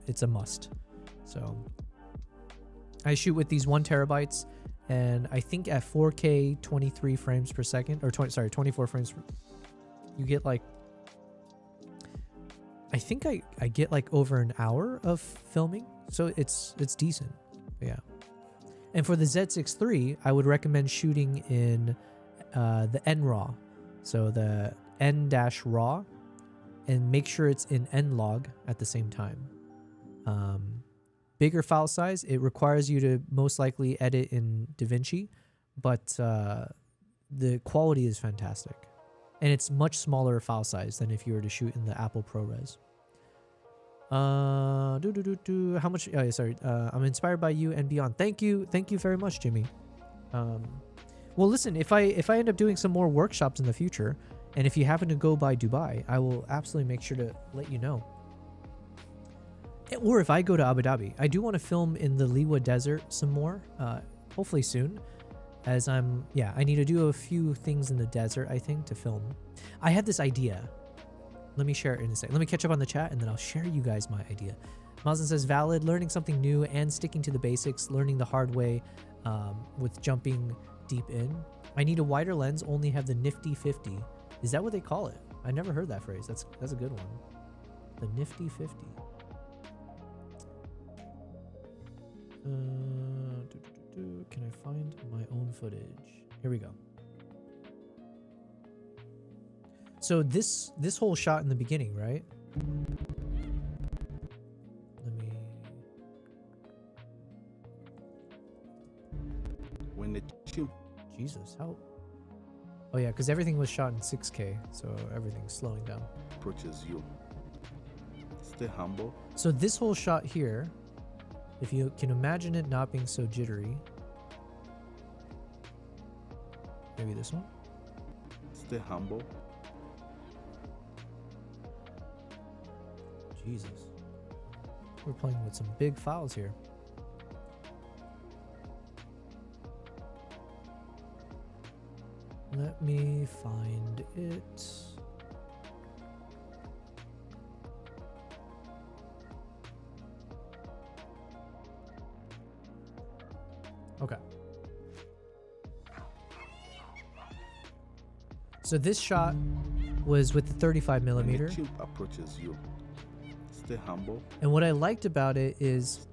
It's a must. So I shoot with these 1 terabytes, and I think at 4K 23 frames per second, or 24 frames per, you get like, I think I get like over an hour of filming, so it's decent. Yeah. And for the Z6 III, I would recommend shooting in the NRAW. So the N-RAW, and make sure it's in nlog at the same time. Bigger file size, it requires you to most likely edit in DaVinci, but the quality is fantastic. And it's much smaller file size than if you were to shoot in the Apple ProRes. How much? Oh, yeah, sorry. I'm inspired by you and beyond. Thank you very much, Jimmy. Well, listen, if I end up doing some more workshops in the future, and if you happen to go by Dubai, I will absolutely make sure to let you know. Or if I go to Abu Dhabi, I do want to film in the Liwa Desert some more, hopefully soon, as I need to do a few things in the desert, I think, to film. I had this idea. Let me share it in a second. Let me catch up on the chat, and then I'll share you guys my idea. Mazin says, valid, learning something new and sticking to the basics, learning the hard way with jumping deep in. I need a wider lens, only have the nifty 50. Is that what they call it? I never heard that phrase. That's a good one. The nifty 50. Can I find my own footage? Here we go. So this whole shot in the beginning, right? Let me. Jesus, how? Oh yeah, because everything was shot in 6K, so everything's slowing down.
Approaches you. Stay humble.
So this whole shot here, if you can imagine it not being so jittery. Maybe this one?
Stay humble.
Jesus. We're playing with some big files here. Let me find it. Okay. So this shot was with the 35 millimeter.
When the chimp approaches you, stay humble.
And what I liked about it is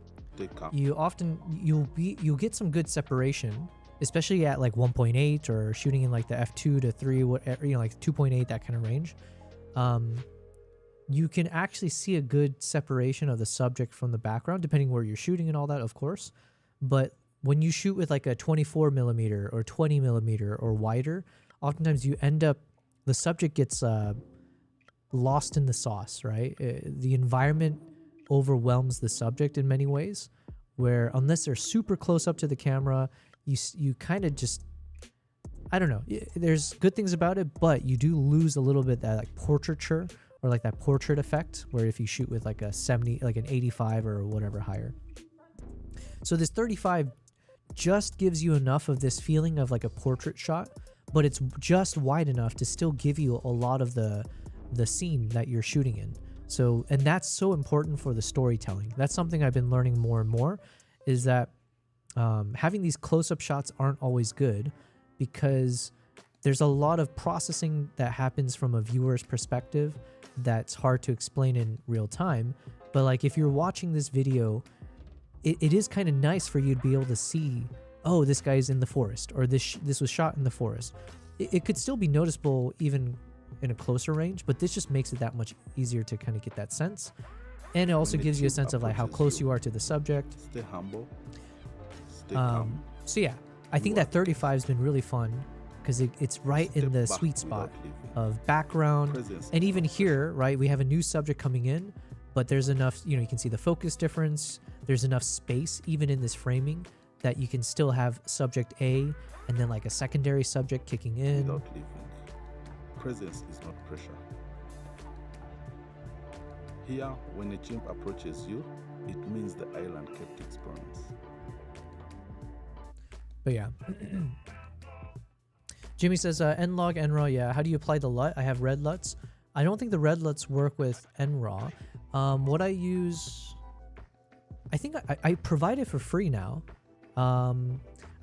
you'll get some good separation, especially at like 1.8 or shooting in like the f2 to 3, whatever, like 2.8, that kind of range. You can actually see a good separation of the subject from the background, depending where you're shooting and all that, of course. But when you shoot with like a 24 millimeter or 20 millimeter or wider, oftentimes you end up, the subject gets lost in the sauce, right? The environment overwhelms the subject in many ways, where unless they're super close up to the camera, you kind of just, I don't know. There's good things about it, but you do lose a little bit that like portraiture or like that portrait effect, where if you shoot with like a 70, like an 85 or whatever higher. So this 35 just gives you enough of this feeling of like a portrait shot, but it's just wide enough to still give you a lot of the scene that you're shooting in. So, and that's so important for the storytelling. That's something I've been learning more and more, is that having these close-up shots aren't always good, because there's a lot of processing that happens from a viewer's perspective that's hard to explain in real time. But like if you're watching this video, it is kind of nice for you to be able to see, oh, this guy's in the forest, or this was shot in the forest. It could still be noticeable even in a closer range, but this just makes it that much easier to kind of get that sense. And it also gives you a sense of like how close you are to the subject.
Stay humble. Stay calm.
So yeah, I think that 35 has been really fun, because it's right in the sweet spot of background. And even here, right, we have a new subject coming in, but there's enough, you can see the focus difference. There's enough space even in this framing that you can still have subject A and then like a secondary subject kicking in.
Without leaving. Presence is not pressure. Here, when a chimp approaches you, it means the island kept its promise.
But yeah. Jimmy says, nlog, nraw, yeah. How do you apply the LUT? I have red LUTs. I don't think the red LUTs work with nraw. What I use, I think I provide it for free now.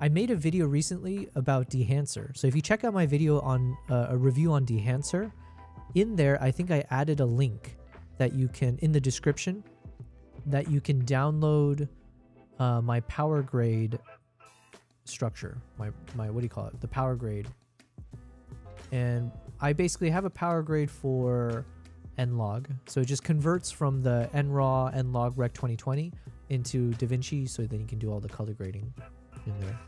I made a video recently about Dehancer. So if you check out my video on a review on Dehancer, in there, I think I added a link that you can, in the description, that you can download my power grade structure, my what do you call it? The power grade. And I basically have a power grade for nlog. So it just converts from the nraw nlog rec 2020 into DaVinci, so then you can do all the color grading in there.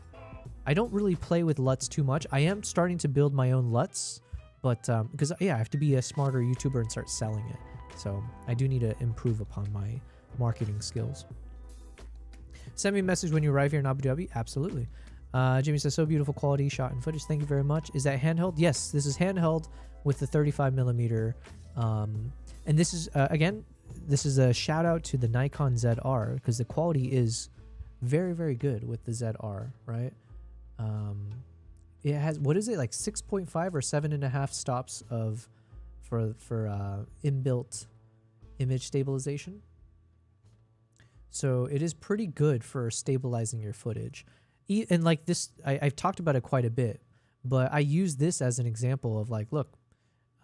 I don't really play with LUTs too much. I am starting to build my own LUTs, but because I have to be a smarter YouTuber and start selling it. So I do need to improve upon my marketing skills. Send me a message when you arrive here in Abu Dhabi. Absolutely. Jimmy says, so beautiful quality shot and footage. Thank you very much. Is that handheld? Yes, this is handheld with the 35 millimeter. And this is, again, this is a shout out to the Nikon ZR because the quality is very, very good with the ZR, right? It has, what is it, like 6.5 or 7.5 stops of for inbuilt image stabilization. So it is pretty good for stabilizing your footage. And like this, I've talked about it quite a bit, but I use this as an example of like, look,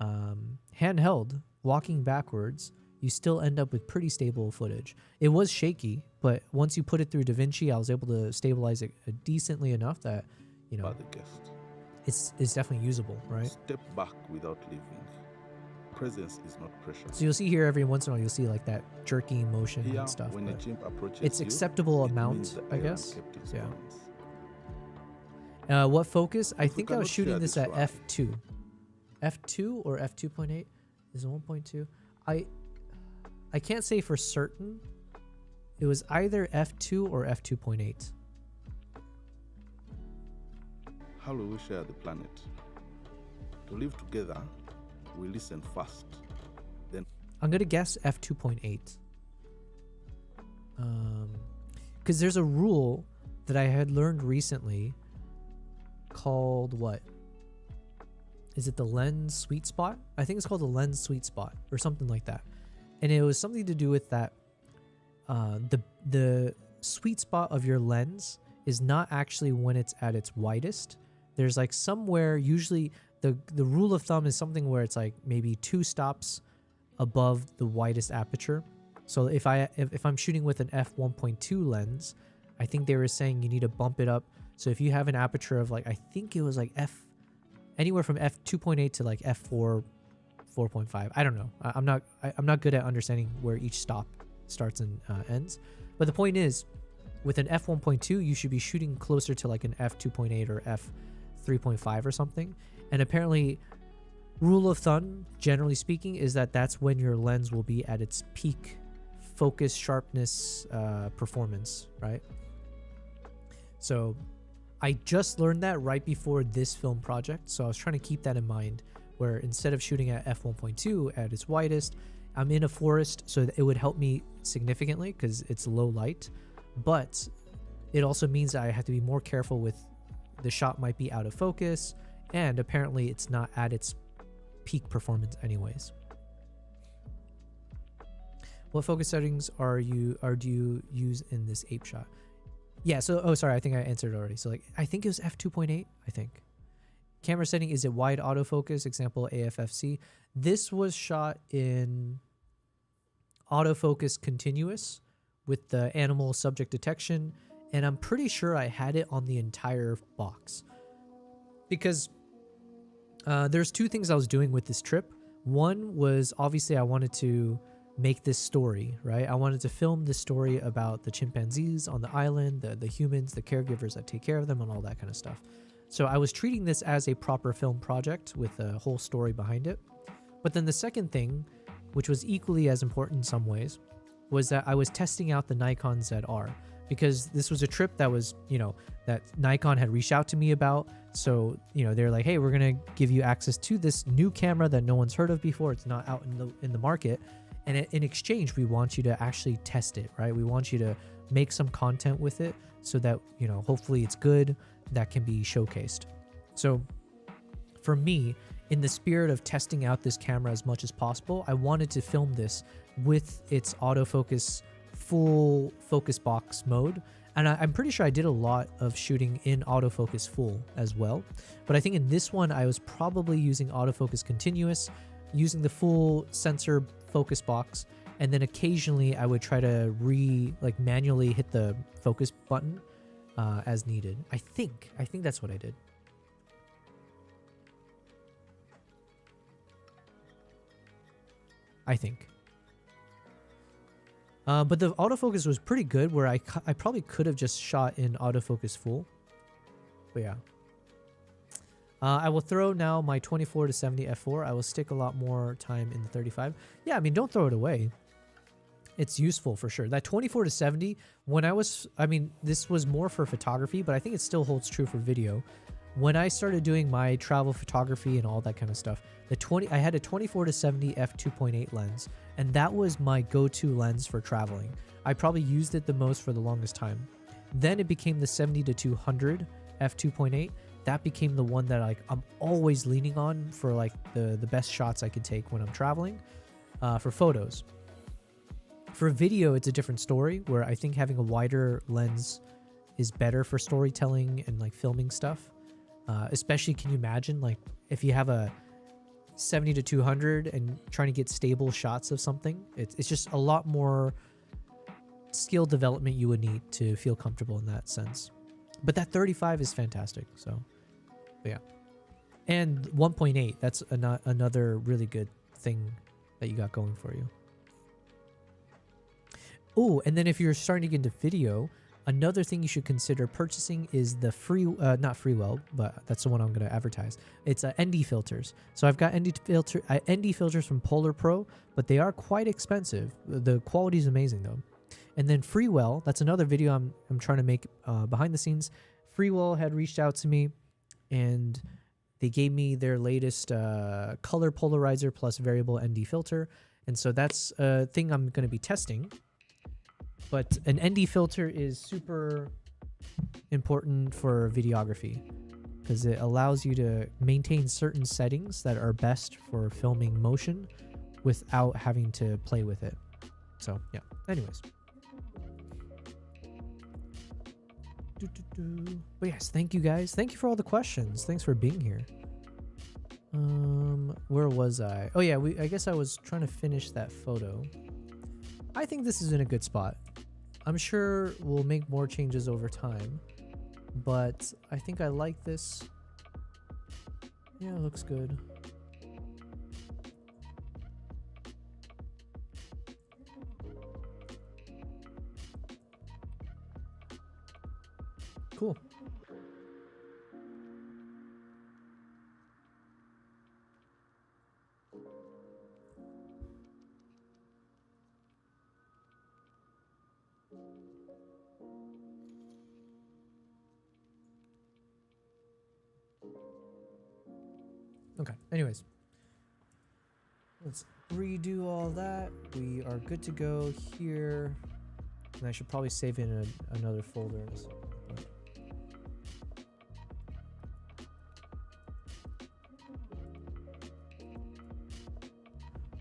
handheld, walking backwards, you still end up with pretty stable footage. It was shaky, but once you put it through DaVinci, I was able to stabilize it decently enough that, you know, it's definitely usable, right?
Step back without leaving. Presence is not pressure.
So you'll see here every once in a while, you'll see like that jerky motion
Here,
and stuff.
when a chimp approaches
it's
you,
acceptable
it
amount,
means the
I
island
guess.
kept its
Yeah.
balance.
What focus? I
If we
think I was
cannot
shooting
share
this
this
at
ride-
f2. F2 or f2.8? Is it 1.2? I can't say for certain. It was either f2 or f2.8.
How will we share the planet? To live together, we listen first. Then
I'm gonna guess f2.8. Because there's a rule that I had learned recently called what? Is it the lens sweet spot? I think it's called the lens sweet spot or something like that. And it was something to do with that the sweet spot of your lens is not actually when it's at its widest. There's like somewhere, usually the rule of thumb is something where it's like maybe 2 stops above the widest aperture. So if I'm shooting with an f1.2 lens, I think they were saying you need to bump it up. So if you have an aperture of like, I think it was like anywhere from f2.8 to like f4, 4.5. I don't know. I'm not good at understanding where each stop starts and ends. But the point is, with an f1.2, you should be shooting closer to like an f2.8 or f3.5 or something. And apparently, rule of thumb, generally speaking, is that that's when your lens will be at its peak focus, sharpness, performance, right? So I just learned that right before this film project. So I was trying to keep that in mind, where instead of shooting at f1.2 at its widest, I'm in a forest, so it would help me significantly because it's low light. But it also means that I have to be more careful with the shot might be out of focus, and apparently it's not at its peak performance anyways. What focus settings do you use in this ape shot? Yeah, so sorry, I think I answered already. So like I think it was f2.8, I think. Camera setting, is it wide autofocus? Example AFFC. This was shot in autofocus continuous with the animal subject detection, and I'm pretty sure I had it on the entire box. Because there's 2 things I was doing with this trip. One was obviously I wanted to make this story, right? I wanted to film this story about the chimpanzees on the island, the humans, the caregivers that take care of them, and all that kind of stuff. So I was treating this as a proper film project with a whole story behind it. But then the second thing, which was equally as important in some ways, was that I was testing out the Nikon ZR, because this was a trip that was, that Nikon had reached out to me about. So, they're like, hey, we're going to give you access to this new camera that no one's heard of before. It's not out in the market. And in exchange, we want you to actually test it, right? We want you to make some content with it so that, hopefully it's good, that can be showcased. So for me, in the spirit of testing out this camera as much as possible, I wanted to film this with its autofocus full focus box mode. And I'm pretty sure I did a lot of shooting in autofocus full as well. But I think in this one, I was probably using autofocus continuous, using the full sensor focus box, and then occasionally I would try to manually hit the focus button as needed. I think that's what I did. I think. But the autofocus was pretty good, where I probably could have just shot in autofocus full. But yeah. I will throw now my 24 to 70 f4. I will stick a lot more time in the 35. Yeah, I mean, don't throw it away. It's useful for sure. That 24 to 70, this was more for photography, but I think it still holds true for video. When I started doing my travel photography and all that kind of stuff, I had a 24 to 70 f2.8 lens, and that was my go-to lens for traveling. I probably used it the most for the longest time. Then it became the 70 to 200 f2.8. That became the one that I'm always leaning on for the best shots I could take when I'm traveling, for photos. For video, it's a different story, where I think having a wider lens is better for storytelling and filming stuff. Especially, can you imagine if you have a 70 to 200 and trying to get stable shots of something? It's just a lot more skill development you would need to feel comfortable in that sense. But that 35 is fantastic. So, yeah. And 1.8, that's another really good thing that you got going for you. Oh, and then if you're starting to get into video, another thing you should consider purchasing is the not Freewell, but that's the one I'm going to advertise. It's ND filters. So I've got ND filters from Polar Pro, but they are quite expensive. The quality is amazing though. And then Freewell, that's another video I'm trying to make behind the scenes. Freewell had reached out to me, and they gave me their latest color polarizer plus variable ND filter. And so that's a thing I'm going to be testing. But an ND filter is super important for videography because it allows you to maintain certain settings that are best for filming motion without having to play with it. So, yeah. Anyways. But yes, thank you guys. Thank you for all the questions. Thanks for being here. Where was I? Oh yeah, I guess I was trying to finish that photo. I think this is in a good spot. I'm sure we'll make more changes over time, but I think I like this. Yeah, it looks good. Cool. Okay, anyways. Let's redo all that. We are good to go here. And I should probably save in another folder in a second.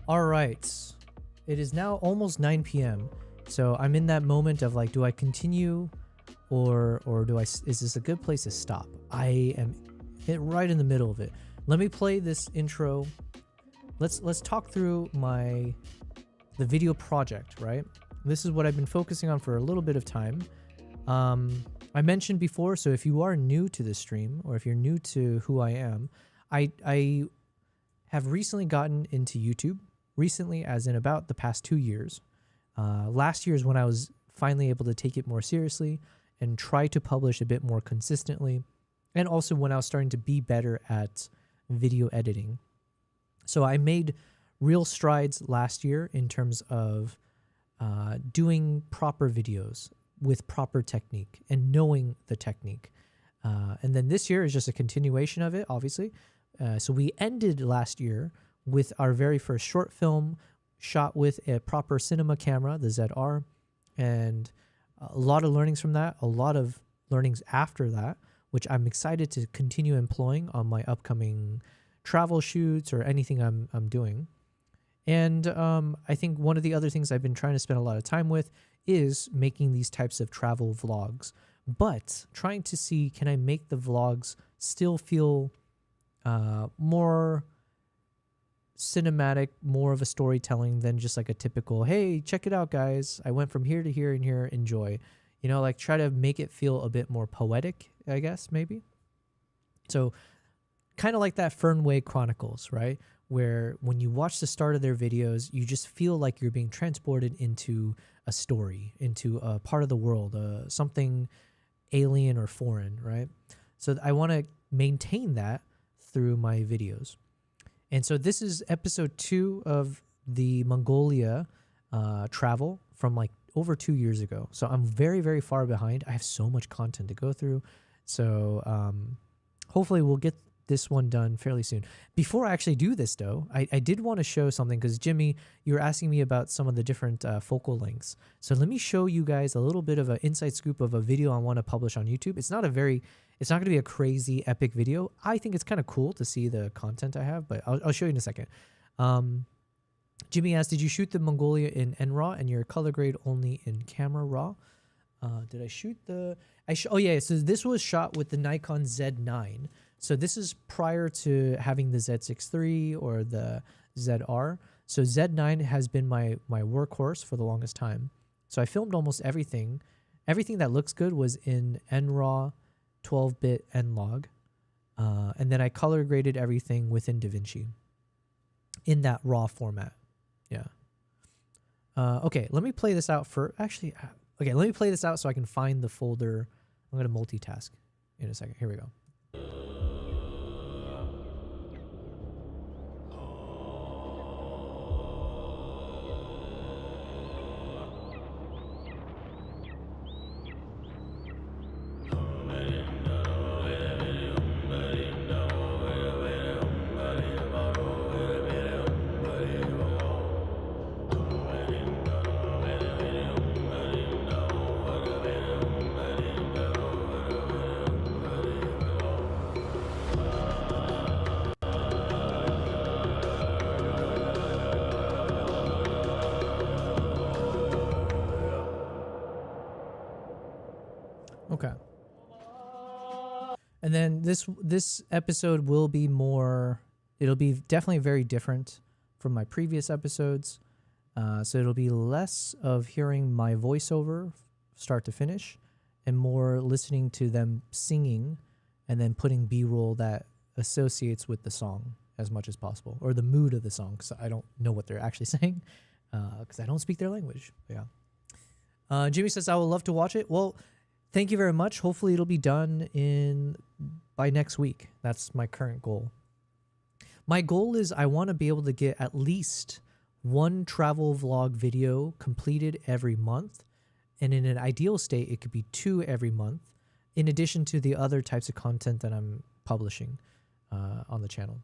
All right. It is now almost 9 p.m. So I'm in that moment of do I continue or is this a good place to stop? I am right in the middle of it. Let me play this intro. Let's talk through the video project, right? This is what I've been focusing on for a little bit of time. I mentioned before, so if you are new to this stream or if you're new to who I am, I have recently gotten into YouTube. Recently, as in about the past 2 years. Last year is when I was finally able to take it more seriously and try to publish a bit more consistently. And also when I was starting to be better at video editing. So I made real strides last year in terms of doing proper videos with proper technique and knowing the technique. And then this year is just a continuation of it, obviously. So we ended last year with our very first short film shot with a proper cinema camera, the ZR, and a lot of learnings from that, a lot of learnings after that, which I'm excited to continue employing on my upcoming travel shoots or anything I'm doing. And I think one of the other things I've been trying to spend a lot of time with is making these types of travel vlogs, but trying to see, can I make the vlogs still feel more cinematic, more of a storytelling than just a typical, hey, check it out, guys. I went from here to here and here, enjoy. Try to make it feel a bit more poetic, I guess, maybe. So kind of like that Fernway Chronicles, right? where when you watch the start of their videos, you just feel like you're being transported into a story, into a part of the world, something alien or foreign, right? So I want to maintain that through my videos. And so this is episode 2 of the Mongolia travel from like over 2 years ago. So I'm very, very far behind. I have so much content to go through. So hopefully we'll get this one done fairly soon. Before I actually do this though, I did want to show something because Jimmy, you were asking me about some of the different focal lengths. So let me show you guys a little bit of an inside scoop of a video I want to publish on YouTube. It's not going to be a crazy epic video. I think it's kind of cool to see the content I have, but I'll show you in a second. Jimmy asked, did you shoot the Mongolia in NRAW and your color grade only in camera raw? Did I shoot the... oh yeah, so this was shot with the Nikon Z9. So this is prior to having the Z6 III or the ZR. So Z9 has been my workhorse for the longest time. So I filmed almost everything. Everything that looks good was in NRAW, 12-bit Nlog. And then I color graded everything within DaVinci in that raw format. Yeah. Okay, let me play this out for... Actually, okay, let me play this out so I can find the folder. I'm going to multitask in a second. Here we go. Okay. And then this episode will be more, it'll be definitely very different from my previous episodes. So it'll be less of hearing my voiceover start to finish and more listening to them singing and then putting B-roll that associates with the song as much as possible, or the mood of the song, because I don't know what they're actually saying because I don't speak their language. But yeah. Jimmy says, I would love to watch it. Well, thank you very much. Hopefully it'll be done by next week. That's my current goal. My goal is I want to be able to get at least one travel vlog video completed every month. And in an ideal state, it could be 2 every month, in addition to the other types of content that I'm publishing on the channel.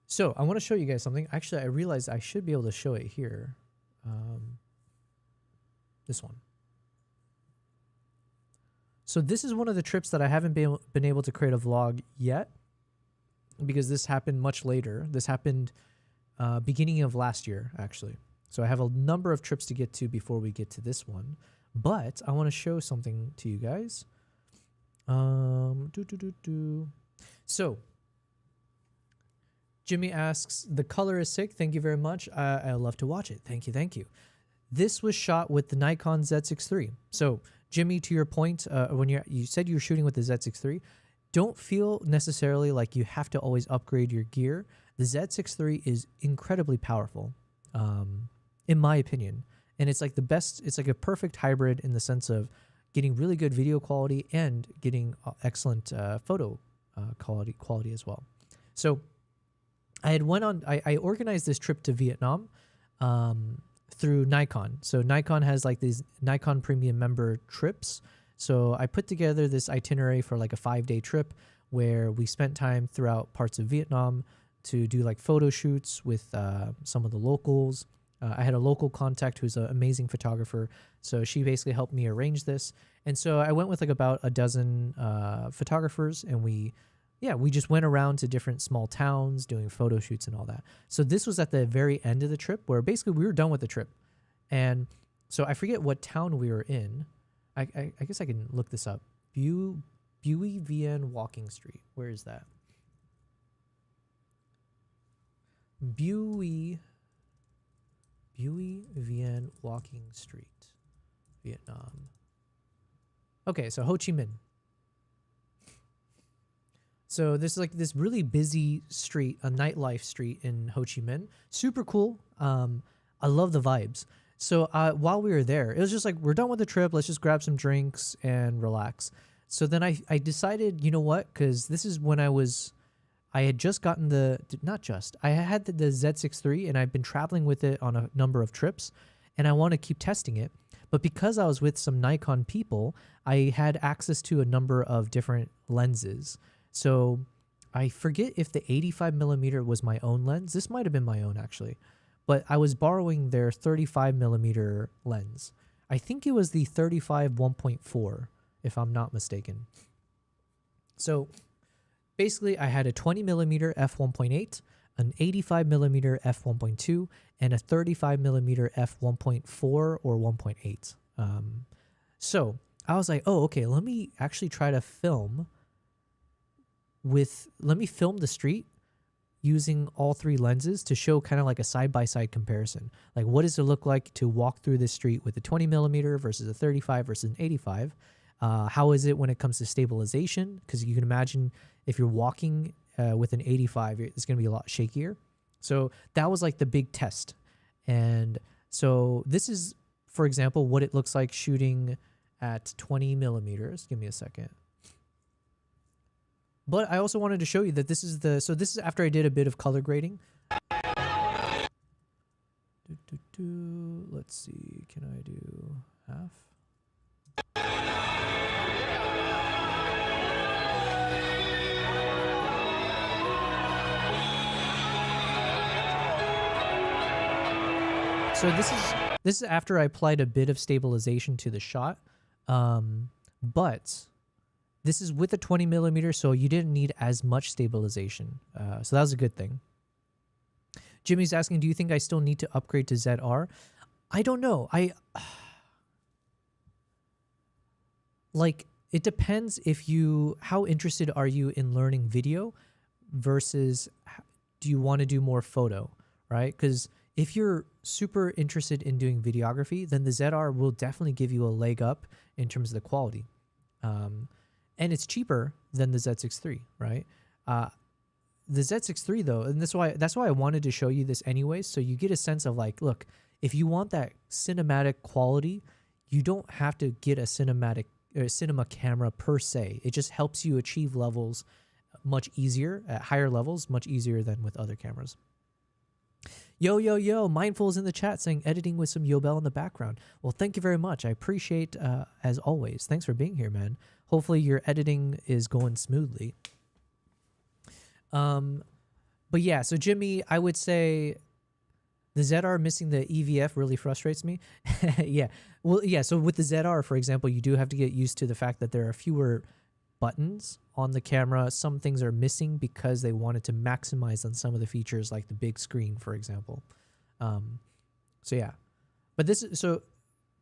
So I want to show you guys something. Actually, I realized I should be able to show it here. This one. So this is one of the trips that I haven't been able to create a vlog yet, because this happened much later. This happened beginning of last year, actually. So I have a number of trips to get to before we get to this one. But I want to show something to you guys. So Jimmy asks, the color is sick. Thank you very much. I love to watch it. Thank you. Thank you. This was shot with the Nikon Z6 III. So Jimmy, to your point, when you said you were shooting with the Z6 III, don't feel necessarily like you have to always upgrade your gear. The Z6 III is incredibly powerful, in my opinion. And it's like the best, it's like a perfect hybrid in the sense of getting really good video quality and getting excellent photo quality as well. So I organized this trip to Vietnam through Nikon. So Nikon has like these Nikon Premium member trips. So I put together this itinerary for like a 5-day trip where we spent time throughout parts of Vietnam to do like photo shoots with some of the locals. I had a local contact who's an amazing photographer. So she basically helped me arrange this. And so I went with like about a dozen photographers, and we just went around to different small towns doing photo shoots and all that. So this was at the very end of the trip where basically we were done with the trip. And so I forget what town we were in. I guess I can look this up. Bui Vien Walking Street. Where is that? Bui Vien Walking Street, Vietnam. Okay, so Ho Chi Minh. So this is like this really busy street, a nightlife street in Ho Chi Minh. Super cool. I love the vibes. So while we were there, it was just like, we're done with the trip. Let's just grab some drinks and relax. So then I decided, you know what? Because this is when I had just gotten I had the Z6 III, and I've been traveling with it on a number of trips, and I want to keep testing it. But because I was with some Nikon people, I had access to a number of different lenses. So I forget if the 85mm was my own lens. This might have been my own, actually. But I was borrowing their 35mm lens. I think it was the 35 1.4, if I'm not mistaken. So basically, I had a 20mm f1.8, an 85mm f1.2, and a 35mm f1.4 or 1.8. So I was like, oh, okay, let me actually try to film the street using all three lenses to show kind of like a side-by-side comparison. Like, what does it look like to walk through this street with a 20mm versus a 35 versus an 85? How is it when it comes to stabilization? Because you can imagine if you're walking with an 85, it's going to be a lot shakier. So that was like the big test. And so this is, for example, what it looks like shooting at 20mm. Give me a second. But I also wanted to show you that this is this is after I did a bit of color grading. Let's see, can I do half? So this is after I applied a bit of stabilization to the shot, but this is with a 20mm, so you didn't need as much stabilization. So that was a good thing. Jimmy's asking, do you think I still need to upgrade to ZR? I don't know. Like, it depends how interested are you in learning video versus do you want to do more photo, right? Because if you're super interested in doing videography, then the ZR will definitely give you a leg up in terms of the quality. And it's cheaper than the Z6 III, right? The Z6 III though, and that's why I wanted to show you this anyways, so you get a sense of like, look, if you want that cinematic quality, you don't have to get a cinema camera per se. It just helps you achieve levels much easier, at higher levels, much easier than with other cameras. Yo, Mindful's in the chat saying editing with some Yobel in the background. Well, thank you very much. I appreciate, as always. Thanks for being here, man. Hopefully your editing is going smoothly. But yeah, so Jimmy, I would say the ZR missing the EVF really frustrates me. Yeah. Well, yeah, so with the ZR, for example, you do have to get used to the fact that there are fewer buttons on the camera. Some things are missing because they wanted to maximize on some of the features like the big screen, for example. So yeah, but so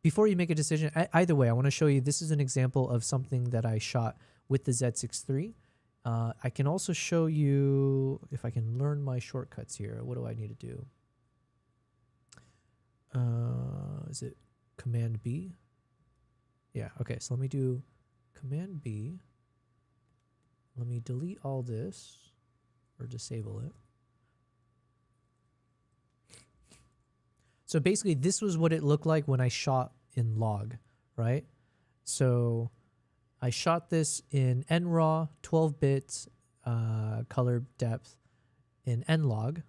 before you make a decision, either way, I want to show you, this is an example of something that I shot with the Z6 III. I can also show you, if I can learn my shortcuts here, what do I need to do? Is it Command B? Yeah, okay, so let me do Command B. Let me delete all this or disable it. So basically, this was what it looked like when I shot in log, right? So I shot this in NRAW, 12-bit color depth in NLog.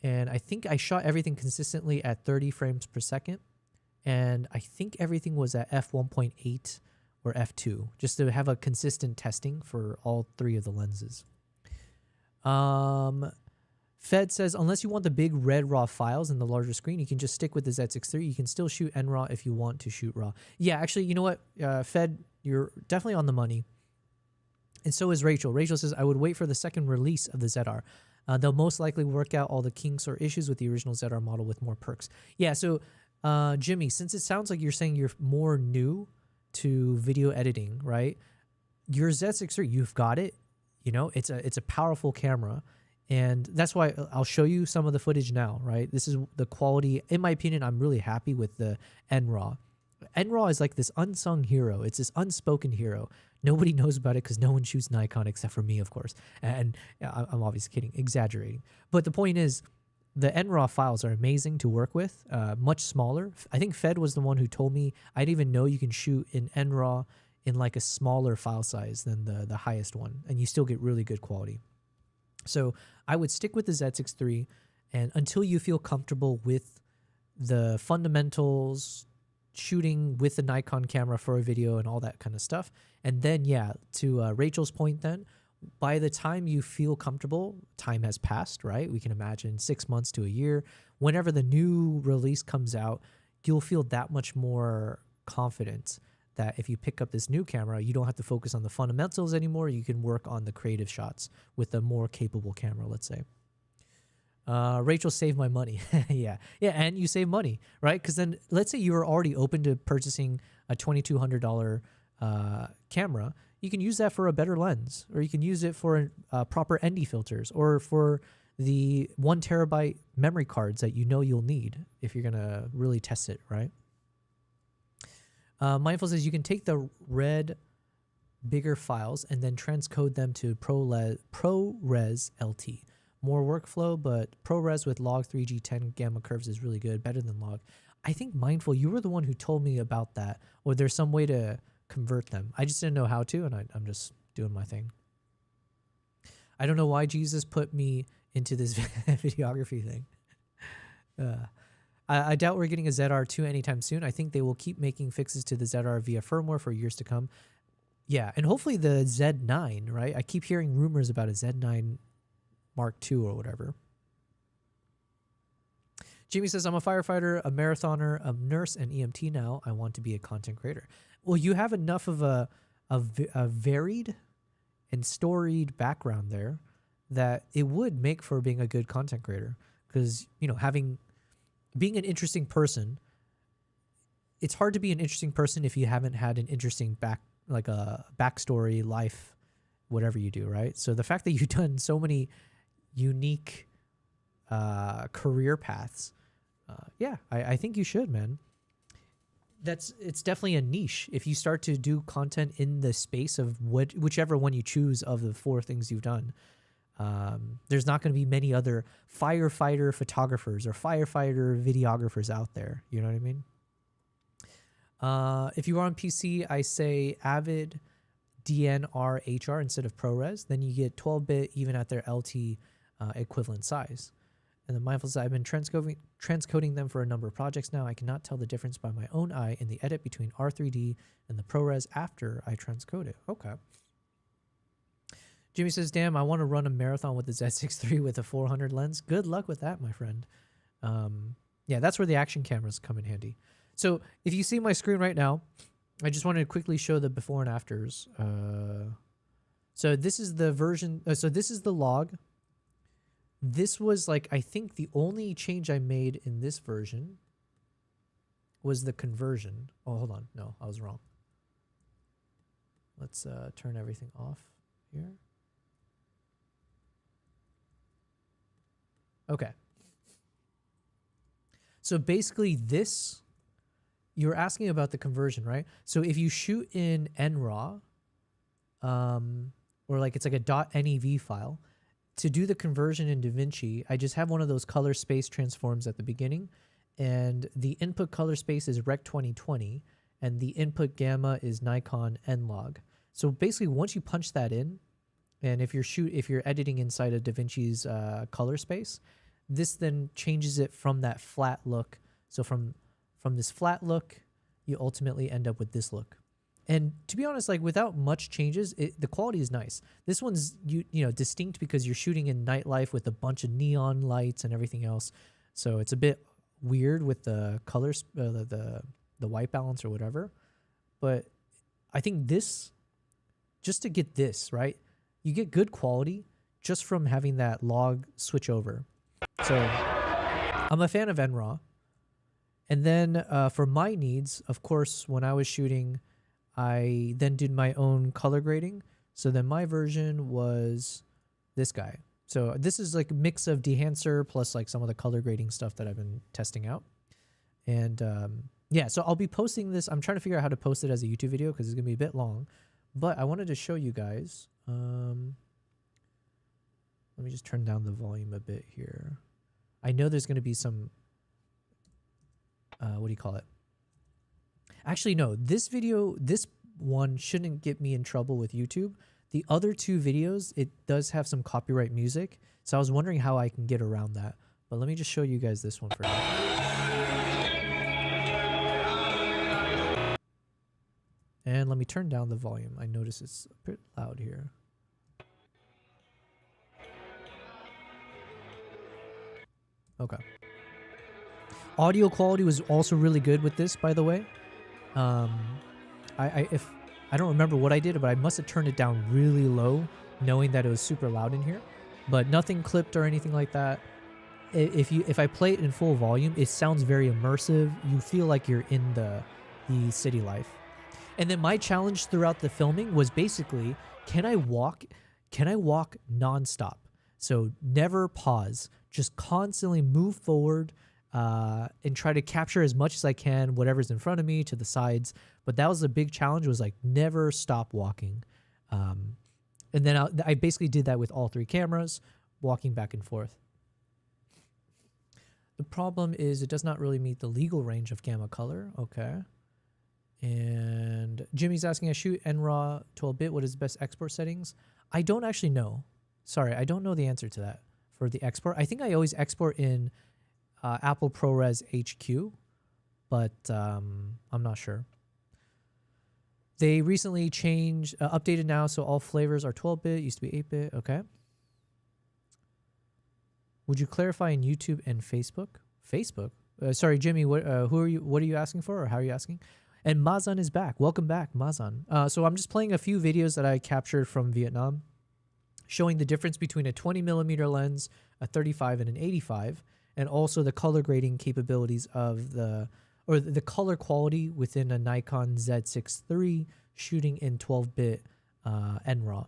And I think I shot everything consistently at 30 frames per second. And I think everything was at f1.8 or f2, just to have a consistent testing for all three of the lenses. Fed says, unless you want the big red RAW files in the larger screen, you can just stick with the Z6 III. You can still shoot NRAW if you want to shoot RAW. Yeah, actually, you know what? Fed, you're definitely on the money. And so is Rachel. Rachel says, I would wait for the second release of the ZR. They'll most likely work out all the kinks or issues with the original ZR model with more perks. Yeah, so Jimmy, since it sounds like you're saying you're more new to video editing, right? Your Z6 III, you've got it. You know, it's a powerful camera. And that's why I'll show you some of the footage now, right? This is the quality. In my opinion, I'm really happy with the NRAW. NRAW is like this unsung hero. It's this unspoken hero. Nobody knows about it because no one shoots Nikon except for me, of course. And I'm obviously kidding, exaggerating. But the point is, the NRAW files are amazing to work with, much smaller. I think Fed was the one who told me I didn't even know you can shoot in NRAW in like a smaller file size than the highest one, and you still get really good quality. So I would stick with the Z6 III, and until you feel comfortable with the fundamentals, shooting with the Nikon camera for a video and all that kind of stuff. And then, yeah, to Rachel's point then, by the time you feel comfortable, time has passed, right? We can imagine 6 months to a year. Whenever the new release comes out, you'll feel that much more confident that if you pick up this new camera, you don't have to focus on the fundamentals anymore. You can work on the creative shots with a more capable camera, let's say. Rachel saved my money. Yeah, and you save money, right? Because then let's say you were already open to purchasing a $2,200 camera. You can use that for a better lens, or you can use it for proper ND filters, or for the 1 terabyte memory cards that you know you'll need if you're gonna really test it, right? Mindful says you can take the red bigger files and then transcode them to ProRes LT. More workflow, but ProRes with log 3G10 gamma curves is really good, better than log. I think Mindful, you were the one who told me about that, or there's some way to convert them. I just didn't know how to, and I'm just doing my thing. I don't know why Jesus put me into this videography thing. I doubt we're getting a ZR2 anytime soon. I think they will keep making fixes to the ZR via firmware for years to come. Yeah, and hopefully the Z9, right? I keep hearing rumors about a Z9 Mark II or whatever. Jimmy says, I'm a firefighter, a marathoner, a nurse, and EMT now. I want to be a content creator. Well, you have enough of a varied and storied background there that it would make for being a good content creator. Because, you know, being an interesting person, it's hard to be an interesting person if you haven't had an interesting backstory, life, whatever you do, right? So the fact that you've done so many unique career paths, I think you should, man. It's definitely a niche. If you start to do content in the space of whichever one you choose of the 4 things you've done, there's not going to be many other firefighter photographers or firefighter videographers out there. You know what I mean? If you are on PC, I say Avid DNR-HR instead of ProRes. Then you get 12-bit even at their LT equivalent size. And the Mindful says, I've been transcoding them for a number of projects now. I cannot tell the difference by my own eye in the edit between R3D and the ProRes after I transcode it. Okay. Jimmy says, damn, I want to run a marathon with the Z6 III with a 400 lens. Good luck with that, my friend. Yeah, that's where the action cameras come in handy. So if you see my screen right now, I just wanted to quickly show the before and afters. So this is the version. So this is the log. This was like, I think the only change I made in this version was the conversion. Oh, hold on. No, I was wrong. Let's turn everything off here. Okay. So basically this, you're asking about the conversion, right? So if you shoot in NRAW, or like it's like a .nev file, to do the conversion in DaVinci, I just have one of those color space transforms at the beginning, and the input color space is Rec 2020, and the input gamma is Nikon N-Log. So basically, once you punch that in, and if you're editing inside of DaVinci's color space, this then changes it from that flat look. So from this flat look, you ultimately end up with this look. And to be honest, like without much changes, the quality is nice. This one's you know distinct because you're shooting in nightlife with a bunch of neon lights and everything else. So it's a bit weird with the colors, the white balance or whatever. But I think this, just to get this right, you get good quality just from having that log switch over. So I'm a fan of NRAW. And then for my needs, of course, when I was shooting, I then did my own color grading. So then my version was this guy. So this is like a mix of Dehancer plus like some of the color grading stuff that I've been testing out. And yeah, so I'll be posting this. I'm trying to figure out how to post it as a YouTube video because it's going to be a bit long. But I wanted to show you guys. Let me just turn down the volume a bit here. I know there's going to be some... what do you call it? Actually, no. This one shouldn't get me in trouble with YouTube. The other two videos, it does have some copyright music. So I was wondering how I can get around that. But let me just show you guys this one for now. And let me turn down the volume. I notice it's a bit loud here. Okay. Audio quality was also really good with this, by the way. I don't remember what I did, but I must have turned it down really low, knowing that it was super loud in here. But nothing clipped or anything like that. If I play it in full volume, it sounds very immersive. You feel like you're in the city life. And then my challenge throughout the filming was basically, can I walk nonstop? So never pause, just constantly move forward and try to capture as much as I can, whatever's in front of me, to the sides. But that was the big challenge, was like never stop walking. And then I basically did that with all three cameras, walking back and forth. The problem is it does not really meet the legal range of gamma color. Okay. And Jimmy's asking, I shoot NRAW 12-bit. What is the best export settings? I don't actually know. Sorry, I don't know the answer to that for the export. I think I always export in Apple ProRes HQ, but I'm not sure. They recently changed, updated now, so all flavors are 12-bit. Used to be 8-bit. Okay. Would you clarify in YouTube and Facebook? Facebook? Sorry, Jimmy. What? Who are you? What are you asking for, or how are you asking? And Mazan is back. Welcome back, Mazan. So I'm just playing a few videos that I captured from Vietnam, showing the difference between a 20mm lens, a 35, and an 85, and also the color grading capabilities of the color quality within a Nikon Z6 III shooting in 12-bit NRAW.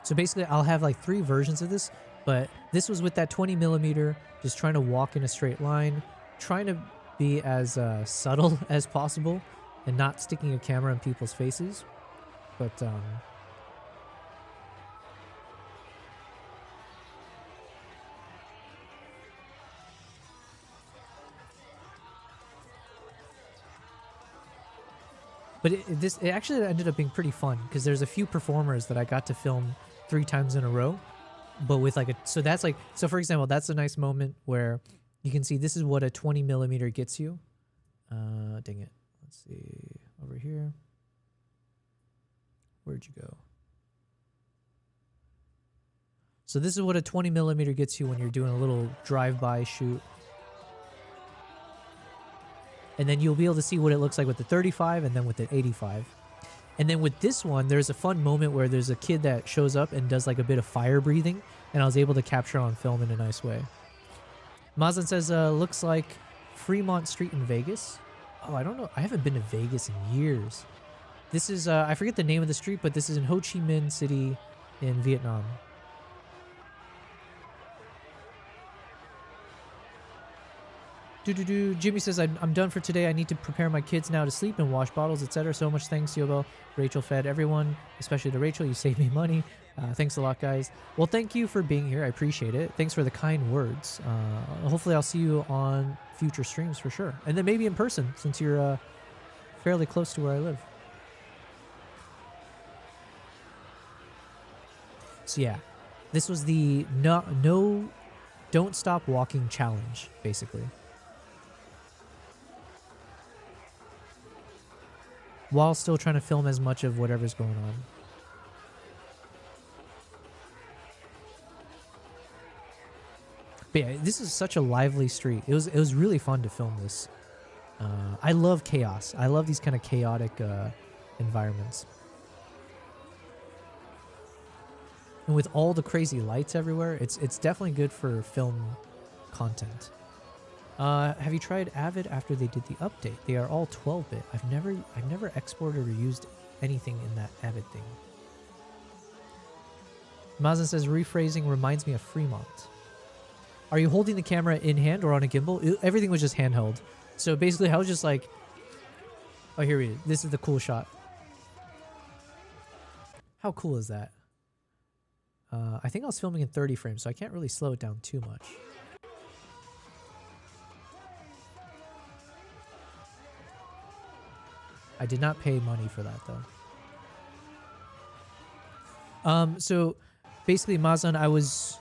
So basically, I'll have like 3 versions of this, but this was with that 20mm, just trying to walk in a straight line, trying to be as subtle as possible, and not sticking a camera in people's faces. But it actually ended up being pretty fun, because there's a few performers that I got to film 3 times in a row, but with like so for example, that's a nice moment where you can see this is what a 20mm gets you. Dang it. Let's see over here. Where'd you go? So this is what a 20mm gets you when you're doing a little drive-by shoot. And then you'll be able to see what it looks like with the 35 and then with the 85. And then with this one, there's a fun moment where there's a kid that shows up and does like a bit of fire breathing, and I was able to capture on film in a nice way. Mazan says, looks like Fremont Street in Vegas. Oh, I don't know. I haven't been to Vegas in years. This is, I forget the name of the street, but this is in Ho Chi Minh City in Vietnam. Jimmy says, I'm done for today. I need to prepare my kids now to sleep and wash bottles, etc. So much thanks, Yobo. Rachel fed everyone, especially to Rachel. You saved me money. Thanks a lot, guys. Well, thank you for being here. I appreciate it. Thanks for the kind words. Hopefully I'll see you on future streams for sure. And then maybe in person, since you're fairly close to where I live. So yeah, this was the don't stop walking challenge, basically. While still trying to film as much of whatever's going on. But yeah, this is such a lively street. It was really fun to film this. I love chaos. I love these kind of chaotic environments. And with all the crazy lights everywhere, it's definitely good for film content. Have you tried Avid after they did the update? They are all 12-bit. I've never exported or used anything in that Avid thing. Mazin says rephrasing reminds me of Fremont. Are you holding the camera in hand or on a gimbal? Everything was just handheld. So basically I was just like, oh, here we go. This is the cool shot. How cool is that? I think I was filming in 30 frames, so I can't really slow it down too much. I did not pay money for that though. So basically, Mazan, I was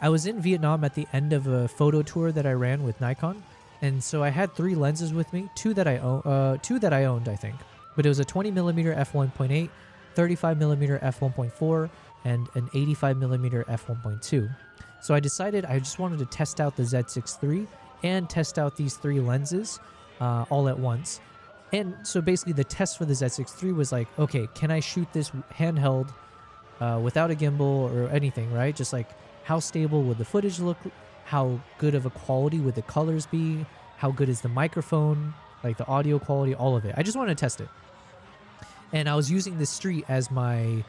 in Vietnam at the end of a photo tour that I ran with Nikon, and so I had 3 lenses with me, two that I owned, I think, but it was a 20mm f1.8, 35mm f1.4, and an 85mm f1.2. So I decided I just wanted to test out the Z6 III and test out these 3 lenses all at once. And so basically the test for the Z6 III was like, okay, can I shoot this handheld without a gimbal or anything, right? Just like how stable would the footage look? How good of a quality would the colors be? How good is the microphone? Like the audio quality, all of it. I just wanted to test it. And I was using this street as my,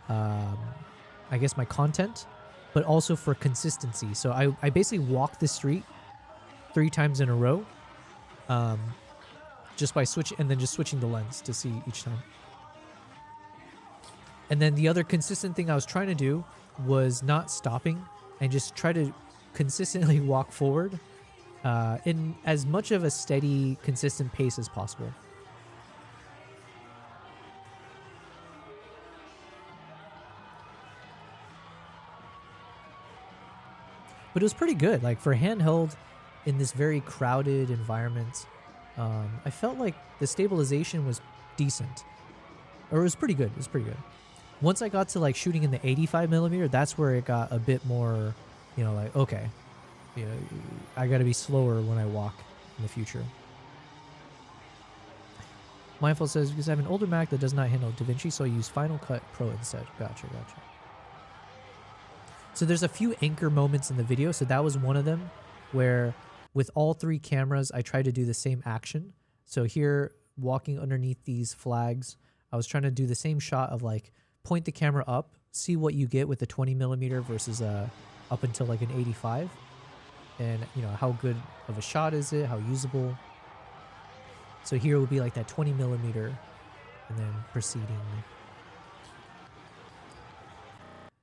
I guess my content, but also for consistency. So I basically walked the street 3 times in a row. Just by switching the lens to see each time. And then the other consistent thing I was trying to do was not stopping and just try to consistently walk forward in as much of a steady, consistent pace as possible. But it was pretty good, like for handheld in this very crowded environment. I felt like the stabilization was decent, or it was pretty good. It was pretty good. Once I got to like shooting in the 85mm, that's where it got a bit more, you know, like, okay, you know, I got to be slower when I walk in the future. Mindful says, because I have an older Mac that does not handle DaVinci, so I use Final Cut Pro instead. Gotcha. So there's a few anchor moments in the video. So that was one of them where with all 3 cameras, I tried to do the same action. So here, walking underneath these flags, I was trying to do the same shot of like, point the camera up, see what you get with the 20mm versus up until like an 85. And, you know, how good of a shot is it? How usable? So here would be like that 20mm and then proceeding.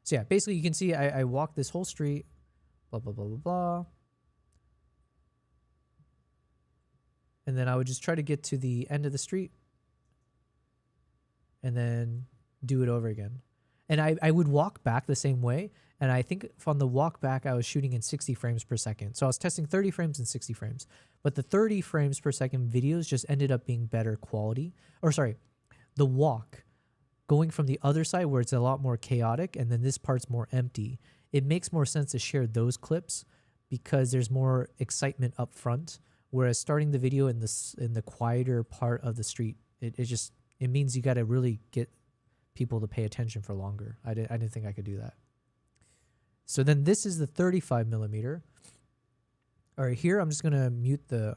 So yeah, basically you can see I walked this whole street, blah, blah, blah, blah, blah. And then I would just try to get to the end of the street and then do it over again. And I would walk back the same way. And I think on the walk back, I was shooting in 60 frames per second. So I was testing 30 frames and 60 frames. But the 30 frames per second videos just ended up being better quality. Or sorry, the walk going from the other side where it's a lot more chaotic and then this part's more empty. It makes more sense to share those clips because there's more excitement up front. Whereas starting the video in the quieter part of the street, it means you got to really get people to pay attention for longer. I didn't think I could do that. So then this is the 35mm. All right, here I'm just gonna mute the.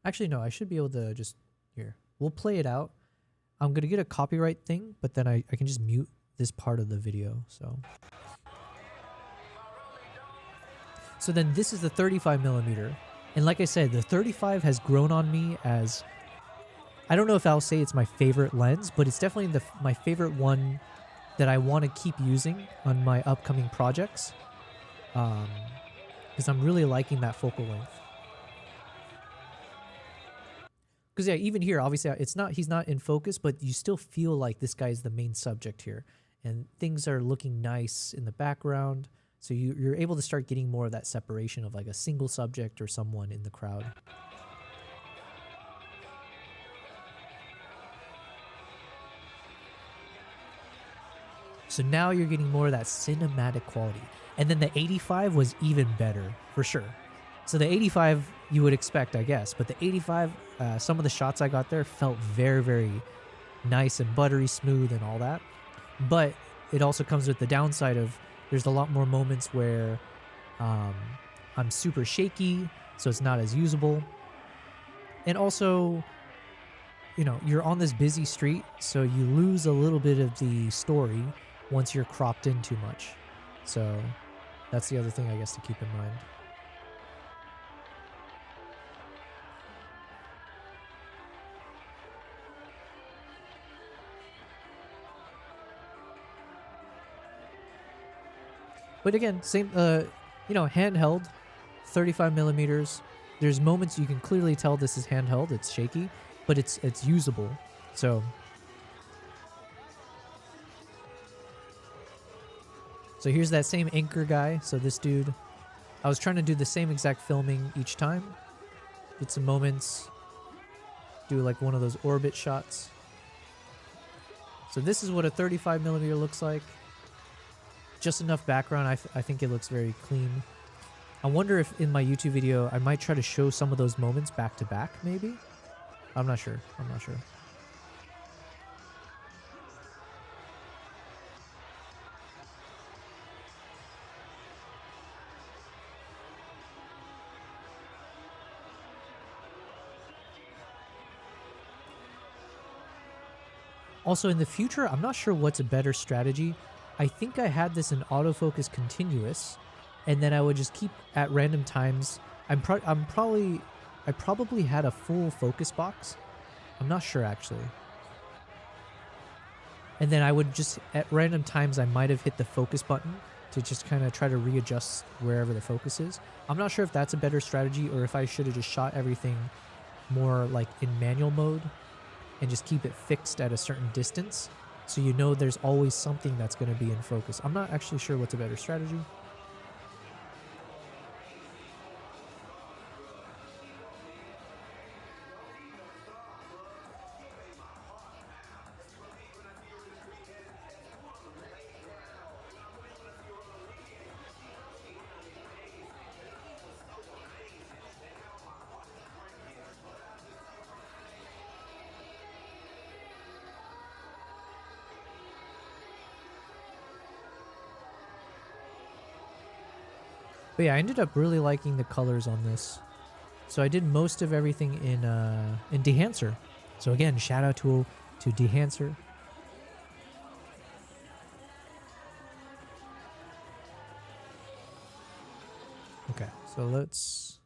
Actually, no, I should be able to just here. We'll play it out. I'm gonna get a copyright thing, but then I can just mute this part of the video. So then this is the 35mm. And like I said, the 35 has grown on me as, I don't know if I'll say it's my favorite lens, but it's definitely my favorite one that I want to keep using on my upcoming projects. Because I'm really liking that focal length. Because yeah, even here, obviously, he's not in focus, but you still feel like this guy is the main subject here. And things are looking nice in the background. So you're able to start getting more of that separation of like a single subject or someone in the crowd. So now you're getting more of that cinematic quality. And then the 85 was even better, for sure. So the 85 you would expect, I guess. But the 85, some of the shots I got there felt very, very nice and buttery smooth and all that. But it also comes with the downside of there's a lot more moments where I'm super shaky, so it's not as usable. And also, you know, you're on this busy street, so you lose a little bit of the story. once you're cropped in too much. So that's the other thing I guess to keep in mind. But again, same, handheld, 35 millimeters. There's moments you can clearly tell this is handheld. It's shaky, but it's usable. So here's that same anchor guy. So this dude, I was trying to do the same exact filming each time. Get some moments. Do like one of those orbit shots. So this is what a 35 millimeter looks like. Just enough background. I think it looks very clean. I wonder if in my YouTube video I might try to show some of those moments back to back, maybe? I'm not sure. Also, in the future, I'm not sure what's a better strategy. I think I had this in autofocus continuous, and then I would just keep at random times. I probably had a full focus box. I'm not sure actually. And then I would just at random times I might have hit the focus button to just kind of try to readjust wherever the focus is. I'm not sure if that's a better strategy or if I should have just shot everything more like in manual mode and just keep it fixed at a certain distance. So you know there's always something that's going to be in focus. I'm not actually sure what's a better strategy. But yeah, I ended up really liking the colors on this. So I did most of everything in Dehancer. So again, shout out to Dehancer. Okay, so let's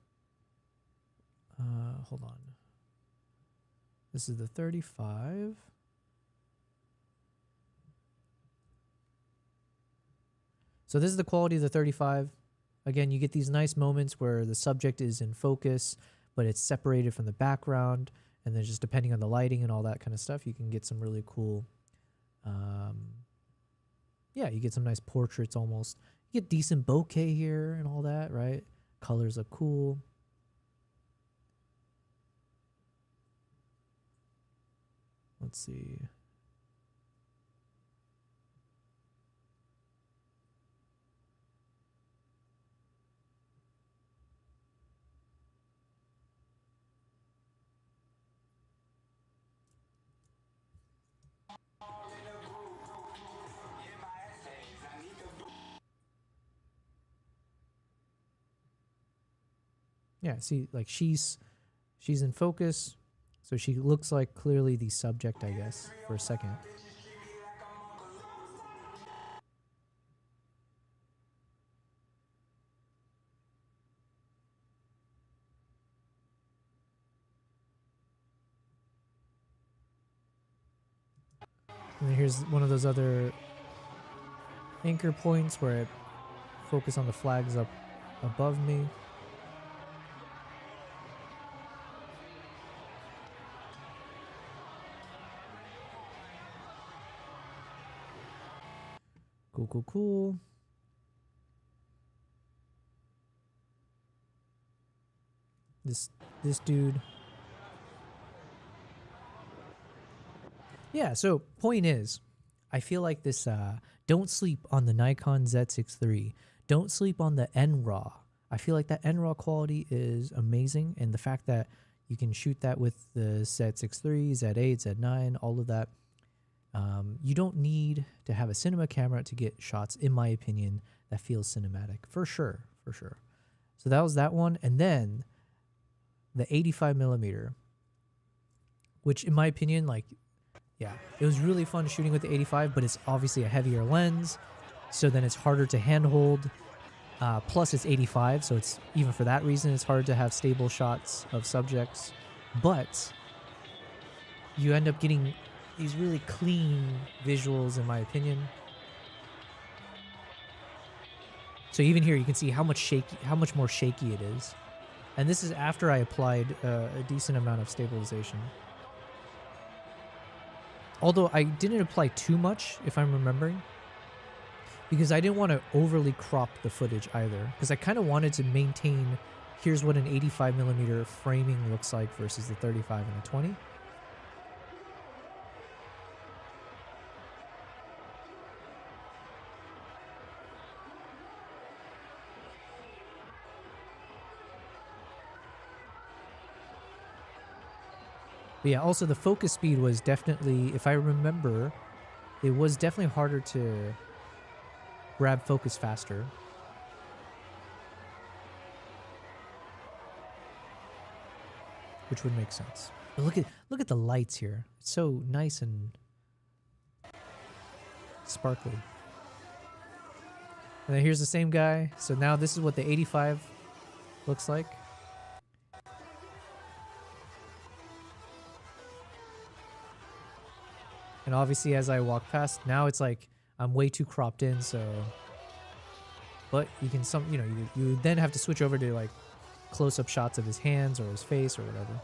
hold on. This is the 35. So this is the quality of the 35. Again, you get these nice moments where the subject is in focus, but it's separated from the background. And then just depending on the lighting and all that kind of stuff, you can get some really cool, you get some nice portraits almost. You get decent bokeh here and all that, right? Colors look cool. Let's see. Yeah, see, like she's in focus, so she looks like clearly the subject, I guess, for a second. And then here's one of those other anchor points where I focus on the flags up above me. Cool. This dude. Yeah, so point is, I feel like this, don't sleep on the Nikon Z6 III. Don't sleep on the NRAW. I feel like that NRAW quality is amazing, and the fact that you can shoot that with the Z6 III, Z8, Z9, all of that. You don't need to have a cinema camera to get shots, in my opinion, that feels cinematic. For sure. So that was that one. And then the 85 millimeter, which in my opinion, like yeah, it was really fun shooting with the 85, but it's obviously a heavier lens, so then it's harder to handhold. Plus it's 85, so it's even for that reason it's hard to have stable shots of subjects. But you end up getting these really clean visuals, in my opinion. So even here you can see how much more shaky it is. And this is after I applied a decent amount of stabilization. Although I didn't apply too much, if I'm remembering, because I didn't want to overly crop the footage either, because I kind of wanted to maintain, here's what an 85mm framing looks like versus the 35 and the 20. But yeah, also the focus speed was definitely, if I remember, it was definitely harder to grab focus faster. Which would make sense. But look at the lights here. It's so nice and sparkly. And then here's the same guy. So now this is what the 85 looks like. And obviously as I walk past, now it's like I'm way too cropped in, so, but you can you then have to switch over to like close-up shots of his hands or his face or whatever.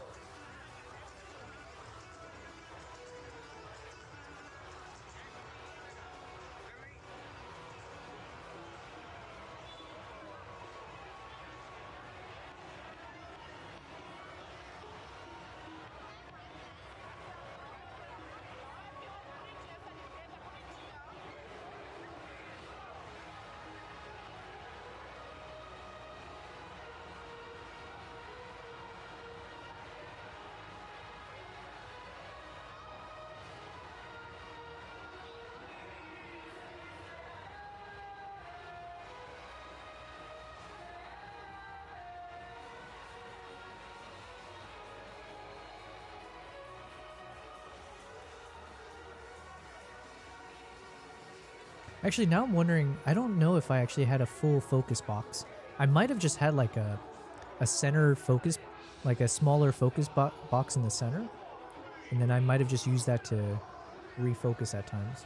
Actually, now I'm wondering, I don't know if I actually had a full focus box. I might have just had like a center focus, like a smaller focus box in the center. And then I might have just used that to refocus at times.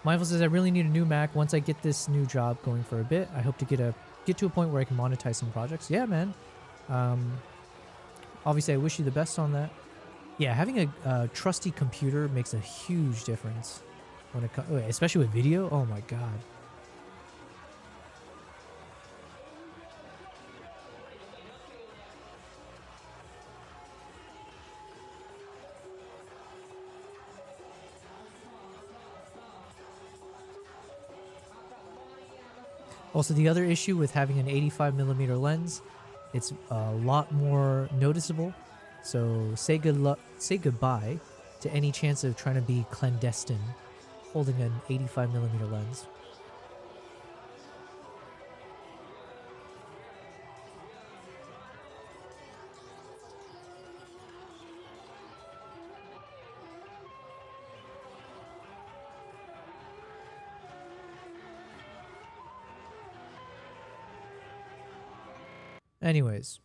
Mindful says, I really need a new Mac. Once I get this new job going for a bit, I hope to get to a point where I can monetize some projects. Yeah, man. Obviously, I wish you the best on that. Yeah, having a trusty computer makes a huge difference. When it comes, especially with video, oh my god. Also, the other issue with having an 85mm lens, it's a lot more noticeable. So say goodbye to any chance of trying to be clandestine holding an 85mm lens. Anyways.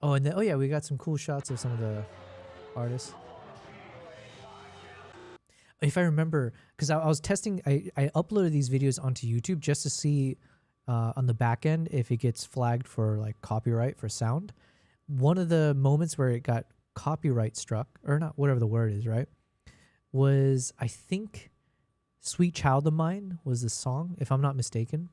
Oh, and then, oh yeah, we got some cool shots of some of the artists. If I remember, because I was testing, I uploaded these videos onto YouTube just to see on the back end if it gets flagged for like copyright for sound. One of the moments where it got copyright struck, or not, whatever the word is, right, was, I think, Sweet Child of Mine was the song, if I'm not mistaken.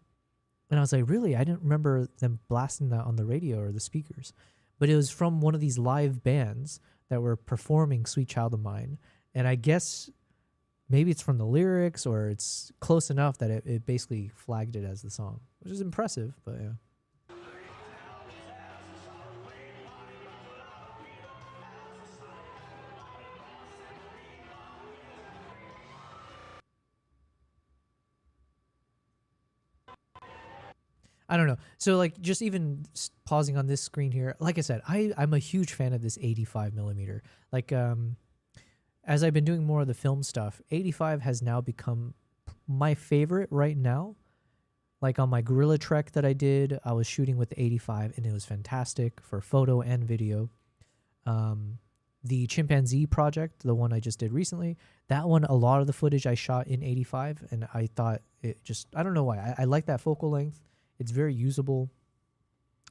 And I was like, really? I didn't remember them blasting that on the radio or the speakers. But it was from one of these live bands that were performing Sweet Child of Mine. And I guess maybe it's from the lyrics or it's close enough that it basically flagged it as the song, which is impressive, but yeah. I don't know. So like just even pausing on this screen here, like I said, I'm a huge fan of this 85 millimeter. Like as I've been doing more of the film stuff, 85 has now become my favorite right now. Like on my Gorilla Trek that I did, I was shooting with the 85 and it was fantastic for photo and video. The chimpanzee project, the one I just did recently, that one, a lot of the footage I shot in 85 and I thought it just, I don't know why. I like that focal length. It's very usable.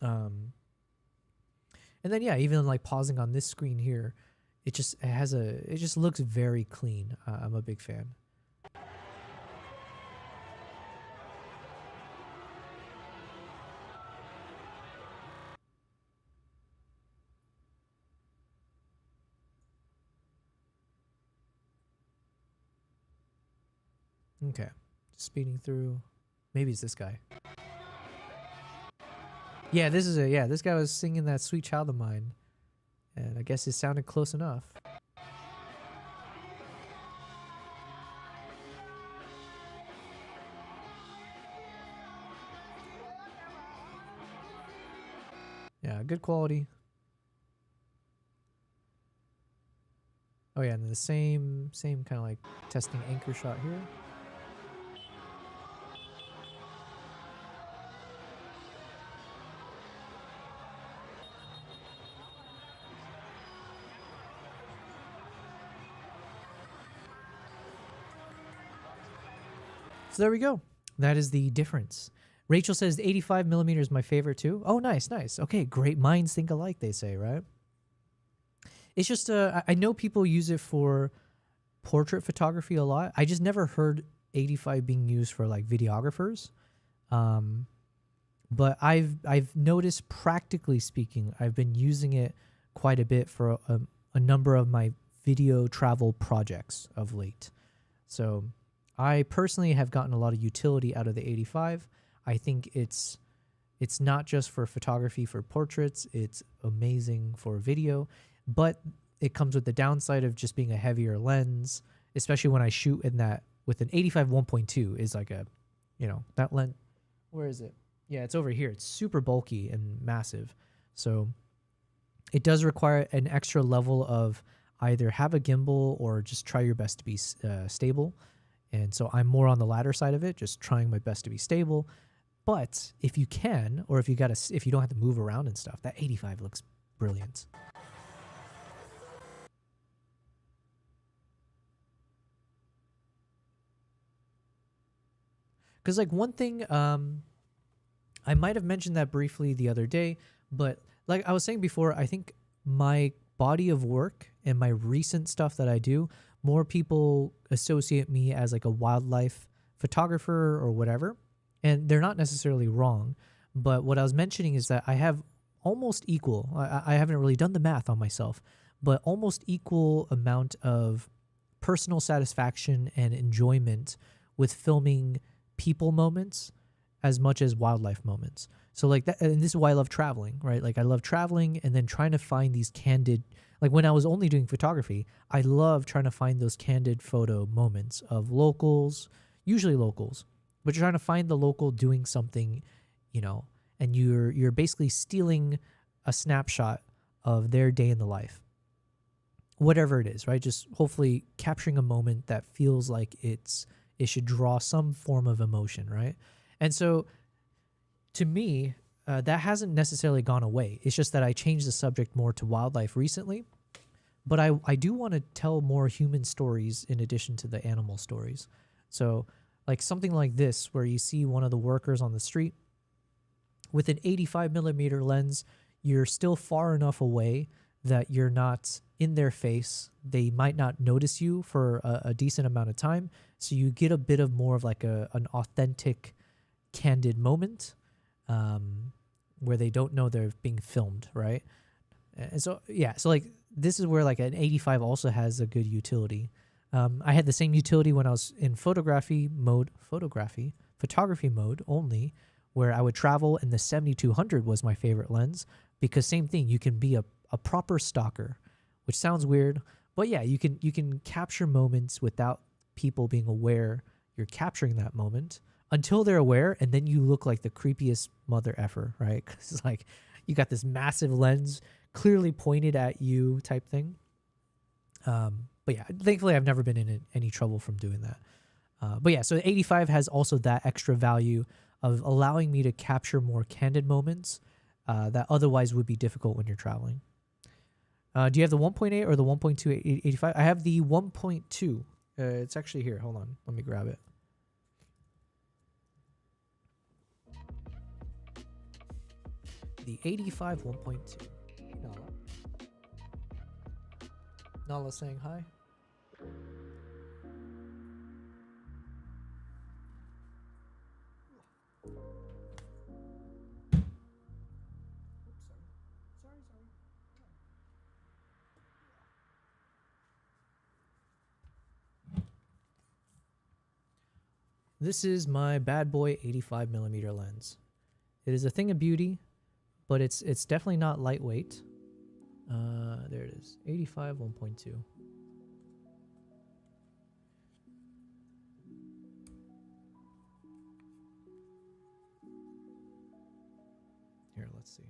And then, yeah, even like pausing on this screen here, it just looks very clean. I'm a big fan. Okay, speeding through. Maybe it's this guy. Yeah, this guy was singing that Sweet Child of Mine. And I guess it sounded close enough. Yeah, good quality. Oh yeah, and then the same kind of like testing anchor shot here. So there we go. That is the difference. Rachel says 85 millimeter is my favorite too. Oh, nice, nice. Okay, great minds think alike, they say, right? It's just, I know people use it for portrait photography a lot. I just never heard 85 being used for like videographers. But I've noticed, practically speaking, I've been using it quite a bit for a number of my video travel projects of late. So I personally have gotten a lot of utility out of the 85. I think it's not just for photography for portraits. It's amazing for video, but it comes with the downside of just being a heavier lens, especially when I shoot in that with an 85 1.2 is like a, that lens. Where is it? Yeah, it's over here. It's super bulky and massive. So it does require an extra level of either have a gimbal or just try your best to be stable. And so I'm more on the latter side of it, just trying my best to be stable. But if you can, or if you don't have to move around and stuff, that 85 looks brilliant. Because like one thing, I might have mentioned that briefly the other day, but like I was saying before, I think my body of work and my recent stuff that I do, more people associate me as like a wildlife photographer or whatever. And they're not necessarily wrong. But what I was mentioning is that I have almost equal, I haven't really done the math on myself, but almost equal amount of personal satisfaction and enjoyment with filming people moments as much as wildlife moments. So like that, and this is why I love traveling, right? Like I love traveling and then trying to find these candid, like when I was only doing photography, I love trying to find those candid photo moments of locals, usually locals, but you're trying to find the local doing something, and you're basically stealing a snapshot of their day in the life, whatever it is, right? Just hopefully capturing a moment that feels like it should draw some form of emotion, right? And so to me, that hasn't necessarily gone away. It's just that I changed the subject more to wildlife recently. But I do want to tell more human stories in addition to the animal stories. So like something like this, where you see one of the workers on the street with an 85 millimeter lens, you're still far enough away that you're not in their face. They might not notice you for a decent amount of time. So you get a bit of more of like an authentic, candid moment where they don't know they're being filmed, right? And so, yeah, so like this is where like an 85 also has a good utility. I had the same utility when I was in photography mode only, where I would travel and the 7200 was my favorite lens because same thing, you can be a proper stalker, which sounds weird, but yeah, you can capture moments without people being aware you're capturing that moment until they're aware, and then you look like the creepiest mother effer, right? Because it's like you got this massive lens clearly pointed at you type thing. But yeah, thankfully I've never been in any trouble from doing that. But yeah, so 85 has also that extra value of allowing me to capture more candid moments that otherwise would be difficult when you're traveling. Do you have the 1.8 or the 1.2 85? I have the 1.2. It's actually here. Hold on. Let me grab it. The 85 1.2. Nala saying hi. This is my bad boy 85mm lens. It is a thing of beauty, but it's definitely not lightweight. There it is, 85 1.2. Here, let's see.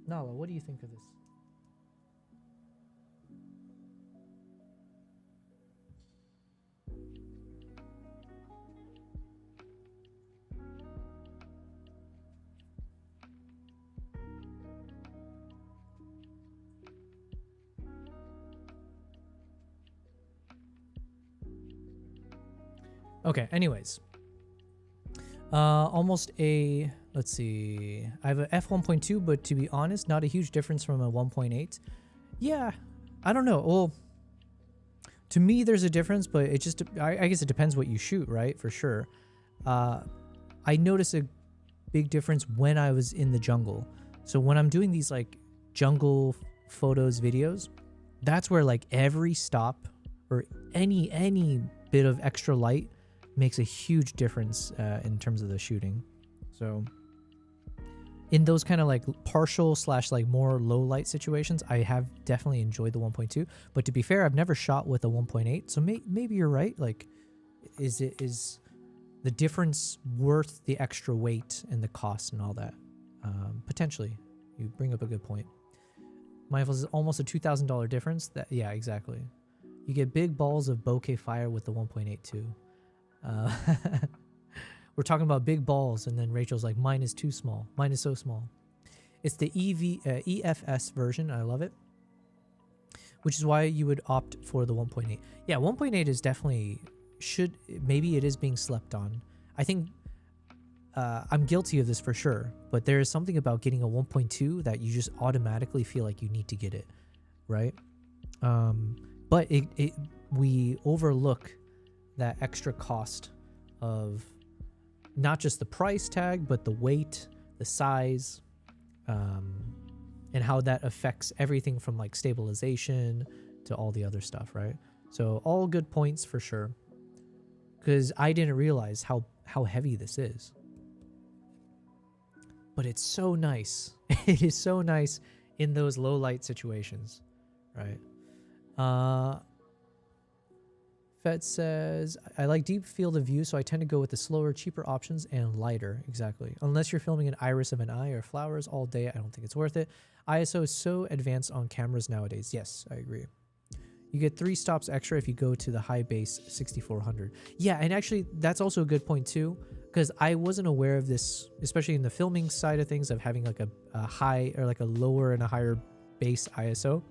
Nala, what do you think of this? Okay, anyways. Almost a, let's see. I have a f1.2, but to be honest, not a huge difference from a 1.8. Yeah, I don't know. Well, to me, there's a difference, but it just, I guess it depends what you shoot, right? For sure. I notice a big difference when I was in the jungle. So when I'm doing these like jungle photos, videos, that's where like every stop or any bit of extra light makes a huge difference in terms of the shooting. So in those kind of like partial / like more low light situations, I have definitely enjoyed the 1.2. But to be fair, I've never shot with a 1.8. So maybe you're right. Like, is the difference worth the extra weight and the cost and all that? Potentially. You bring up a good point. Mindful is almost a $2,000 difference. That, yeah, exactly. You get big balls of bokeh fire with the 1.8 too. We're talking about big balls, and then Rachel's like, mine is too small. Mine is so small. It's the EFS version. I love it. Which is why you would opt for the 1.8. Yeah, 1.8 is definitely, maybe it is being slept on. I think I'm guilty of this for sure, but there is something about getting a 1.2 that you just automatically feel like you need to get it, right? But we overlook that extra cost of not just the price tag, but the weight, the size, and how that affects everything from like stabilization to all the other stuff, right? So all good points for sure, because I didn't realize how heavy this is. But it's so nice. It is so nice in those low light situations, right? Fed says, I like deep field of view, so I tend to go with the slower, cheaper options and lighter. Exactly. Unless you're filming an iris of an eye or flowers all day, I don't think it's worth it. ISO is so advanced on cameras nowadays. Yes, I agree. You get 3 stops extra if you go to the high base 6400. Yeah, and actually, that's also a good point too, because I wasn't aware of this, especially in the filming side of things, of having like a high or like a lower and a higher base ISO.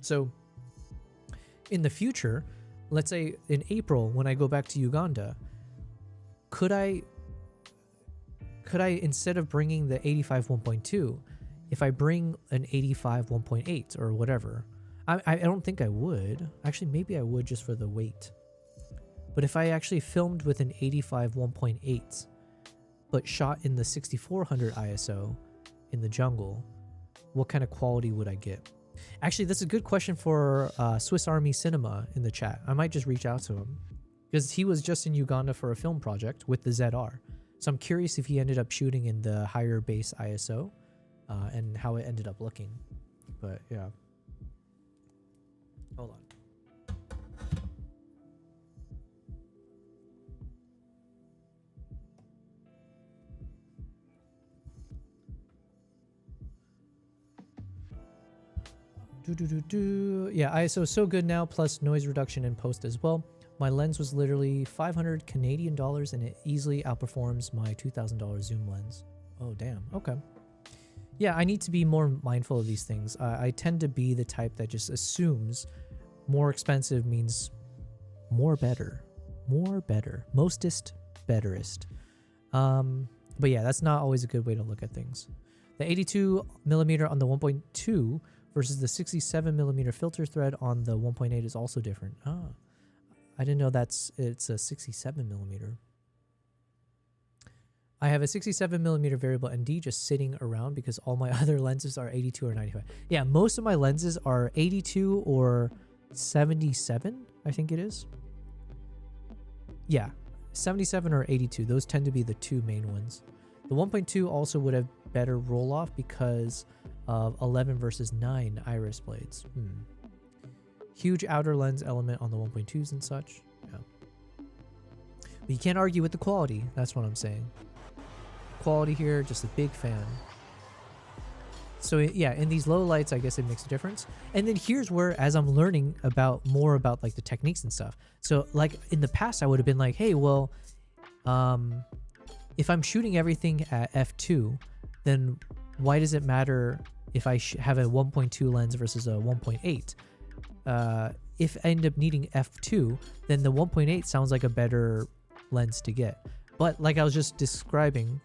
So in the future, let's say in April when I go back to Uganda, could I instead of bringing the 85 1.2, if I bring an 85 1.8 or whatever, I don't think I would. Actually, maybe I would just for the weight. But if I actually filmed with an 85 1.8 but shot in the 6400 ISO in the jungle, what kind of quality would I get? Actually, that's a good question for Swiss Army Cinema in the chat. I might just reach out to him because he was just in Uganda for a film project with the ZR. So I'm curious if he ended up shooting in the higher base ISO and how it ended up looking. But yeah. Hold on. Yeah, ISO is so good now, plus noise reduction in post as well. My lens was literally 500 Canadian dollars and it easily outperforms my $2,000 zoom lens. Oh, damn. Okay. Yeah, I need to be more mindful of these things. I tend to be the type that just assumes more expensive means more better. More better. Mostest, betterest. But yeah, that's not always a good way to look at things. The 82mm on the 1.2 versus the 67mm filter thread on the 1.8 is also different. Ah, I didn't know it's a 67mm. I have a 67mm variable ND just sitting around because all my other lenses are 82 or 95. Yeah, most of my lenses are 82 or 77, I think it is. Yeah, 77 or 82. Those tend to be the two main ones. The 1.2 also would have better roll off because of 11 versus 9 iris blades. Huge outer lens element on the 1.2s and such. Yeah. But you can't argue with the quality. That's what I'm saying. Quality here, just a big fan. So yeah, in these low lights, I guess it makes a difference. And then here's where, as I'm learning more about like the techniques and stuff. So like in the past, I would have been like, hey, well, if I'm shooting everything at f2, then why does it matter if I have a 1.2 lens versus a 1.8? If I end up needing f2, then the 1.8 sounds like a better lens to get. But like I was just describing,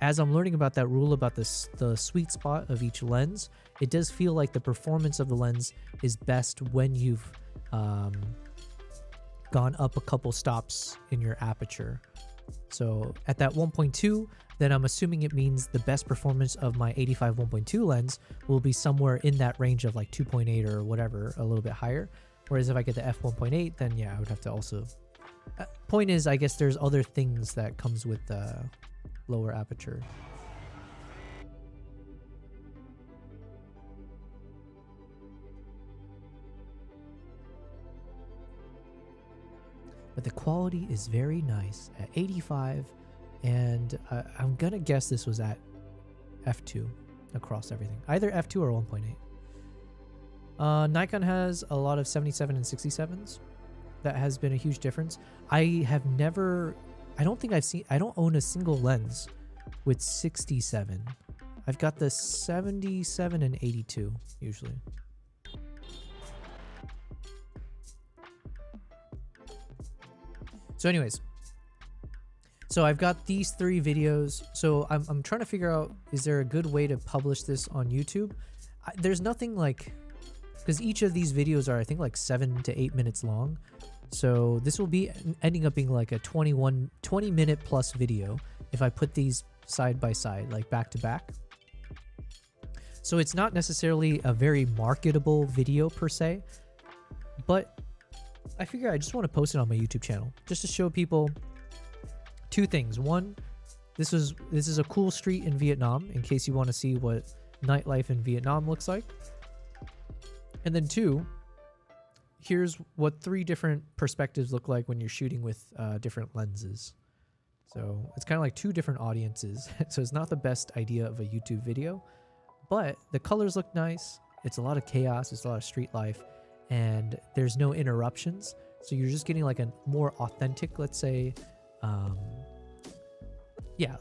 as I'm learning about that rule about the sweet spot of each lens, it does feel like the performance of the lens is best when you've gone up a couple stops in your aperture. So at that 1.2, then I'm assuming it means the best performance of my 85 1.2 lens will be somewhere in that range of like 2.8 or whatever, a little bit higher. Whereas if I get the f1.8, then yeah, I would have to also... point is, I guess there's other things that comes with the lower aperture. But the quality is very nice at 85, and I'm gonna guess this was at f2 across everything, either f2 or 1.8. Nikon has a lot of 77 and 67s. That has been a huge difference. I don't own a single lens with 67. I've got the 77 and 82 usually. So anyways, so I've got these 3 videos. So I'm trying to figure out, is there a good way to publish this on YouTube? There's nothing like, because each of these videos are, I think, like 7 to 8 minutes long. So this will be ending up being like a 20 minute plus video if I put these side by side, like back to back. So it's not necessarily a very marketable video per se, but I figure I just want to post it on my YouTube channel just to show people 2 things. One, this is a cool street in Vietnam in case you want to see what nightlife in Vietnam looks like. And then 2, here's what 3 different perspectives look like when you're shooting with different lenses. So it's kind of like 2 different audiences. So it's not the best idea of a YouTube video, but the colors look nice. It's a lot of chaos. It's a lot of street life, and there's no interruptions. So you're just getting like a more authentic, let's say,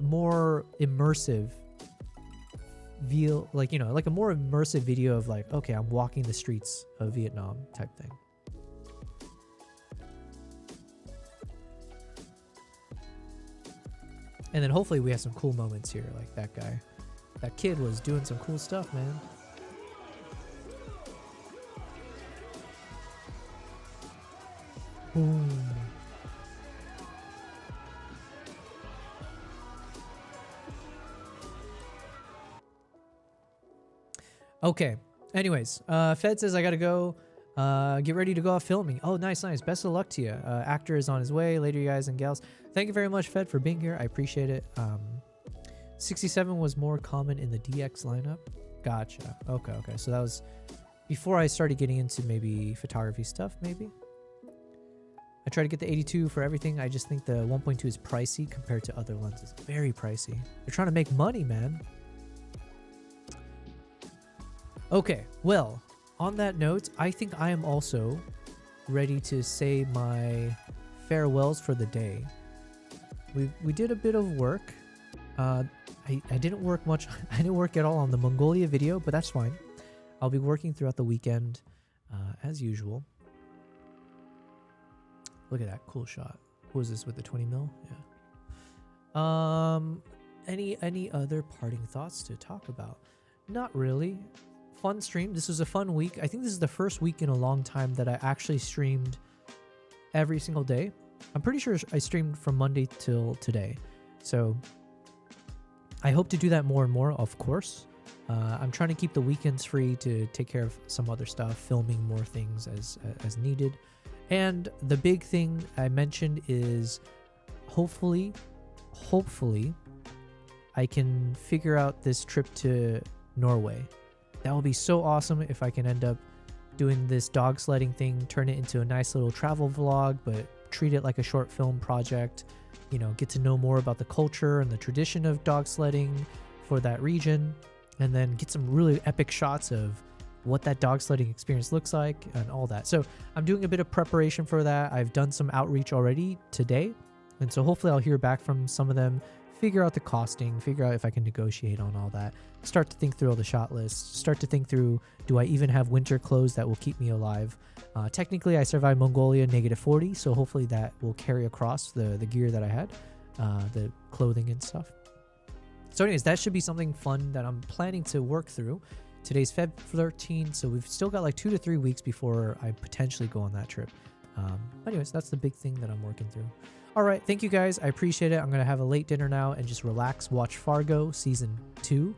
more immersive like a more immersive video of like, okay, I'm walking the streets of Vietnam type thing. And then hopefully we have some cool moments here, like that kid was doing some cool stuff, man. Boom. Okay. Anyways, Fed says I gotta go. Get ready to go off filming. Oh, nice. Best of luck to you. Actor is on his way. Later, you guys and gals. Thank you very much, Fed, for being here. I appreciate it. 67 was more common in the DX lineup. Gotcha. Okay. So that was before I started getting into maybe photography stuff, maybe. I try to get the 82 for everything. I just think the 1.2 is pricey compared to other lenses. Very pricey. They're trying to make money, man. Okay, well, on that note, I think I am also ready to say my farewells for the day. We did a bit of work. I didn't work much. I didn't work at all on the Mongolia video, but that's fine. I'll be working throughout the weekend as usual. Look at that cool shot. What was this with the 20 mil? Yeah. Any other parting thoughts to talk about? Not really. Fun stream. This was a fun week. I think this is the first week in a long time that I actually streamed every single day. I'm pretty sure I streamed from Monday till today. So I hope to do that more and more, of course. I'm trying to keep the weekends free to take care of some other stuff, filming more things as needed. And the big thing I mentioned is hopefully I can figure out this trip to Norway. That will be so awesome if I can end up doing this dog sledding thing, turn it into a nice little travel vlog, but treat it like a short film project, you know, get to know more about the culture and the tradition of dog sledding for that region, and then get some really epic shots of what that dog sledding experience looks like and all that. So I'm doing a bit of preparation for that. I've done some outreach already today, and so hopefully I'll hear back from some of them, figure out the costing, figure out if I can negotiate on all that, start to think through all the shot lists, start to think through, do I even have winter clothes that will keep me alive? Technically, I survived Mongolia -40, so hopefully that will carry across the gear that I had, the clothing and stuff. So anyways, that should be something fun that I'm planning to work through. Today's Feb 13, so we've still got like 2 to 3 weeks before I potentially go on that trip. Anyways, that's the big thing that I'm working through. All right, thank you guys. I appreciate it. I'm going to have a late dinner now and just relax, watch Fargo Season 2.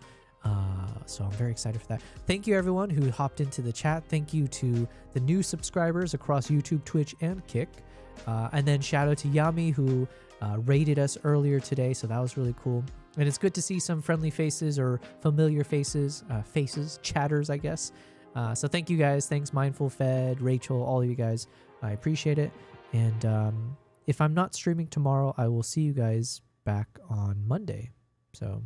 So I'm very excited for that. Thank you everyone who hopped into the chat. Thank you to the new subscribers across YouTube, Twitch, and Kick. And then shout out to Yami who rated us earlier today. So that was really cool. And it's good to see some friendly faces or familiar faces, chatters, I guess. So thank you guys. Thanks Mindful Fed, Rachel, all of you guys. I appreciate it. And if I'm not streaming tomorrow, I will see you guys back on Monday. So